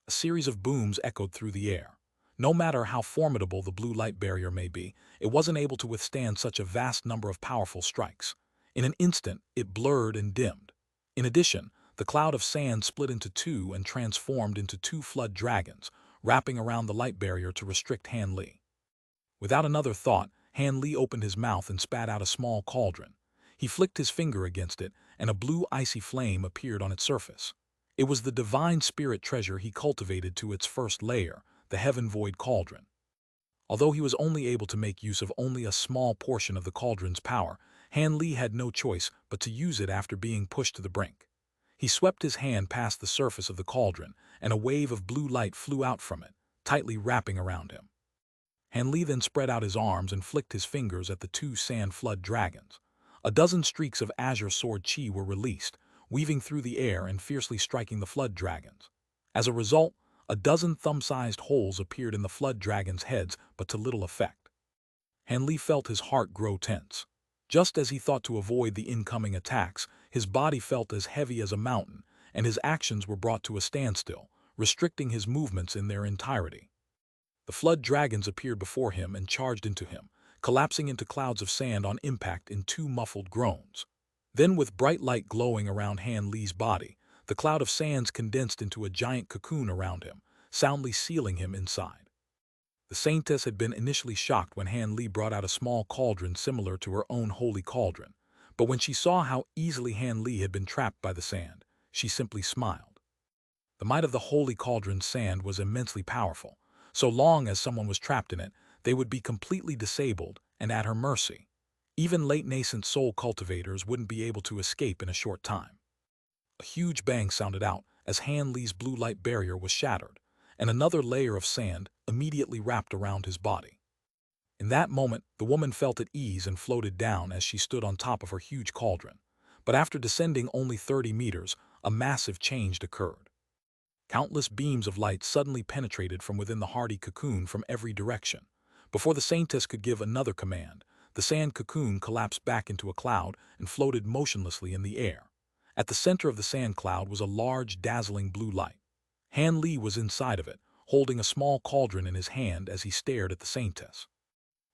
A series of booms echoed through the air. No matter how formidable the blue light barrier may be, it wasn't able to withstand such a vast number of powerful strikes. In an instant, it blurred and dimmed. In addition, the cloud of sand split into two and transformed into two flood dragons, wrapping around the light barrier to restrict Han Li. Without another thought, Han Li opened his mouth and spat out a small cauldron. He flicked his finger against it, and a blue icy flame appeared on its surface. It was the divine spirit treasure he cultivated to its first layer, the heaven-void cauldron. Although he was only able to make use of only a small portion of the cauldron's power, Han Li had no choice but to use it after being pushed to the brink. He swept his hand past the surface of the cauldron, and a wave of blue light flew out from it, tightly wrapping around him. Han Li then spread out his arms and flicked his fingers at the two sand flood dragons. A dozen streaks of azure sword chi were released, weaving through the air and fiercely striking the flood dragons. As a result, a dozen thumb-sized holes appeared in the flood dragons' heads, but to little effect. Han Li felt his heart grow tense. Just as he thought to avoid the incoming attacks, his body felt as heavy as a mountain, and his actions were brought to a standstill, restricting his movements in their entirety. The flood dragons appeared before him and charged into him, collapsing into clouds of sand on impact in two muffled groans. Then, with bright light glowing around Han Li's body, the cloud of sands condensed into a giant cocoon around him, soundly sealing him inside. The Saintess had been initially shocked when Han Li brought out a small cauldron similar to her own holy cauldron, but when she saw how easily Han Li had been trapped by the sand, she simply smiled. The might of the holy cauldron's sand was immensely powerful. So long as someone was trapped in it, they would be completely disabled and at her mercy. Even late nascent soul cultivators wouldn't be able to escape in a short time. A huge bang sounded out as Han Li's blue light barrier was shattered, and another layer of sand immediately wrapped around his body. In that moment, the woman felt at ease and floated down as she stood on top of her huge cauldron. But after descending only 30 meters, a massive change occurred. Countless beams of light suddenly penetrated from within the hardy cocoon from every direction. Before the Saintess could give another command, the sand cocoon collapsed back into a cloud and floated motionlessly in the air. At the center of the sand cloud was a large, dazzling blue light. Han Li was inside of it, holding a small cauldron in his hand as he stared at the Saintess.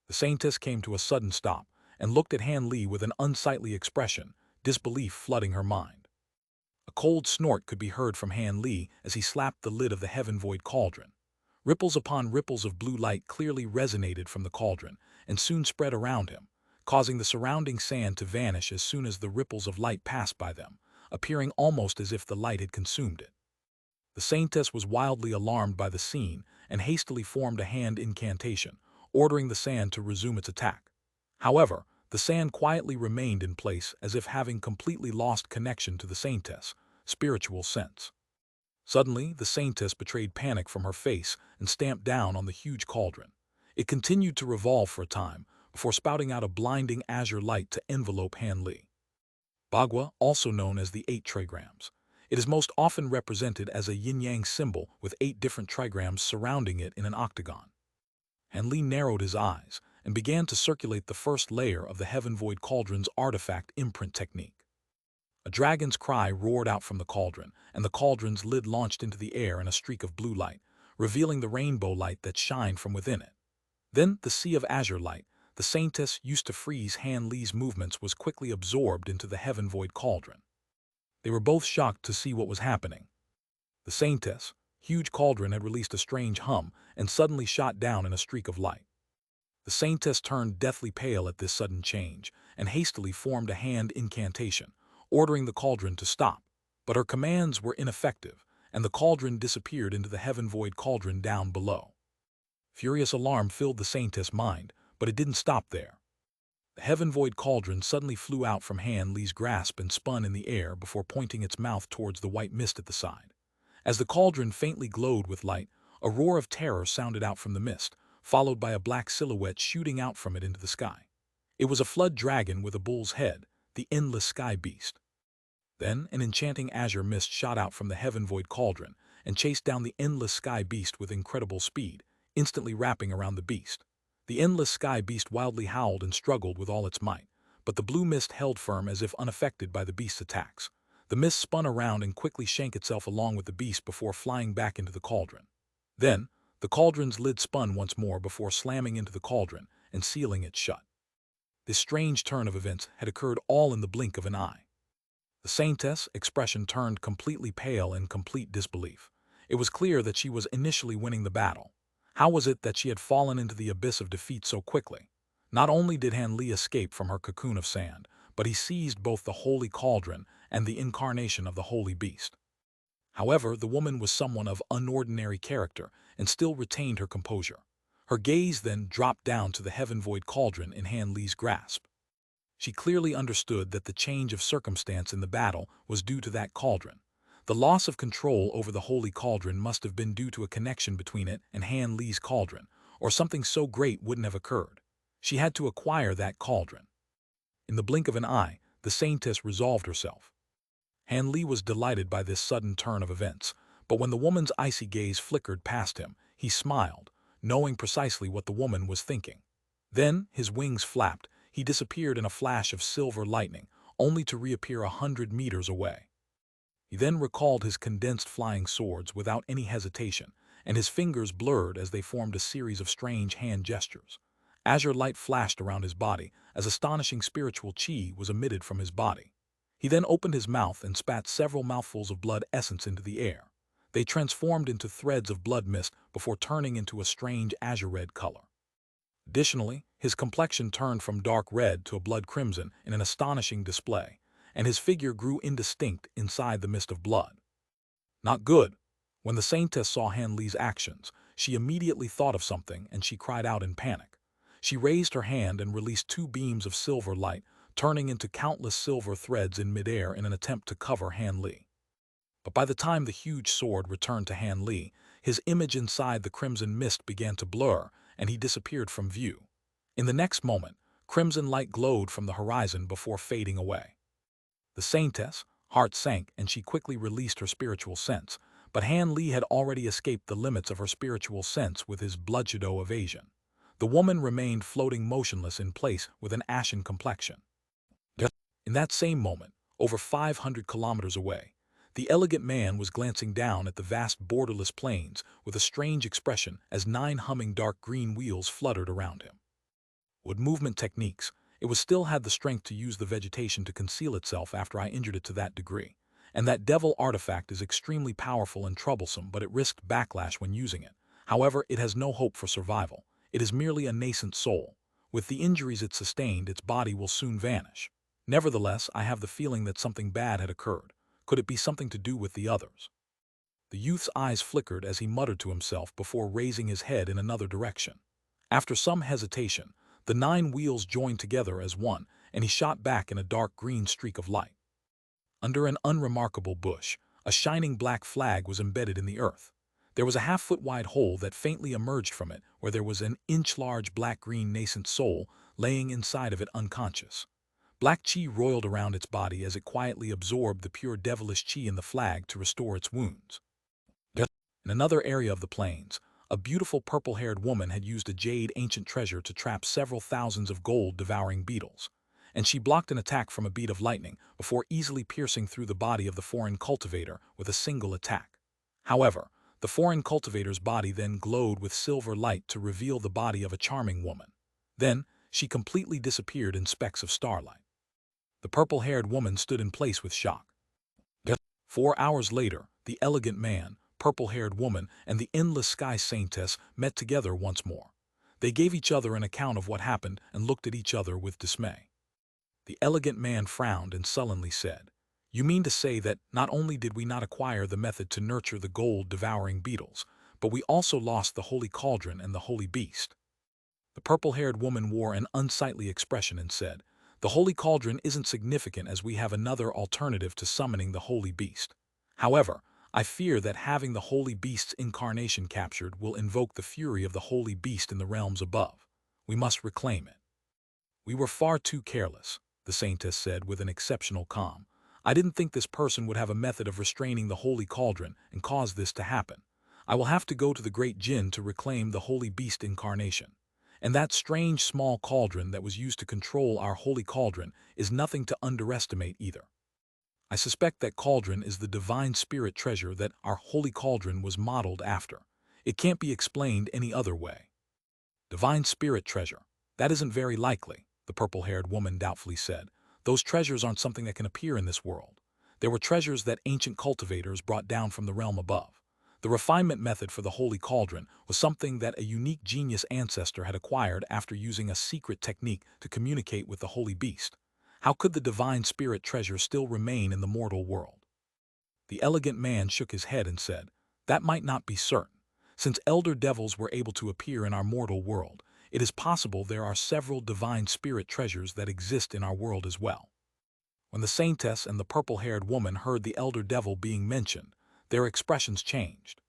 The Saintess came to a sudden stop and looked at Han Li with an unsightly expression, disbelief flooding her mind. A cold snort could be heard from Han Li as he slapped the lid of the heaven-void cauldron. Ripples upon ripples of blue light clearly resonated from the cauldron and soon spread around him, causing the surrounding sand to vanish as soon as the ripples of light passed by them, appearing almost as if the light had consumed it. The Saintess was wildly alarmed by the scene and hastily formed a hand incantation, ordering the sand to resume its attack. However, the sand quietly remained in place as if having completely lost connection to the Saintess' spiritual sense. Suddenly, the Saintess betrayed panic from her face and stamped down on the huge cauldron. It continued to revolve for a time, before spouting out a blinding azure light to envelope Han Li. Bagua, also known as the 8 trigrams. It is most often represented as a yin-yang symbol with 8 different trigrams surrounding it in an octagon. Han Li narrowed his eyes and began to circulate the first layer of the heaven-void cauldron's artifact imprint technique. A dragon's cry roared out from the cauldron, and the cauldron's lid launched into the air in a streak of blue light, revealing the rainbow light that shined from within it. Then, the sea of azure light, the Saintess used to freeze Han Li's movements, was quickly absorbed into the heaven-void cauldron. They were both shocked to see what was happening. The Saintess' huge cauldron had released a strange hum and suddenly shot down in a streak of light. The Saintess turned deathly pale at this sudden change and hastily formed a hand incantation, ordering the cauldron to stop. But her commands were ineffective, and the cauldron disappeared into the heaven-void cauldron down below. Furious alarm filled the Saintess' mind, but it didn't stop there. The heaven-void cauldron suddenly flew out from Han Li's grasp and spun in the air before pointing its mouth towards the white mist at the side. As the cauldron faintly glowed with light, a roar of terror sounded out from the mist, followed by a black silhouette shooting out from it into the sky. It was a flood dragon with a bull's head, the endless sky beast. Then an enchanting azure mist shot out from the heaven-void cauldron and chased down the endless sky beast with incredible speed, instantly wrapping around the beast. The endless sky beast wildly howled and struggled with all its might, but the blue mist held firm as if unaffected by the beast's attacks. The mist spun around and quickly shanked itself along with the beast before flying back into the cauldron. Then, the cauldron's lid spun once more before slamming into the cauldron and sealing it shut. This strange turn of events had occurred all in the blink of an eye. The saintess' expression turned completely pale in complete disbelief. It was clear that she was initially winning the battle. How was it that she had fallen into the abyss of defeat so quickly? Not only did Han Li escape from her cocoon of sand, but he seized both the holy cauldron and the incarnation of the holy beast. However, the woman was someone of unordinary character and still retained her composure. Her gaze then dropped down to the heaven-void cauldron in Han Li's grasp. She clearly understood that the change of circumstance in the battle was due to that cauldron. The loss of control over the holy cauldron must have been due to a connection between it and Han Li's cauldron, or something so great wouldn't have occurred. She had to acquire that cauldron. In the blink of an eye, the saintess resolved herself. Han Li was delighted by this sudden turn of events, but when the woman's icy gaze flickered past him, he smiled, knowing precisely what the woman was thinking. Then, his wings flapped, he disappeared in a flash of silver lightning, only to reappear 100 meters away. He then recalled his condensed flying swords without any hesitation, and his fingers blurred as they formed a series of strange hand gestures. Azure light flashed around his body as astonishing spiritual chi was emitted from his body. He then opened his mouth and spat several mouthfuls of blood essence into the air. They transformed into threads of blood mist before turning into a strange azure-red color. Additionally, his complexion turned from dark red to a blood crimson in an astonishing display, and his figure grew indistinct inside the mist of blood. Not good. When the saintess saw Han Li's actions, she immediately thought of something and she cried out in panic. She raised her hand and released 2 beams of silver light, turning into countless silver threads in midair in an attempt to cover Han Li. But by the time the huge sword returned to Han Li, his image inside the crimson mist began to blur, and he disappeared from view. In the next moment, crimson light glowed from the horizon before fading away. The saintess' heart sank and she quickly released her spiritual sense, but Han Li had already escaped the limits of her spiritual sense with his bloodshadow evasion. The woman remained floating motionless in place with an ashen complexion. In that same moment, over 500 kilometers away, the elegant man was glancing down at the vast borderless plains with a strange expression as 9 humming dark green wheels fluttered around him. With movement techniques, it still had the strength to use the vegetation to conceal itself after I injured it to that degree. And that devil artifact is extremely powerful and troublesome, but it risked backlash when using it. However, it has no hope for survival. It is merely a nascent soul. With the injuries it sustained, its body will soon vanish. Nevertheless, I have the feeling that something bad had occurred. Could it be something to do with the others? The youth's eyes flickered as he muttered to himself before raising his head in another direction. After some hesitation, the 9 wheels joined together as one, and he shot back in a dark green streak of light. Under an unremarkable bush, a shining black flag was embedded in the earth. There was a half-foot-wide hole that faintly emerged from it, where there was an inch-large black-green nascent soul laying inside of it unconscious. Black chi roiled around its body as it quietly absorbed the pure devilish chi in the flag to restore its wounds. In another area of the plains, a beautiful purple-haired woman had used a jade ancient treasure to trap several thousands of gold-devouring beetles, and she blocked an attack from a bead of lightning before easily piercing through the body of the foreign cultivator with a single attack. However, the foreign cultivator's body then glowed with silver light to reveal the body of a charming woman. Then, she completely disappeared in specks of starlight. The purple-haired woman stood in place with shock. 4 hours later, the elegant man, purple-haired woman, and the endless sky saintess met together once more. They gave each other an account of what happened and looked at each other with dismay. The elegant man frowned and sullenly said, "You mean to say that not only did we not acquire the method to nurture the gold-devouring beetles, but we also lost the holy cauldron and the holy beast?" The purple-haired woman wore an unsightly expression and said, "The holy cauldron isn't significant as we have another alternative to summoning the holy beast. However, I fear that having the holy beast's incarnation captured will invoke the fury of the holy beast in the realms above. We must reclaim it." "We were far too careless," the saintess said with an exceptional calm. "I didn't think this person would have a method of restraining the holy cauldron and cause this to happen. I will have to go to the great Jinn to reclaim the holy beast incarnation. And that strange small cauldron that was used to control our holy cauldron is nothing to underestimate either. I suspect that cauldron is the divine spirit treasure that our holy cauldron was modeled after. It can't be explained any other way." "Divine spirit treasure? That isn't very likely," the purple-haired woman doubtfully said. "Those treasures aren't something that can appear in this world. There were treasures that ancient cultivators brought down from the realm above. The refinement method for the Holy Cauldron was something that a unique genius ancestor had acquired after using a secret technique to communicate with the Holy Beast. How could the divine spirit treasure still remain in the mortal world? The elegant man shook his head and said, "That might not be certain. Since elder devils were able to appear in our mortal world, it is possible there are several divine spirit treasures that exist in our world as well." When the saintess and the purple-haired woman heard the elder devil being mentioned, their expressions changed.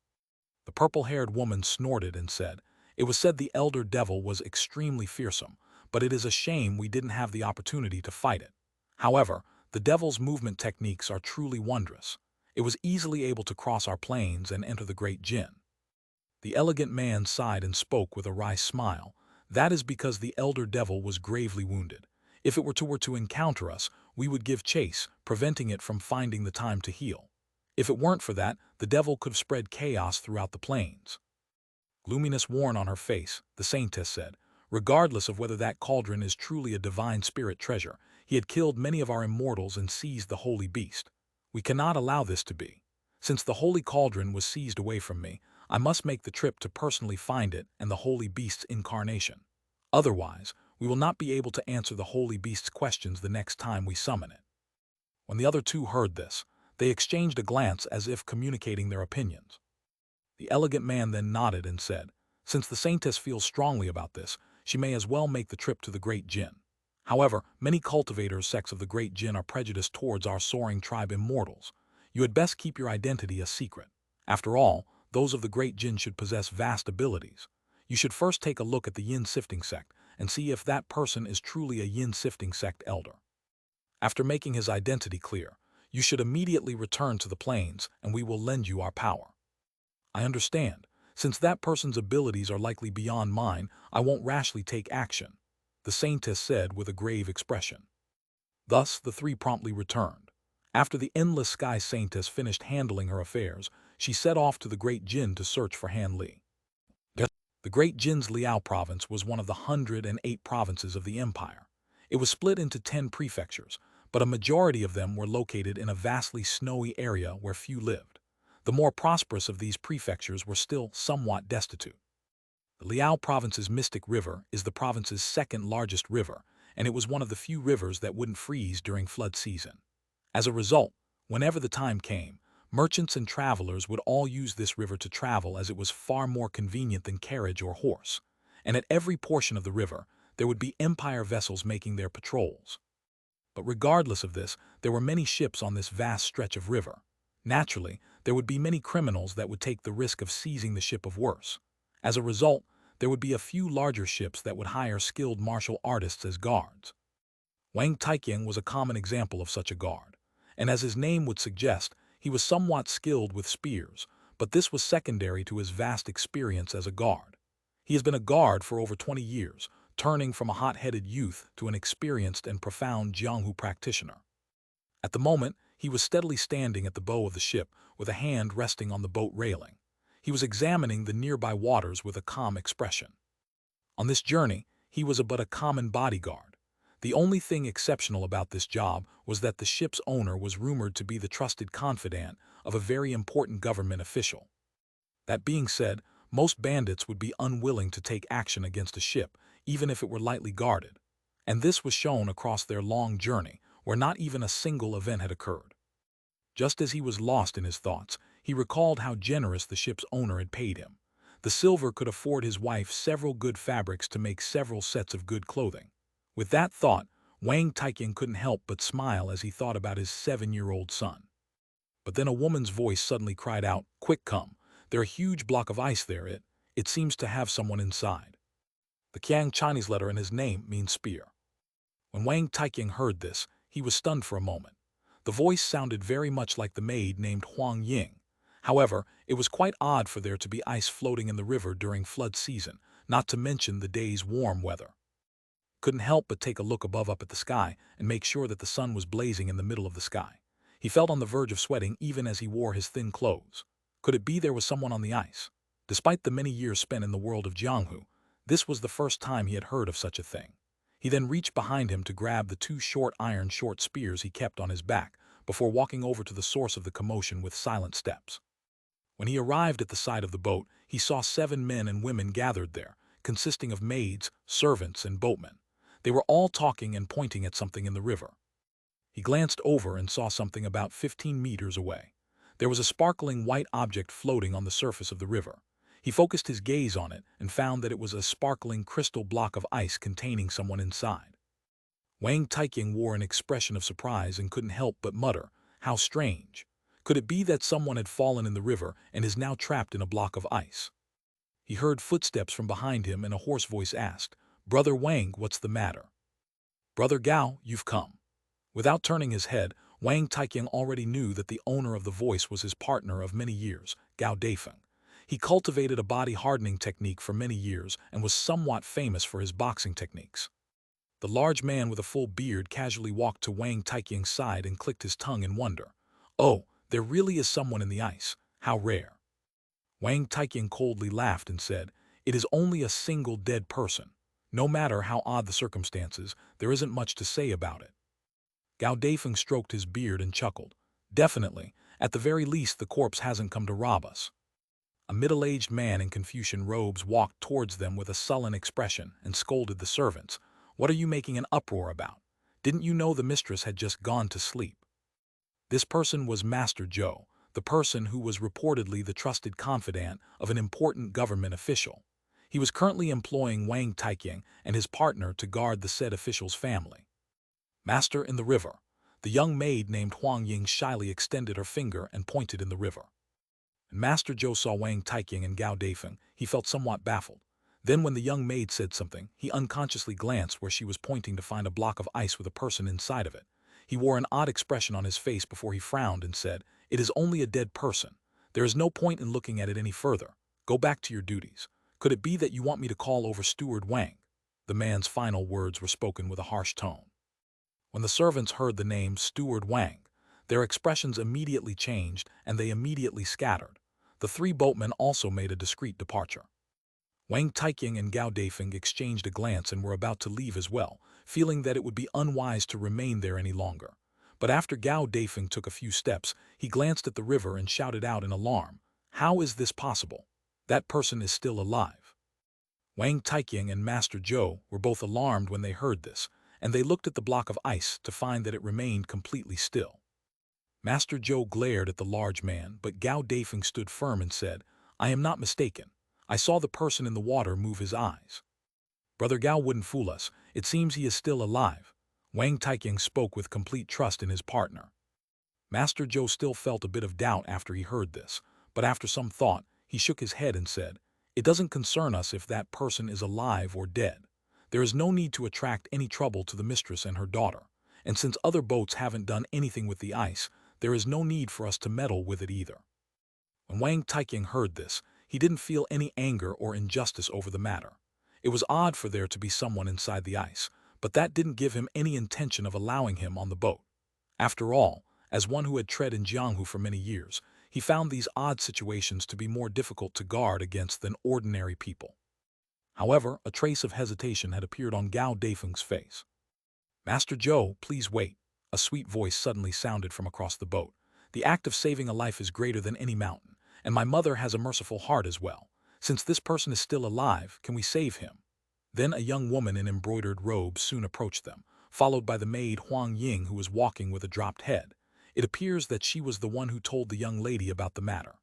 The purple-haired woman snorted and said, "It was said the elder devil was extremely fearsome, but it is a shame we didn't have the opportunity to fight it. However, the devil's movement techniques are truly wondrous. It was easily able to cross our plains and enter the great Jinn." The elegant man sighed and spoke with a wry smile. "That is because the elder devil was gravely wounded. If it were to encounter us, we would give chase, preventing it from finding the time to heal. If it weren't for that, the devil could have spread chaos throughout the plains." Gloominess worn on her face, the saintess said, "Regardless of whether that cauldron is truly a divine spirit treasure, he had killed many of our immortals and seized the holy beast. We cannot allow this to be. Since the holy cauldron was seized away from me, I must make the trip to personally find it and the holy beast's incarnation. Otherwise, we will not be able to answer the holy beast's questions the next time we summon it." When the other two heard this, they exchanged a glance as if communicating their opinions. The elegant man then nodded and said, "Since the saintess feels strongly about this, she may as well make the trip to the great Jinn. However, many cultivators sects of the great Jinn are prejudiced towards our soaring tribe immortals. You had best keep your identity a secret. After all, those of the great Jinn should possess vast abilities. You should first take a look at the Yin Sifting Sect and see if that person is truly a Yin Sifting Sect elder. After making his identity clear, you should immediately return to the plains and we will lend you our power." "I understand. Since that person's abilities are likely beyond mine, I won't rashly take action," the saintess said with a grave expression. Thus, the three promptly returned. After the endless sky saintess finished handling her affairs, she set off to the great Jinn to search for Han Li. The great Jinn's Liao province was one of the 108 provinces of the empire. It was split into 10 prefectures, but a majority of them were located in a vastly snowy area where few lived. The more prosperous of these prefectures were still somewhat destitute. The Liao province's Mystic River is the province's second largest river, and it was one of the few rivers that wouldn't freeze during flood season. As a result, whenever the time came, merchants and travelers would all use this river to travel as it was far more convenient than carriage or horse. And at every portion of the river, there would be empire vessels making their patrols. But regardless of this, there were many ships on this vast stretch of river. Naturally, there would be many criminals that would take the risk of seizing the ship of worse. As a result, there would be a few larger ships that would hire skilled martial artists as guards. Wang Taiqing was a common example of such a guard, and as his name would suggest, he was somewhat skilled with spears, but this was secondary to his vast experience as a guard. He has been a guard for over 20 years, turning from a hot-headed youth to an experienced and profound Jianghu practitioner. At the moment, he was steadily standing at the bow of the ship with a hand resting on the boat railing. He was examining the nearby waters with a calm expression. On this journey, he was but a common bodyguard. The only thing exceptional about this job was that the ship's owner was rumored to be the trusted confidant of a very important government official. That being said, most bandits would be unwilling to take action against a ship, even if it were lightly guarded. And this was shown across their long journey, where not even a single event had occurred. Just as he was lost in his thoughts, he recalled how generous the ship's owner had paid him. The silver could afford his wife several good fabrics to make several sets of good clothing. With that thought, Wang Taiqing couldn't help but smile as he thought about his 7-year-old son. But then a woman's voice suddenly cried out, "Quick, come. There's a huge block of ice there. It seems to have someone inside." The Qiang Chinese letter in his name means spear. When Wang Taiqing heard this, he was stunned for a moment. The voice sounded very much like the maid named Huang Ying. However, it was quite odd for there to be ice floating in the river during flood season, not to mention the day's warm weather. Couldn't help but take a look above up at the sky and make sure that the sun was blazing in the middle of the sky. He felt on the verge of sweating even as he wore his thin clothes. Could it be there was someone on the ice? Despite the many years spent in the world of Jianghu, this was the first time he had heard of such a thing. He then reached behind him to grab the 2 short iron short spears he kept on his back, before walking over to the source of the commotion with silent steps. When he arrived at the side of the boat, he saw 7 men and women gathered there, consisting of maids, servants, and boatmen. They were all talking and pointing at something in the river. He glanced over and saw something about 15 meters away. There was a sparkling white object floating on the surface of the river. He focused his gaze on it and found that it was a sparkling crystal block of ice containing someone inside. Wang Taiqing wore an expression of surprise and couldn't help but mutter, "How strange. Could it be that someone had fallen in the river and is now trapped in a block of ice?" He heard footsteps from behind him and a hoarse voice asked, "Brother Wang, what's the matter?" "Brother Gao, you've come." Without turning his head, Wang Taiqing already knew that the owner of the voice was his partner of many years, Gao Deifeng. He cultivated a body-hardening technique for many years and was somewhat famous for his boxing techniques. The large man with a full beard casually walked to Wang Taiqing's side and clicked his tongue in wonder. "Oh, there really is someone in the ice. How rare." Wang Taiqing coldly laughed and said, "It is only a single dead person. No matter how odd the circumstances, there isn't much to say about it." Gao Deifeng stroked his beard and chuckled. "Definitely, at the very least the corpse hasn't come to rob us." A middle-aged man in Confucian robes walked towards them with a sullen expression and scolded the servants. "What are you making an uproar about? Didn't you know the mistress had just gone to sleep?" This person was Master Zhou, the person who was reportedly the trusted confidant of an important government official. He was currently employing Wang Taiqing and his partner to guard the said official's family. "Master, in the river." The young maid named Huang Ying shyly extended her finger and pointed in the river. When Master Zhou saw Wang Taiqing and Gao Deifeng, he felt somewhat baffled. Then when the young maid said something, he unconsciously glanced where she was pointing to find a block of ice with a person inside of it. He wore an odd expression on his face before he frowned and said, "It is only a dead person. There is no point in looking at it any further. Go back to your duties. Could it be that you want me to call over Steward Wang?" The man's final words were spoken with a harsh tone. When the servants heard the name Steward Wang, their expressions immediately changed and they immediately scattered. The 3 boatmen also made a discreet departure. Wang Taiqing and Gao Deifeng exchanged a glance and were about to leave as well, feeling that it would be unwise to remain there any longer. But after Gao Deifeng took a few steps, he glanced at the river and shouted out in alarm, "How is this possible? That person is still alive." Wang Taiqing and Master Zhou were both alarmed when they heard this, and they looked at the block of ice to find that it remained completely still. Master Zhou glared at the large man, but Gao Deifeng stood firm and said, "I am not mistaken. I saw the person in the water move his eyes." "Brother Gao wouldn't fool us. It seems he is still alive." Wang Taiqing spoke with complete trust in his partner. Master Zhou still felt a bit of doubt after he heard this, but after some thought, he shook his head and said, "It doesn't concern us if that person is alive or dead. There is no need to attract any trouble to the mistress and her daughter, and since other boats haven't done anything with the ice, there is no need for us to meddle with it either." When Wang Taiqing heard this, he didn't feel any anger or injustice over the matter. It was odd for there to be someone inside the ice, but that didn't give him any intention of allowing him on the boat. After all, as one who had tread in Jianghu for many years, he found these odd situations to be more difficult to guard against than ordinary people. However, a trace of hesitation had appeared on Gao Deifeng's face. "Master Zhou, please wait." A sweet voice suddenly sounded from across the boat. "The act of saving a life is greater than any mountain, and my mother has a merciful heart as well. Since this person is still alive, can we save him?" Then a young woman in embroidered robes soon approached them, followed by the maid Huang Ying, who was walking with a dropped head. It appears that she was the one who told the young lady about the matter.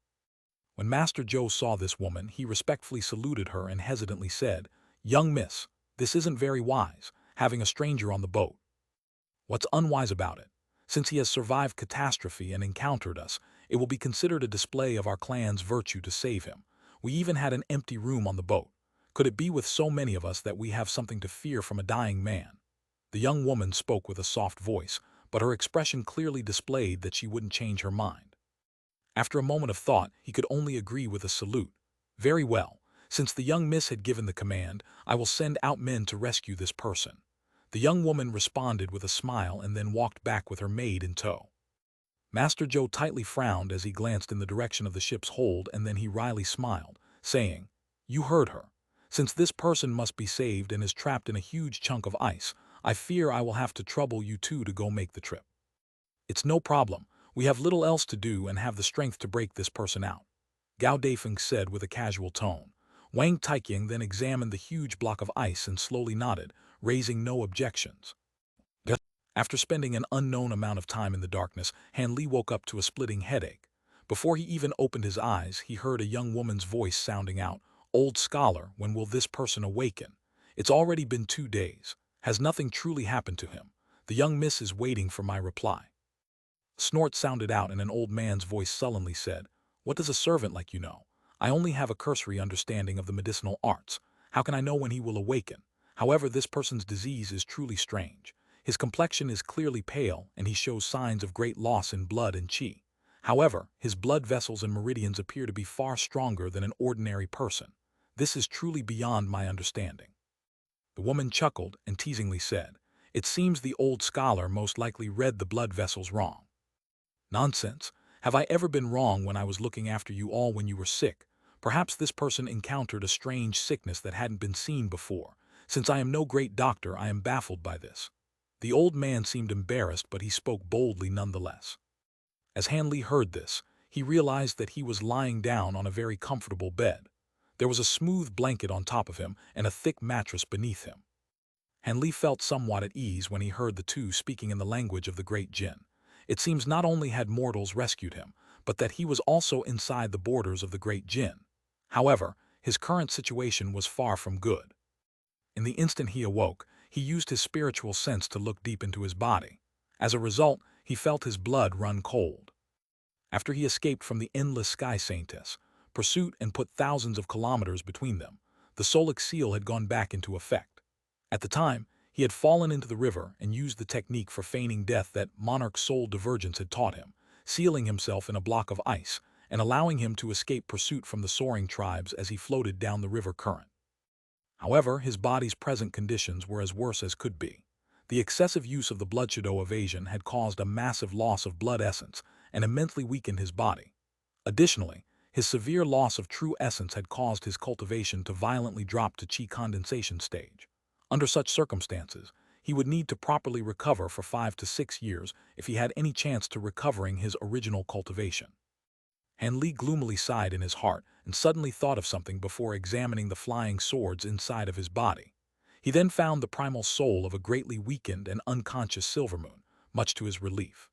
When Master Zhou saw this woman, he respectfully saluted her and hesitantly said, "Young miss, this isn't very wise, having a stranger on the boat." "What's unwise about it? Since he has survived catastrophe and encountered us, it will be considered a display of our clan's virtue to save him. We even had an empty room on the boat. Could it be with so many of us that we have something to fear from a dying man?" The young woman spoke with a soft voice, but her expression clearly displayed that she wouldn't change her mind. After a moment of thought, he could only agree with a salute. "Very well. Since the young miss had given the command, I will send out men to rescue this person." The young woman responded with a smile and then walked back with her maid in tow. Master Zhou tightly frowned as he glanced in the direction of the ship's hold, and then he wryly smiled, saying, "You heard her. Since this person must be saved and is trapped in a huge chunk of ice, I fear I will have to trouble you two to go make the trip." It's no problem. We have little else to do and have the strength to break this person out, Gao Deifeng said with a casual tone. Wang Taiqing then examined the huge block of ice and slowly nodded, raising no objections. After spending an unknown amount of time in the darkness, Han Li woke up to a splitting headache. Before he even opened his eyes, he heard a young woman's voice sounding out, "Old scholar, when will this person awaken? It's already been 2 days. Has nothing truly happened to him? The young miss is waiting for my reply." A snort sounded out and an old man's voice sullenly said, "What does a servant like you know? I only have a cursory understanding of the medicinal arts. How can I know when he will awaken? However, this person's disease is truly strange. His complexion is clearly pale, and he shows signs of great loss in blood and qi. However, his blood vessels and meridians appear to be far stronger than an ordinary person. This is truly beyond my understanding." The woman chuckled and teasingly said, "It seems the old scholar most likely read the blood vessels wrong." "Nonsense. Have I ever been wrong when I was looking after you all when you were sick? Perhaps this person encountered a strange sickness that hadn't been seen before. Since I am no great doctor, I am baffled by this." The old man seemed embarrassed, but he spoke boldly nonetheless. As Han Li heard this, he realized that he was lying down on a very comfortable bed. There was a smooth blanket on top of him and a thick mattress beneath him. Han Li felt somewhat at ease when he heard the two speaking in the language of the great Jin. It seems not only had mortals rescued him, but that he was also inside the borders of the great Jin. However, his current situation was far from good. In the instant he awoke, he used his spiritual sense to look deep into his body. As a result, he felt his blood run cold. After he escaped from the endless sky saintess pursuit and put thousands of kilometers between them, the Solic seal had gone back into effect. At the time, he had fallen into the river and used the technique for feigning death that Monarch's soul divergence had taught him, sealing himself in a block of ice and allowing him to escape pursuit from the soaring tribes as he floated down the river current. However, his body's present conditions were as worse as could be. The excessive use of the blood shadow evasion had caused a massive loss of blood essence and immensely weakened his body. Additionally, his severe loss of true essence had caused his cultivation to violently drop to qi condensation stage. Under such circumstances, he would need to properly recover for 5 to 6 years if he had any chance to recovering his original cultivation. Han Li gloomily sighed in his heart and suddenly thought of something before examining the flying swords inside of his body. He then found the primal soul of a greatly weakened and unconscious Silvermoon, much to his relief.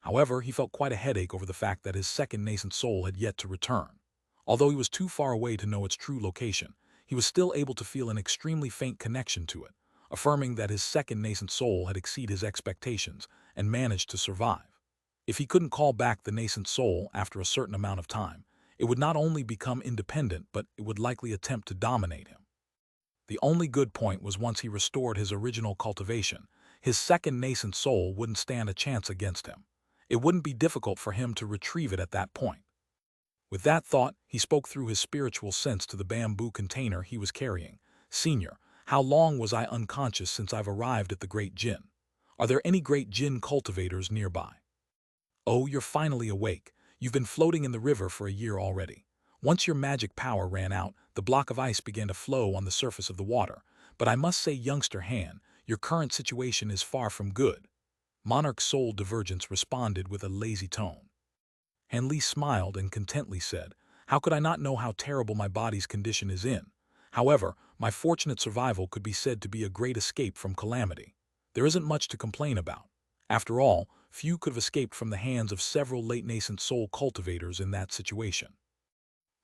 However, he felt quite a headache over the fact that his second nascent soul had yet to return. Although he was too far away to know its true location, he was still able to feel an extremely faint connection to it, affirming that his second nascent soul had exceeded his expectations and managed to survive. If he couldn't call back the nascent soul after a certain amount of time, it would not only become independent, but it would likely attempt to dominate him. The only good point was once he restored his original cultivation, his second nascent soul wouldn't stand a chance against him. It wouldn't be difficult for him to retrieve it at that point. With that thought, he spoke through his spiritual sense to the bamboo container he was carrying. "Senior, how long was I unconscious since I've arrived at the Great Jin? Are there any Great Jin cultivators nearby?" "Oh, you're finally awake. You've been floating in the river for a year already. Once your magic power ran out, the block of ice began to flow on the surface of the water. But I must say, youngster Han, your current situation is far from good." Monarch's soul divergence responded with a lazy tone. Han Li smiled and contently said, "How could I not know how terrible my body's condition is in? However, my fortunate survival could be said to be a great escape from calamity. There isn't much to complain about. After all, few could have escaped from the hands of several late-nascent soul cultivators in that situation."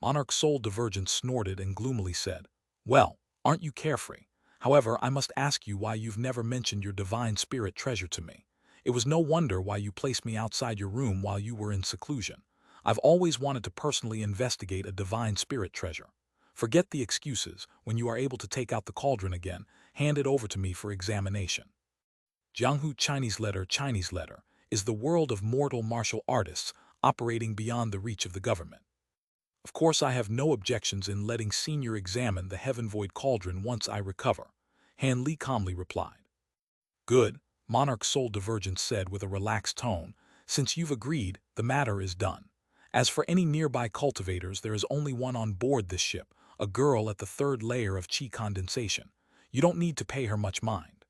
Monarch's soul divergence snorted and gloomily said, "Well, aren't you carefree? However, I must ask you why you've never mentioned your divine spirit treasure to me. It was no wonder why you placed me outside your room while you were in seclusion. I've always wanted to personally investigate a divine spirit treasure. Forget the excuses. When you are able to take out the cauldron again, hand it over to me for examination." Jianghu Chinese letter is the world of mortal martial artists operating beyond the reach of the government. Of course, I have no objections in letting Senior examine the Heaven Void Cauldron once I recover, Han Li calmly replied. "Good," Monarch's soul divergence said with a relaxed tone. "Since you've agreed, the matter is done. As for any nearby cultivators, there is only one on board this ship, a girl at the third layer of qi condensation. You don't need to pay her much mind."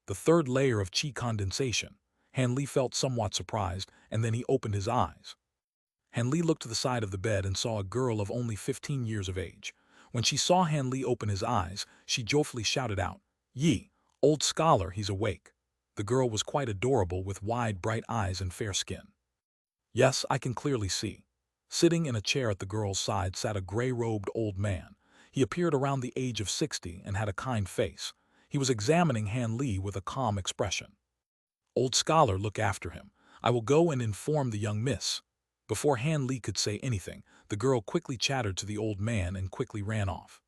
"The third layer of qi condensation." Han Li felt somewhat surprised, and then he opened his eyes. Han Li looked to the side of the bed and saw a girl of only 15 years of age. When she saw Han Li open his eyes, she joyfully shouted out, "Yi, old scholar, he's awake." The girl was quite adorable with wide, bright eyes and fair skin. Yes, I can clearly see. Sitting in a chair at the girl's side sat a gray-robed old man. He appeared around the age of 60 and had a kind face. He was examining Han Li with a calm expression. "Old scholar, look after him. I will go and inform the young miss." Before Han Li could say anything, the girl quickly chattered to the old man and quickly ran off.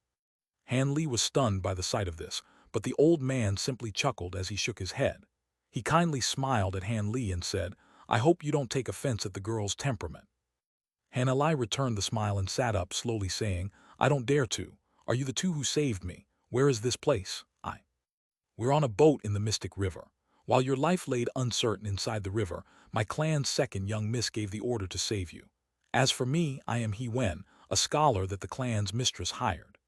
Han Li was stunned by the sight of this, but the old man simply chuckled as he shook his head. He kindly smiled at Han Li and said, "I hope you don't take offense at the girl's temperament." Han Li returned the smile and sat up, slowly saying, "I don't dare to. Are you the two who saved me? Where is this place?" "We're on a boat in the Mystic River. While your life laid uncertain inside the river, my clan's second young miss gave the order to save you. As for me, I am He Wen, a scholar that the clan's mistress hired."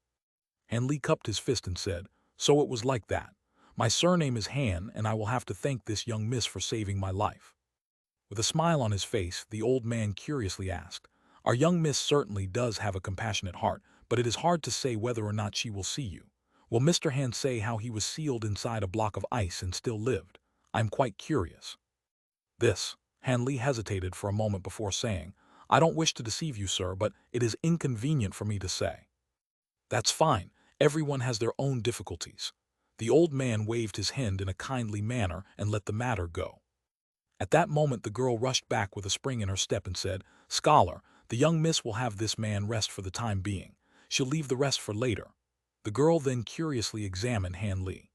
Han Li cupped his fist and said, "So it was like that. My surname is Han, and I will have to thank this young miss for saving my life." With a smile on his face, the old man curiously asked, "Our young miss certainly does have a compassionate heart, but it is hard to say whether or not she will see you. Will Mr. Han say how he was sealed inside a block of ice and still lived? I'm quite curious." Han Li hesitated for a moment before saying, "I don't wish to deceive you, sir, but it is inconvenient for me to say." "That's fine. Everyone has their own difficulties." The old man waved his hand in a kindly manner and let the matter go. At that moment the girl rushed back with a spring in her step and said, "Scholar, the young miss will have this man rest for the time being. She'll leave the rest for later." The girl then curiously examined Han Li.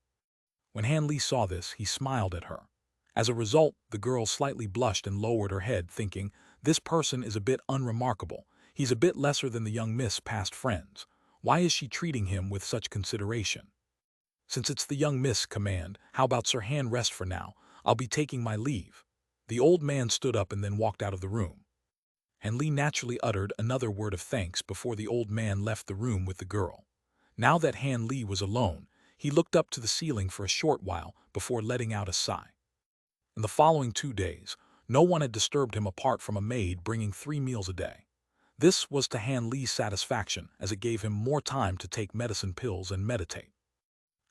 When Han Li saw this, he smiled at her. As a result, the girl slightly blushed and lowered her head, thinking, "This person is a bit unremarkable. He's a bit lesser than the young miss' past friends. Why is she treating him with such consideration? Since it's the young miss' command, how about Sir Han rest for now? I'll be taking my leave." The old man stood up and then walked out of the room. Han Li naturally uttered another word of thanks before the old man left the room with the girl. Now that Han Li was alone, he looked up to the ceiling for a short while before letting out a sigh. In the following 2 days, no one had disturbed him apart from a maid bringing 3 meals a day. This was to Han Li's satisfaction, as it gave him more time to take medicine pills and meditate.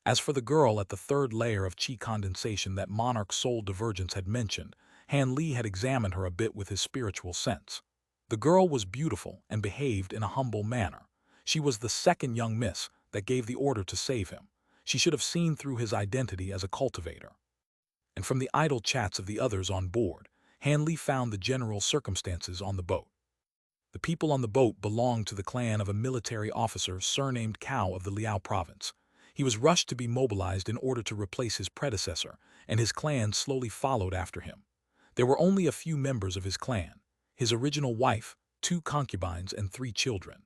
As for the girl at the third layer of chi condensation that Monarch Soul Divergence had mentioned, Han Li had examined her a bit with his spiritual sense. The girl was beautiful and behaved in a humble manner. She was the second young miss that gave the order to save him. She should have seen through his identity as a cultivator. And from the idle chats of the others on board, Han Li found the general circumstances on the boat. The people on the boat belonged to the clan of a military officer surnamed Cao of the Liao province. He was rushed to be mobilized in order to replace his predecessor, and his clan slowly followed after him. There were only a few members of his clan: his original wife, 2 concubines, and 3 children.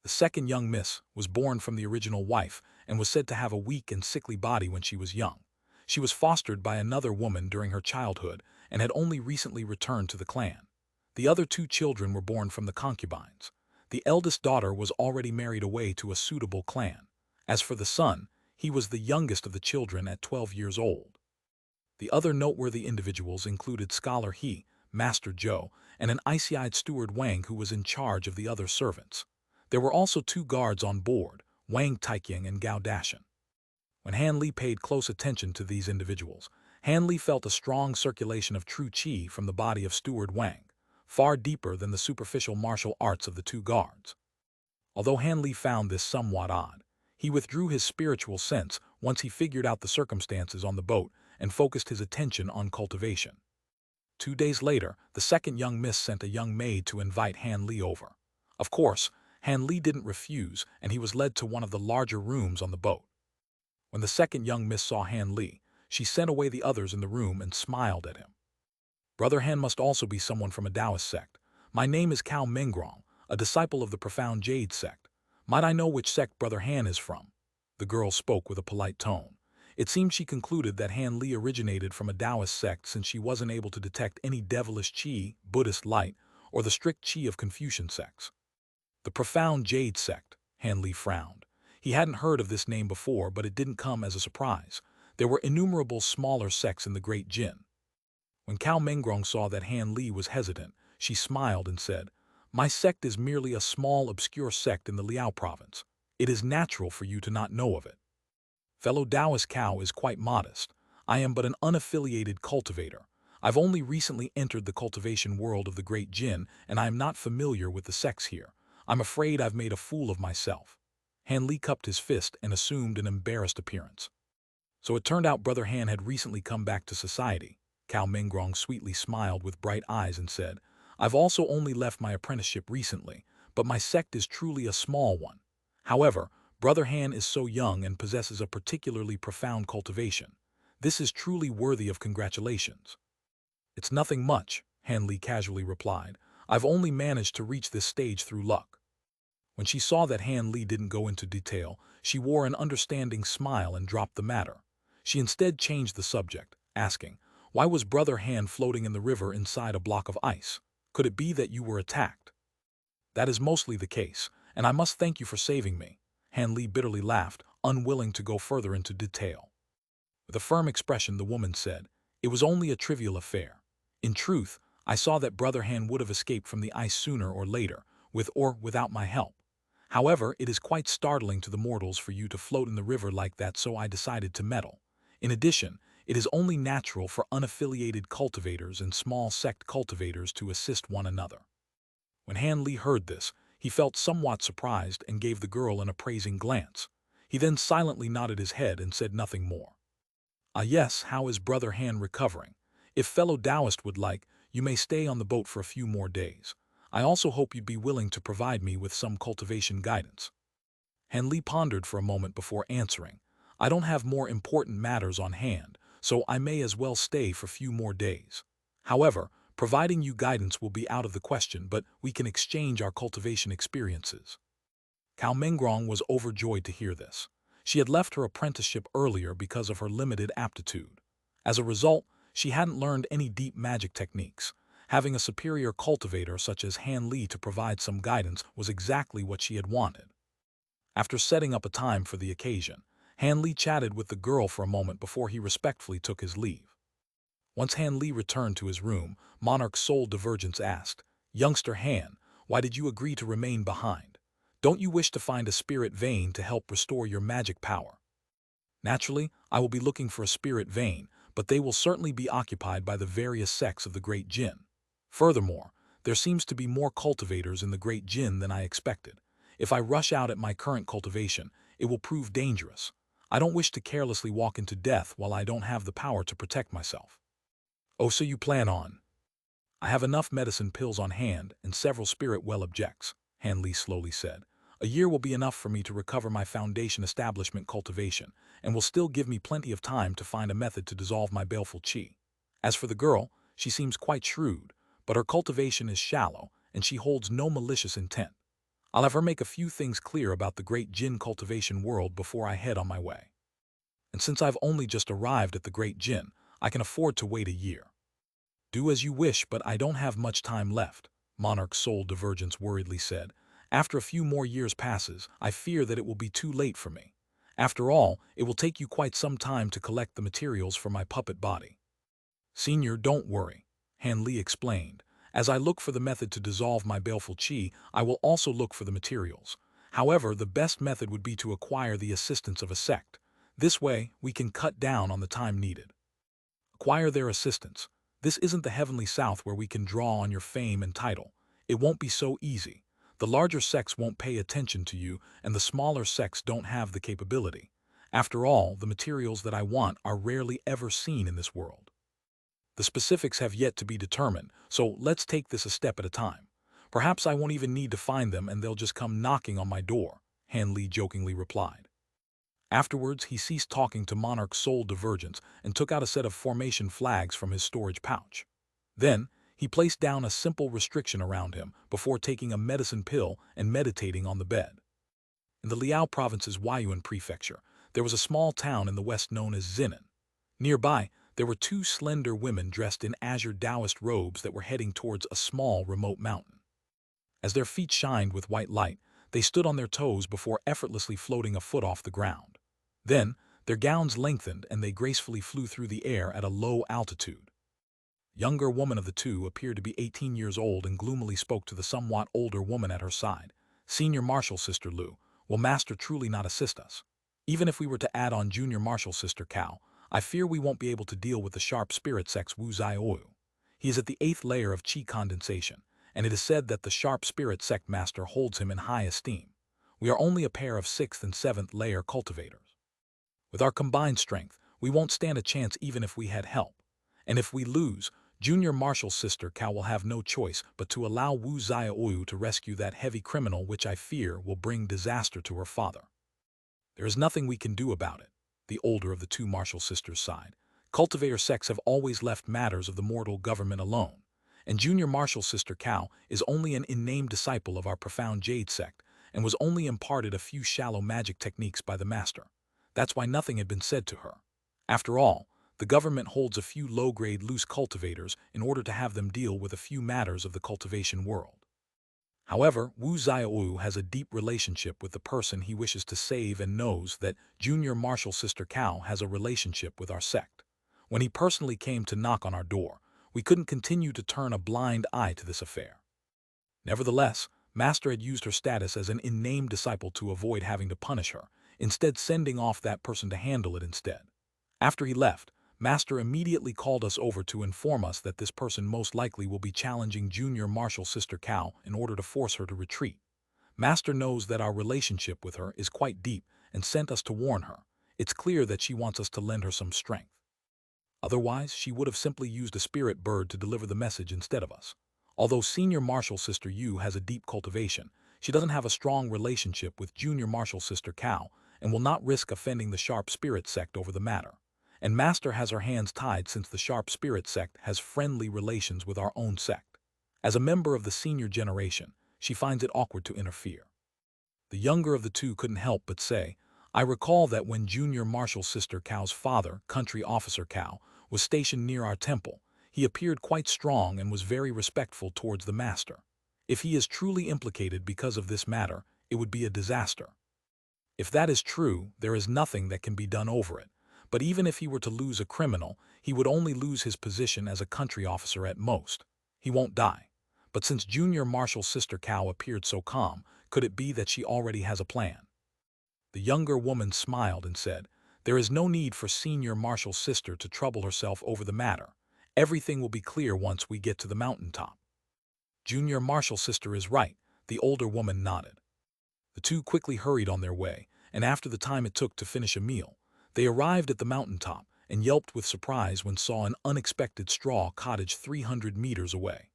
The second young miss was born from the original wife and was said to have a weak and sickly body when she was young. She was fostered by another woman during her childhood and had only recently returned to the clan. The other 2 children were born from the concubines. The eldest daughter was already married away to a suitable clan. As for the son, he was the youngest of the children at 12 years old. The other noteworthy individuals included Scholar He, Master Zhou, and an icy-eyed steward Wang who was in charge of the other servants. There were also 2 guards on board, Wang Taiqing and Gao Dashan. When Han Li paid close attention to these individuals, Han Li felt a strong circulation of true qi from the body of Steward Wang, far deeper than the superficial martial arts of the 2 guards. Although Han Li found this somewhat odd, he withdrew his spiritual sense once he figured out the circumstances on the boat and focused his attention on cultivation. 2 days later, the second young miss sent a young maid to invite Han Li over. Of course, Han Li didn't refuse, and he was led to one of the larger rooms on the boat. When the second young miss saw Han Li, she sent away the others in the room and smiled at him. "Brother Han must also be someone from a Taoist sect. My name is Cao Mengrong, a disciple of the profound Jade sect. Might I know which sect Brother Han is from?" The girl spoke with a polite tone. It seemed she concluded that Han Li originated from a Taoist sect since she wasn't able to detect any devilish qi, Buddhist light, or the strict qi of Confucian sects. "The profound Jade sect," Han Li frowned. He hadn't heard of this name before, but it didn't come as a surprise. There were innumerable smaller sects in the Great Jin. When Cao Mengrong saw that Han Li was hesitant, she smiled and said, "My sect is merely a small, obscure sect in the Liao province. It is natural for you to not know of it. Fellow Taoist Cao is quite modest. I am but an unaffiliated cultivator. I've only recently entered the cultivation world of the Great Jin, and I am not familiar with the sects here. I'm afraid I've made a fool of myself." Han Li cupped his fist and assumed an embarrassed appearance. So it turned out Brother Han had recently come back to society. Cao Mengrong sweetly smiled with bright eyes and said, "I've also only left my apprenticeship recently, but my sect is truly a small one. However, Brother Han is so young and possesses a particularly profound cultivation. This is truly worthy of congratulations." "It's nothing much," Han Li casually replied. "I've only managed to reach this stage through luck." When she saw that Han Li didn't go into detail, she wore an understanding smile and dropped the matter. She instead changed the subject, asking, "Why was Brother Han floating in the river inside a block of ice? Could it be that you were attacked?" "That is mostly the case, and I must thank you for saving me." Han Li bitterly laughed, unwilling to go further into detail. With a firm expression, the woman said, "It was only a trivial affair. In truth, I saw that Brother Han would have escaped from the ice sooner or later, with or without my help. However, it is quite startling to the mortals for you to float in the river like that, so I decided to meddle. In addition, it is only natural for unaffiliated cultivators and small sect cultivators to assist one another." When Han Li heard this, he felt somewhat surprised and gave the girl an appraising glance. He then silently nodded his head and said nothing more. "Ah yes, how is Brother Han recovering? If fellow Taoist would like, you may stay on the boat for a few more days. I also hope you'd be willing to provide me with some cultivation guidance." Han Li pondered for a moment before answering, "I don't have more important matters on hand, so I may as well stay for a few more days. However, providing you guidance will be out of the question, but we can exchange our cultivation experiences." Cao Mengrong was overjoyed to hear this. She had left her apprenticeship earlier because of her limited aptitude. As a result, she hadn't learned any deep magic techniques. Having a superior cultivator such as Han Li to provide some guidance was exactly what she had wanted. After setting up a time for the occasion, Han Li chatted with the girl for a moment before he respectfully took his leave. Once Han Li returned to his room, Monarch's Soul Divergence asked, "Youngster Han, why did you agree to remain behind? Don't you wish to find a spirit vein to help restore your magic power?" "Naturally, I will be looking for a spirit vein, but they will certainly be occupied by the various sects of the Great Jin. Furthermore, there seems to be more cultivators in the Great Jin than I expected. If I rush out at my current cultivation, it will prove dangerous. I don't wish to carelessly walk into death while I don't have the power to protect myself." "Oh, so you plan on?" "I have enough medicine pills on hand and several spirit well objects," Han Li slowly said. "A year will be enough for me to recover my foundation establishment cultivation, and will still give me plenty of time to find a method to dissolve my baleful qi. As for the girl, she seems quite shrewd, but her cultivation is shallow, and she holds no malicious intent. I'll have her make a few things clear about the Great Jin cultivation world before I head on my way. And since I've only just arrived at the Great Jin, I can afford to wait a year." "Do as you wish, but I don't have much time left," Monarch's Soul Divergence worriedly said. "After a few more years passes, I fear that it will be too late for me. After all, it will take you quite some time to collect the materials for my puppet body." "Senior, don't worry," Han Li explained. "As I look for the method to dissolve my baleful qi, I will also look for the materials. However, the best method would be to acquire the assistance of a sect. This way, we can cut down on the time needed." "Acquire their assistance. This isn't the heavenly south where we can draw on your fame and title. It won't be so easy. The larger sects won't pay attention to you, and the smaller sects don't have the capability. After all, the materials that I want are rarely ever seen in this world. The specifics have yet to be determined, so let's take this a step at a time. Perhaps I won't even need to find them and they'll just come knocking on my door," Han Li jokingly replied. Afterwards, he ceased talking to Monarch's Soul Divergence and took out a set of formation flags from his storage pouch. Then, he placed down a simple restriction around him before taking a medicine pill and meditating on the bed. In the Liao province's Huayuan prefecture, there was a small town in the west known as Zinan. Nearby, there were two slender women dressed in azure Taoist robes that were heading towards a small, remote mountain. As their feet shined with white light, they stood on their toes before effortlessly floating a foot off the ground. Then, their gowns lengthened and they gracefully flew through the air at a low altitude. Younger woman of the two appeared to be 18 years old and gloomily spoke to the somewhat older woman at her side. Senior Marshal Sister Lu, will Master truly not assist us? Even if we were to add on Junior Marshal Sister Cao, I fear we won't be able to deal with the sharp spirit sect's Wu Xiaoyu. He is at the 8th layer of qi condensation, and it is said that the sharp spirit sect master holds him in high esteem. We are only a pair of 6th and 7th layer cultivators. With our combined strength, we won't stand a chance even if we had help. And if we lose, Junior Marshal Sister Cao will have no choice but to allow Wu Xiaoyu to rescue that heavy criminal, which I fear will bring disaster to her father. There is nothing we can do about it, the older of the two Marshal sisters sighed. Cultivator sects have always left matters of the mortal government alone, and Junior Marshal Sister Cao is only an in-name disciple of our profound Jade sect and was only imparted a few shallow magic techniques by the master. That's why nothing had been said to her. After all, the government holds a few low-grade loose cultivators in order to have them deal with a few matters of the cultivation world. However, Wu Xiaoyu has a deep relationship with the person he wishes to save and knows that Junior Marshal Sister Cao has a relationship with our sect. When he personally came to knock on our door, we couldn't continue to turn a blind eye to this affair. Nevertheless, Master had used her status as an in-name disciple to avoid having to punish her, instead sending off that person to handle it instead. After he left, Master immediately called us over to inform us that this person most likely will be challenging Junior Marshal Sister Cao in order to force her to retreat. Master knows that our relationship with her is quite deep and sent us to warn her. It's clear that she wants us to lend her some strength. Otherwise, she would have simply used a spirit bird to deliver the message instead of us. Although Senior Marshal Sister Yu has a deep cultivation, she doesn't have a strong relationship with Junior Marshal Sister Cao and will not risk offending the Sharp Spirit Sect over the matter. And Master has her hands tied since the Sharp Spirit Sect has friendly relations with our own sect. As a member of the senior generation, she finds it awkward to interfere. The younger of the two couldn't help but say, I recall that when Junior Marshal Sister Cao's father, Country Officer Cao, was stationed near our temple, he appeared quite strong and was very respectful towards the master. If he is truly implicated because of this matter, it would be a disaster. If that is true, there is nothing that can be done over it. But even if he were to lose a criminal, he would only lose his position as a country officer at most. He won't die. But since Junior Marshal Sister Cao appeared so calm, could it be that she already has a plan? The younger woman smiled and said, there is no need for Senior Marshal Sister to trouble herself over the matter. Everything will be clear once we get to the mountaintop. Junior Marshal Sister is right, the older woman nodded. The two quickly hurried on their way, and after the time it took to finish a meal, they arrived at the mountaintop and yelped with surprise when saw an unexpected straw cottage 300 meters away.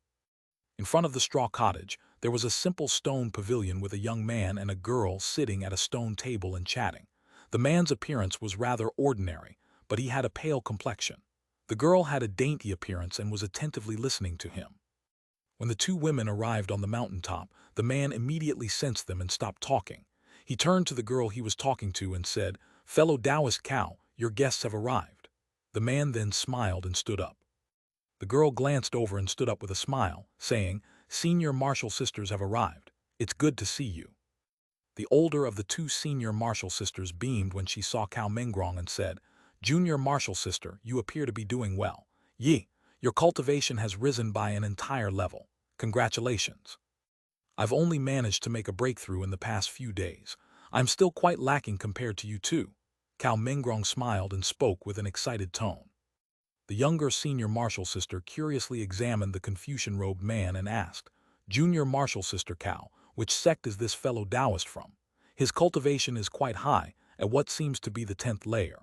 In front of the straw cottage, there was a simple stone pavilion with a young man and a girl sitting at a stone table and chatting. The man's appearance was rather ordinary, but he had a pale complexion. The girl had a dainty appearance and was attentively listening to him. When the two women arrived on the mountaintop, the man immediately sensed them and stopped talking. He turned to the girl he was talking to and said, Fellow Taoist Cao, your guests have arrived. The man then smiled and stood up. The girl glanced over and stood up with a smile, saying, Senior Marshal Sisters have arrived. It's good to see you. The older of the two Senior Marshal Sisters beamed when she saw Cao Mengrong and said, Junior Marshal Sister, you appear to be doing well. Yi, your cultivation has risen by an entire level. Congratulations. I've only managed to make a breakthrough in the past few days. I'm still quite lacking compared to you two. Cao Mengrong smiled and spoke with an excited tone. The younger Senior Marshal Sister curiously examined the Confucian-robed man and asked, Junior Marshal Sister Cao, which sect is this fellow Taoist from? His cultivation is quite high, at what seems to be the 10th layer.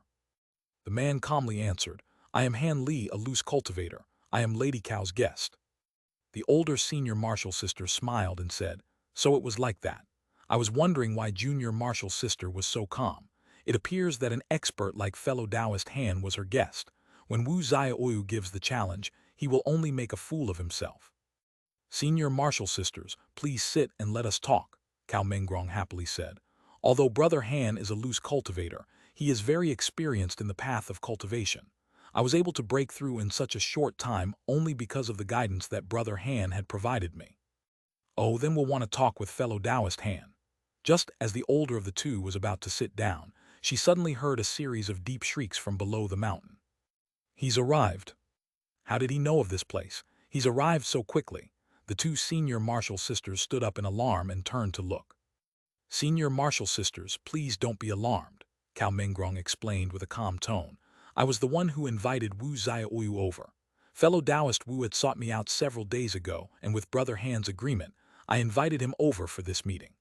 The man calmly answered, I am Han Li, a loose cultivator. I am Lady Cao's guest. The older Senior Marshal Sister smiled and said, so it was like that. I was wondering why Junior Marshal Sister was so calm. It appears that an expert like fellow Taoist Han was her guest. When Wu Xiaoyu gives the challenge, he will only make a fool of himself. Senior Marshal Sisters, please sit and let us talk, Cao Mengrong happily said. Although Brother Han is a loose cultivator, he is very experienced in the path of cultivation. I was able to break through in such a short time only because of the guidance that Brother Han had provided me. Oh, then we'll want to talk with fellow Taoist Han. Just as the older of the two was about to sit down, she suddenly heard a series of deep shrieks from below the mountain. He's arrived. How did he know of this place? He's arrived so quickly. The two senior martial sisters stood up in alarm and turned to look. Senior martial sisters, please don't be alarmed, Cao Mengrong explained with a calm tone. I was the one who invited Wu Xiaoyu over. Fellow Taoist Wu had sought me out several days ago, and with Brother Han's agreement, I invited him over for this meeting.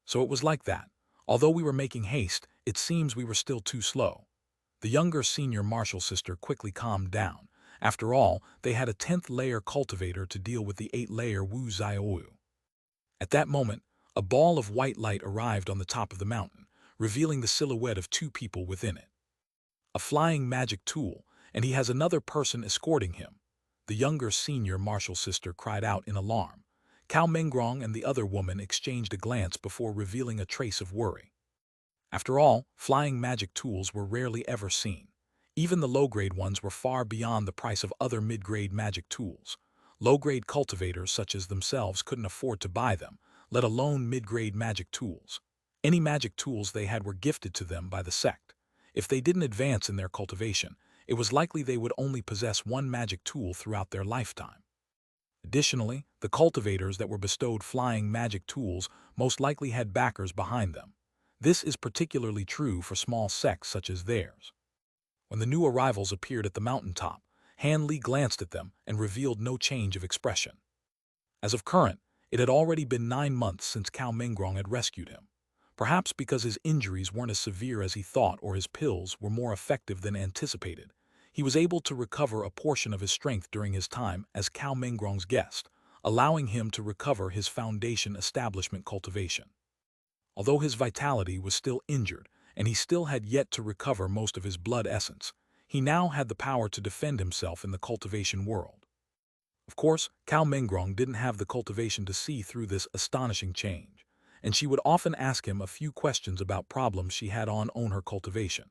So it was like that. Although we were making haste, it seems we were still too slow. The younger senior martial sister quickly calmed down. After all, they had a 10th-layer cultivator to deal with the 8th-layer Wu Xiaoyu. At that moment, a ball of white light arrived on the top of the mountain, revealing the silhouette of two people within it. A flying magic tool, and he has another person escorting him. The younger senior martial sister cried out in alarm. Cao Mengrong and the other woman exchanged a glance before revealing a trace of worry. After all, flying magic tools were rarely ever seen. Even the low-grade ones were far beyond the price of other mid-grade magic tools. Low-grade cultivators such as themselves couldn't afford to buy them, let alone mid-grade magic tools. Any magic tools they had were gifted to them by the sect. If they didn't advance in their cultivation, it was likely they would only possess one magic tool throughout their lifetime. Additionally, the cultivators that were bestowed flying magic tools most likely had backers behind them. This is particularly true for small sects such as theirs. When the new arrivals appeared at the mountaintop, Han Li glanced at them and revealed no change of expression. As of current, it had already been 9 months since Cao Mengrong had rescued him. Perhaps because his injuries weren't as severe as he thought or his pills were more effective than anticipated, he was able to recover a portion of his strength during his time as Cao Mengrong's guest, allowing him to recover his foundation establishment cultivation. Although his vitality was still injured, and he still had yet to recover most of his blood essence, he now had the power to defend himself in the cultivation world. Of course, Cao Mengrong didn't have the cultivation to see through this astonishing change, and she would often ask him a few questions about problems she had on her cultivation.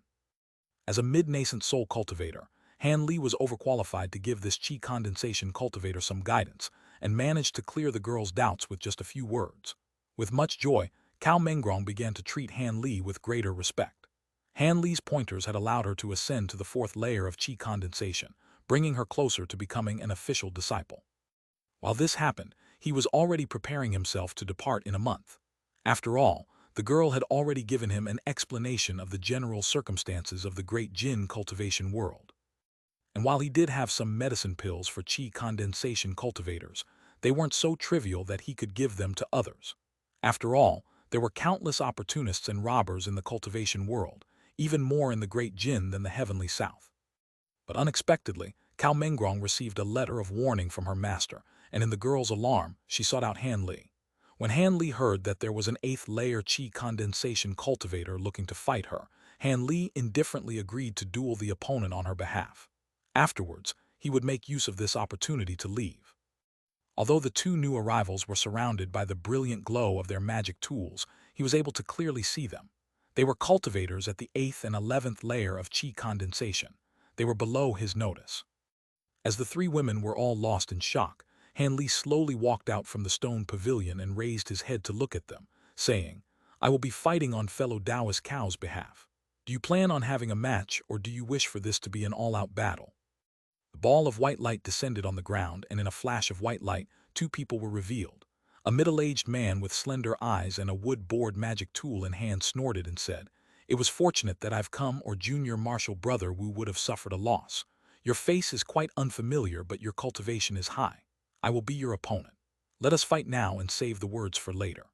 As a mid-nascent soul cultivator, Han Li was overqualified to give this chi condensation cultivator some guidance, and managed to clear the girl's doubts with just a few words. With much joy, Cao Mengrong began to treat Han Li with greater respect. Han Li's pointers had allowed her to ascend to the 4th layer of chi condensation, bringing her closer to becoming an official disciple. While this happened, he was already preparing himself to depart in a month. After all, the girl had already given him an explanation of the general circumstances of the great Jin cultivation world. And while he did have some medicine pills for chi condensation cultivators, they weren't so trivial that he could give them to others. After all, there were countless opportunists and robbers in the cultivation world, even more in the great Jin than the heavenly south. But unexpectedly, Cao Mengrong received a letter of warning from her master, and in the girl's alarm, she sought out Han Li. When Han Li heard that there was an 8th-layer chi condensation cultivator looking to fight her, Han Li indifferently agreed to duel the opponent on her behalf. Afterwards, he would make use of this opportunity to leave. Although the two new arrivals were surrounded by the brilliant glow of their magic tools, he was able to clearly see them. They were cultivators at the 8th and 11th layer of chi condensation. They were below his notice. As the three women were all lost in shock, Han Li slowly walked out from the stone pavilion and raised his head to look at them, saying, I will be fighting on fellow Taoist Cao's behalf. Do you plan on having a match, or do you wish for this to be an all-out battle? The ball of white light descended on the ground, and in a flash of white light, two people were revealed. A middle-aged man with slender eyes and a wood-bored magic tool in hand snorted and said, It was fortunate that I've come, or Junior Martial Brother Wu would have suffered a loss. Your face is quite unfamiliar, but your cultivation is high. I will be your opponent. Let us fight now and save the words for later.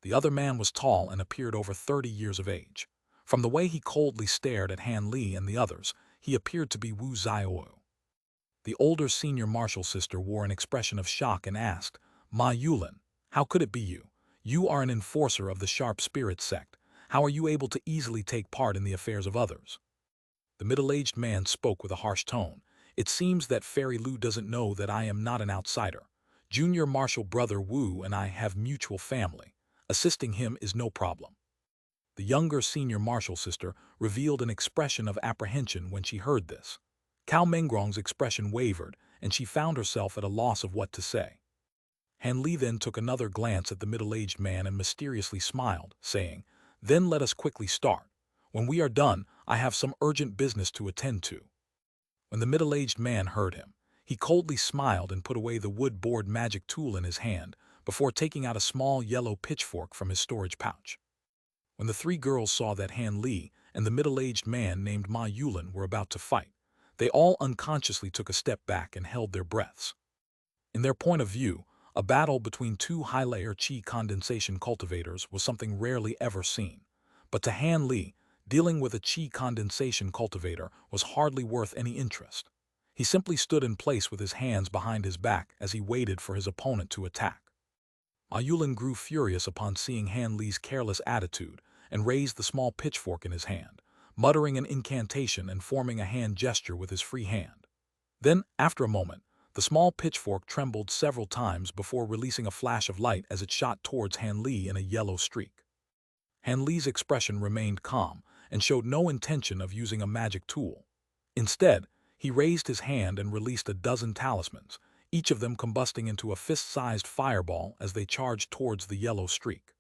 The other man was tall and appeared over 30 years of age. From the way he coldly stared at Han Li and the others, he appeared to be Wu Xiaoyu. The older senior martial sister wore an expression of shock and asked, Ma Yulin, how could it be you? You are an enforcer of the Sharp Spirit Sect. How are you able to easily take part in the affairs of others? The middle-aged man spoke with a harsh tone. It seems that Fairy Lu doesn't know that I am not an outsider. Junior Martial Brother Wu and I have mutual family. Assisting him is no problem. The younger senior martial sister revealed an expression of apprehension when she heard this. Cao Mengrong's expression wavered, and she found herself at a loss of what to say. Han Li then took another glance at the middle-aged man and mysteriously smiled, saying, Then let us quickly start. When we are done, I have some urgent business to attend to. When the middle-aged man heard him, he coldly smiled and put away the wood-board magic tool in his hand before taking out a small yellow pitchfork from his storage pouch. When the three girls saw that Han Li and the middle-aged man named Ma Yulin were about to fight, they all unconsciously took a step back and held their breaths. In their point of view, a battle between two high-layer qi condensation cultivators was something rarely ever seen. But to Han Li, dealing with a qi condensation cultivator was hardly worth any interest. He simply stood in place with his hands behind his back as he waited for his opponent to attack. Ma Yulin grew furious upon seeing Han Li's careless attitude and raised the small pitchfork in his hand, muttering an incantation and forming a hand gesture with his free hand. Then, after a moment, the small pitchfork trembled several times before releasing a flash of light as it shot towards Han Li in a yellow streak. Han Li's expression remained calm and showed no intention of using a magic tool. Instead, he raised his hand and released a dozen talismans, each of them combusting into a fist-sized fireball as they charged towards the yellow streak.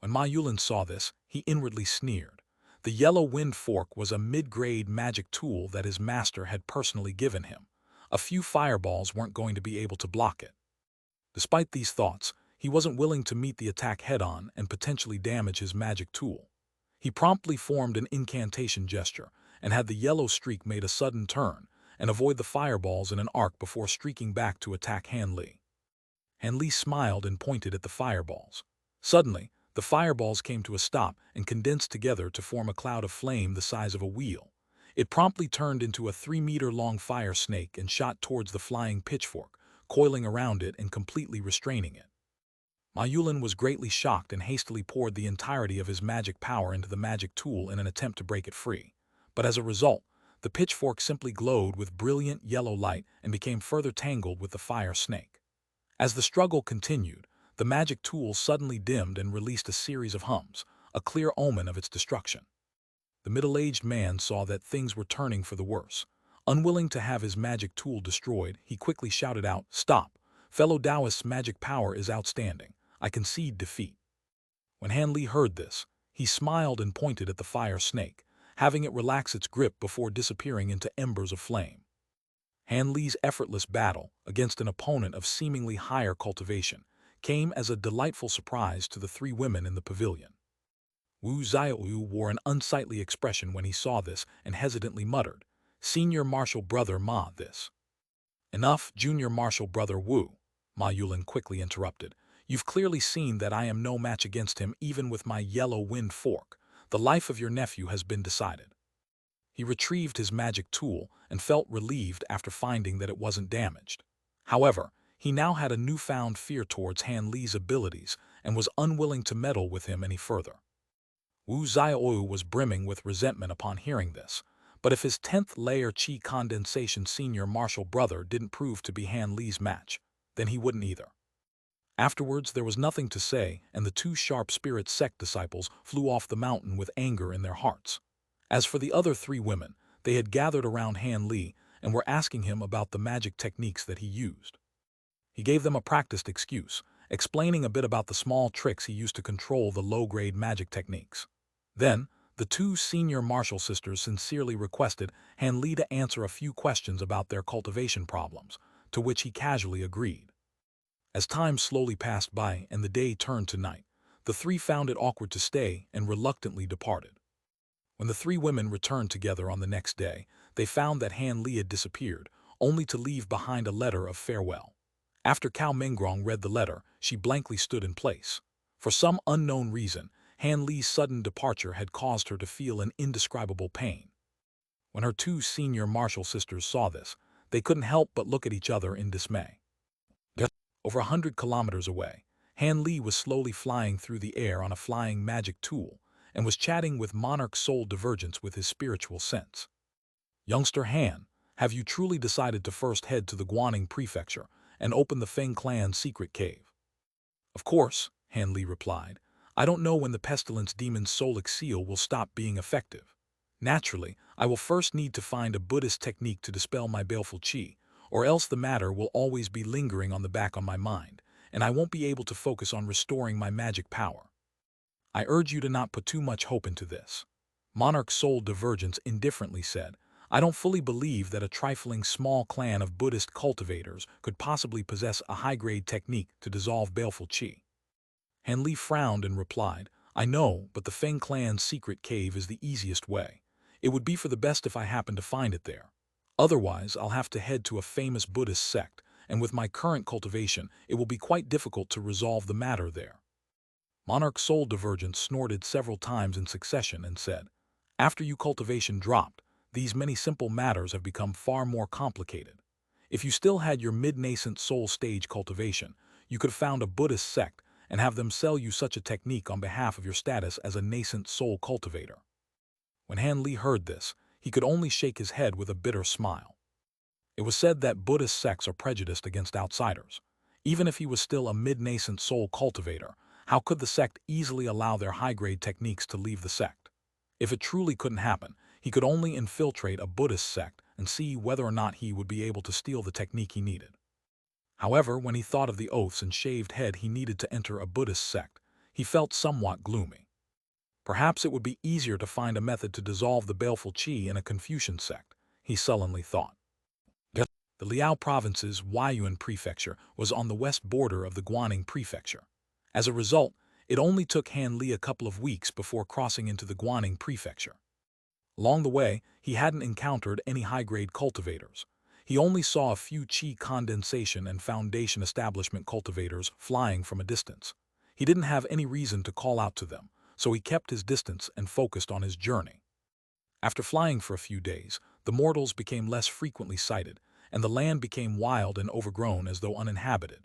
When Ma Yulin saw this, he inwardly sneered. The yellow wind fork was a mid-grade magic tool that his master had personally given him. A few fireballs weren't going to be able to block it. Despite these thoughts, he wasn't willing to meet the attack head-on and potentially damage his magic tool. He promptly formed an incantation gesture and had the yellow streak made a sudden turn and avoid the fireballs in an arc before streaking back to attack Han Li. Han Li smiled and pointed at the fireballs. Suddenly, the fireballs came to a stop and condensed together to form a cloud of flame the size of a wheel. It promptly turned into a 3-meter-long fire snake and shot towards the flying pitchfork, coiling around it and completely restraining it. Ma Yulin was greatly shocked and hastily poured the entirety of his magic power into the magic tool in an attempt to break it free. But as a result, the pitchfork simply glowed with brilliant yellow light and became further tangled with the fire snake. As the struggle continued, the magic tool suddenly dimmed and released a series of hums, a clear omen of its destruction. The middle-aged man saw that things were turning for the worse. Unwilling to have his magic tool destroyed, he quickly shouted out, "Stop! Fellow Taoist's magic power is outstanding. I concede defeat." When Han Li heard this, he smiled and pointed at the fire snake, having it relax its grip before disappearing into embers of flame. Han Li's effortless battle against an opponent of seemingly higher cultivation came as a delightful surprise to the three women in the pavilion. Wu Xiaoyu wore an unsightly expression when he saw this and hesitantly muttered, "Senior Marshal Brother Ma, this." "Enough, Junior Marshal Brother Wu," Ma Yulin quickly interrupted. "You've clearly seen that I am no match against him even with my yellow wind fork. The life of your nephew has been decided." He retrieved his magic tool and felt relieved after finding that it wasn't damaged. However, he now had a newfound fear towards Han Li's abilities and was unwilling to meddle with him any further. Wu Xiaoyu was brimming with resentment upon hearing this, but if his 10th-layer qi condensation senior martial brother didn't prove to be Han Li's match, then he wouldn't either. Afterwards, there was nothing to say, and the two sharp spirit sect disciples flew off the mountain with anger in their hearts. As for the other three women, they had gathered around Han Li and were asking him about the magic techniques that he used. He gave them a practiced excuse, explaining a bit about the small tricks he used to control the low-grade magic techniques. Then, the two senior martial sisters sincerely requested Han Li to answer a few questions about their cultivation problems, to which he casually agreed. As time slowly passed by and the day turned to night, the three found it awkward to stay and reluctantly departed. When the three women returned together on the next day, they found that Han Li had disappeared, only to leave behind a letter of farewell. After Cao Mengrong read the letter, she blankly stood in place. For some unknown reason, Han Li's sudden departure had caused her to feel an indescribable pain. When her two senior martial sisters saw this, they couldn't help but look at each other in dismay. Over 100 kilometers away, Han Li was slowly flying through the air on a flying magic tool and was chatting with Monarch Soul Divergence with his spiritual sense. "Youngster Han, have you truly decided to first head to the Guaning Prefecture and open the Feng clan's secret cave?" "Of course," Han Li replied. "I don't know when the pestilence demon's soulic seal will stop being effective. Naturally, I will first need to find a Buddhist technique to dispel my baleful qi, or else the matter will always be lingering on the back on my mind, and I won't be able to focus on restoring my magic power. I urge you to not put too much hope into this." Monarch Soul Divergence indifferently said, I don't fully believe that a trifling small clan of Buddhist cultivators could possibly possess a high-grade technique to dissolve baleful qi. Han Li frowned and replied, I know, but the Feng clan's secret cave is the easiest way. It would be for the best if I happen to find it there. Otherwise, I'll have to head to a famous Buddhist sect, and with my current cultivation, it will be quite difficult to resolve the matter there. Monarch Soul Divergent snorted several times in succession and said, After you cultivation dropped, these many simple matters have become far more complicated. If you still had your mid-nascent soul stage cultivation, you could found a Buddhist sect and have them sell you such a technique on behalf of your status as a nascent soul cultivator. When Han Li heard this, he could only shake his head with a bitter smile. It was said that Buddhist sects are prejudiced against outsiders. Even if he was still a mid-nascent soul cultivator, how could the sect easily allow their high-grade techniques to leave the sect? If it truly couldn't happen, he could only infiltrate a Buddhist sect and see whether or not he would be able to steal the technique he needed. However, when he thought of the oaths and shaved head he needed to enter a Buddhist sect, he felt somewhat gloomy. Perhaps it would be easier to find a method to dissolve the baleful qi in a Confucian sect, he sullenly thought. The Liao province's Huayuan prefecture was on the west border of the Guaning prefecture. As a result, it only took Han Li a couple of weeks before crossing into the Guaning prefecture. Along the way, he hadn't encountered any high-grade cultivators. He only saw a few qi condensation and foundation establishment cultivators flying from a distance. He didn't have any reason to call out to them, so he kept his distance and focused on his journey. After flying for a few days, the mortals became less frequently sighted, and the land became wild and overgrown as though uninhabited.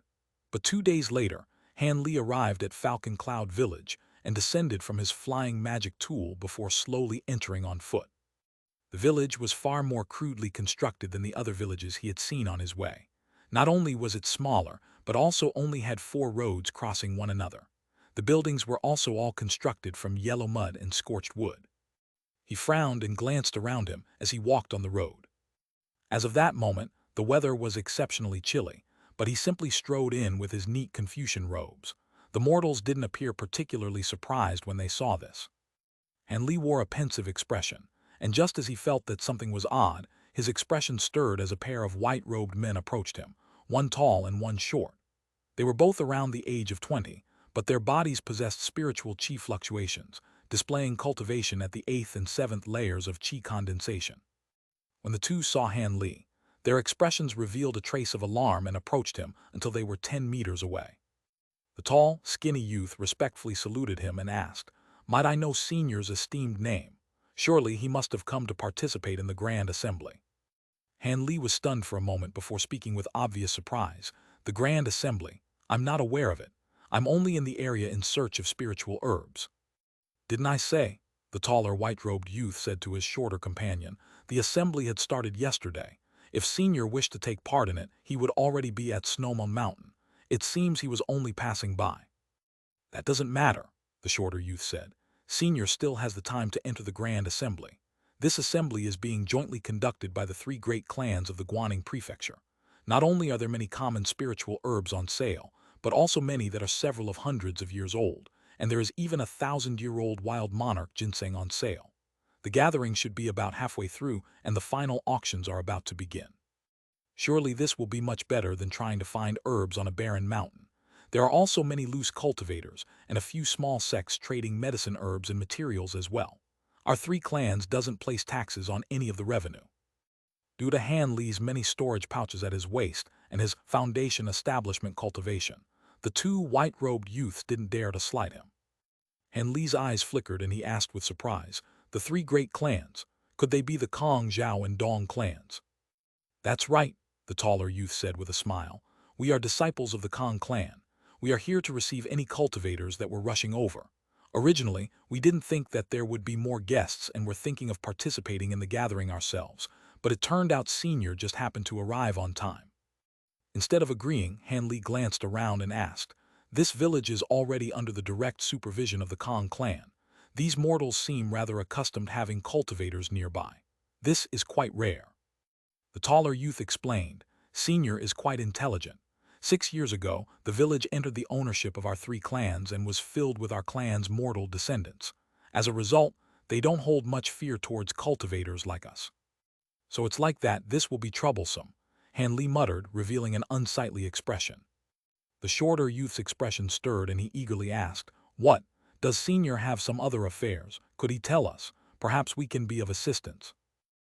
But 2 days later, Han Li arrived at Falcon Cloud Village and descended from his flying magic tool before slowly entering on foot. The village was far more crudely constructed than the other villages he had seen on his way. Not only was it smaller, but also only had 4 roads crossing one another. The buildings were also all constructed from yellow mud and scorched wood. He frowned and glanced around him as he walked on the road. As of that moment, the weather was exceptionally chilly, but he simply strode in with his neat Confucian robes. The mortals didn't appear particularly surprised when they saw this. Han Li wore a pensive expression, and just as he felt that something was odd, his expression stirred as a pair of white-robed men approached him, one tall and one short. They were both around the age of 20, but their bodies possessed spiritual qi fluctuations, displaying cultivation at the 8th and 7th layers of qi condensation. When the two saw Han Li, their expressions revealed a trace of alarm and approached him until they were 10 meters away. The tall, skinny youth respectfully saluted him and asked, Might I know Senior's esteemed name? Surely he must have come to participate in the Grand Assembly. Han Li was stunned for a moment before speaking with obvious surprise. The Grand Assembly? I'm not aware of it. I'm only in the area in search of spiritual herbs. Didn't I say? The taller white-robed youth said to his shorter companion. The assembly had started yesterday. If Senior wished to take part in it, he would already be at Snowman Mountain. It seems he was only passing by. That doesn't matter, the shorter youth said. Senior still has the time to enter the Grand Assembly. This assembly is being jointly conducted by the 3 great clans of the Guaning prefecture. Not only are there many common spiritual herbs on sale, but also many that are several of hundreds of years old, and there is even a 1,000-year-old wild monarch ginseng on sale. The gathering should be about halfway through, and the final auctions are about to begin. Surely this will be much better than trying to find herbs on a barren mountain. There are also many loose cultivators, and a few small sects trading medicine herbs and materials as well. Our 3 clans doesn't place taxes on any of the revenue. Due to Han Li's many storage pouches at his waist and his foundation establishment cultivation, the 2 white-robed youths didn't dare to slight him. Han Li's eyes flickered and he asked with surprise, the 3 great clans, could they be the Kong, Zhao, and Dong clans? That's right, the taller youth said with a smile. We are disciples of the Kong clan. We are here to receive any cultivators that were rushing over. Originally, we didn't think that there would be more guests and were thinking of participating in the gathering ourselves, but it turned out Senior just happened to arrive on time. Instead of agreeing, Han Li glanced around and asked, This village is already under the direct supervision of the Kong clan. These mortals seem rather accustomed having cultivators nearby. This is quite rare. The taller youth explained, Senior is quite intelligent. 6 years ago, the village entered the ownership of our 3 clans and was filled with our clan's mortal descendants. As a result, they don't hold much fear towards cultivators like us. So it's like that, this will be troublesome, Han Li muttered, revealing an unsightly expression. The shorter youth's expression stirred and he eagerly asked, "What? Does Senior have some other affairs? Could he tell us? Perhaps we can be of assistance."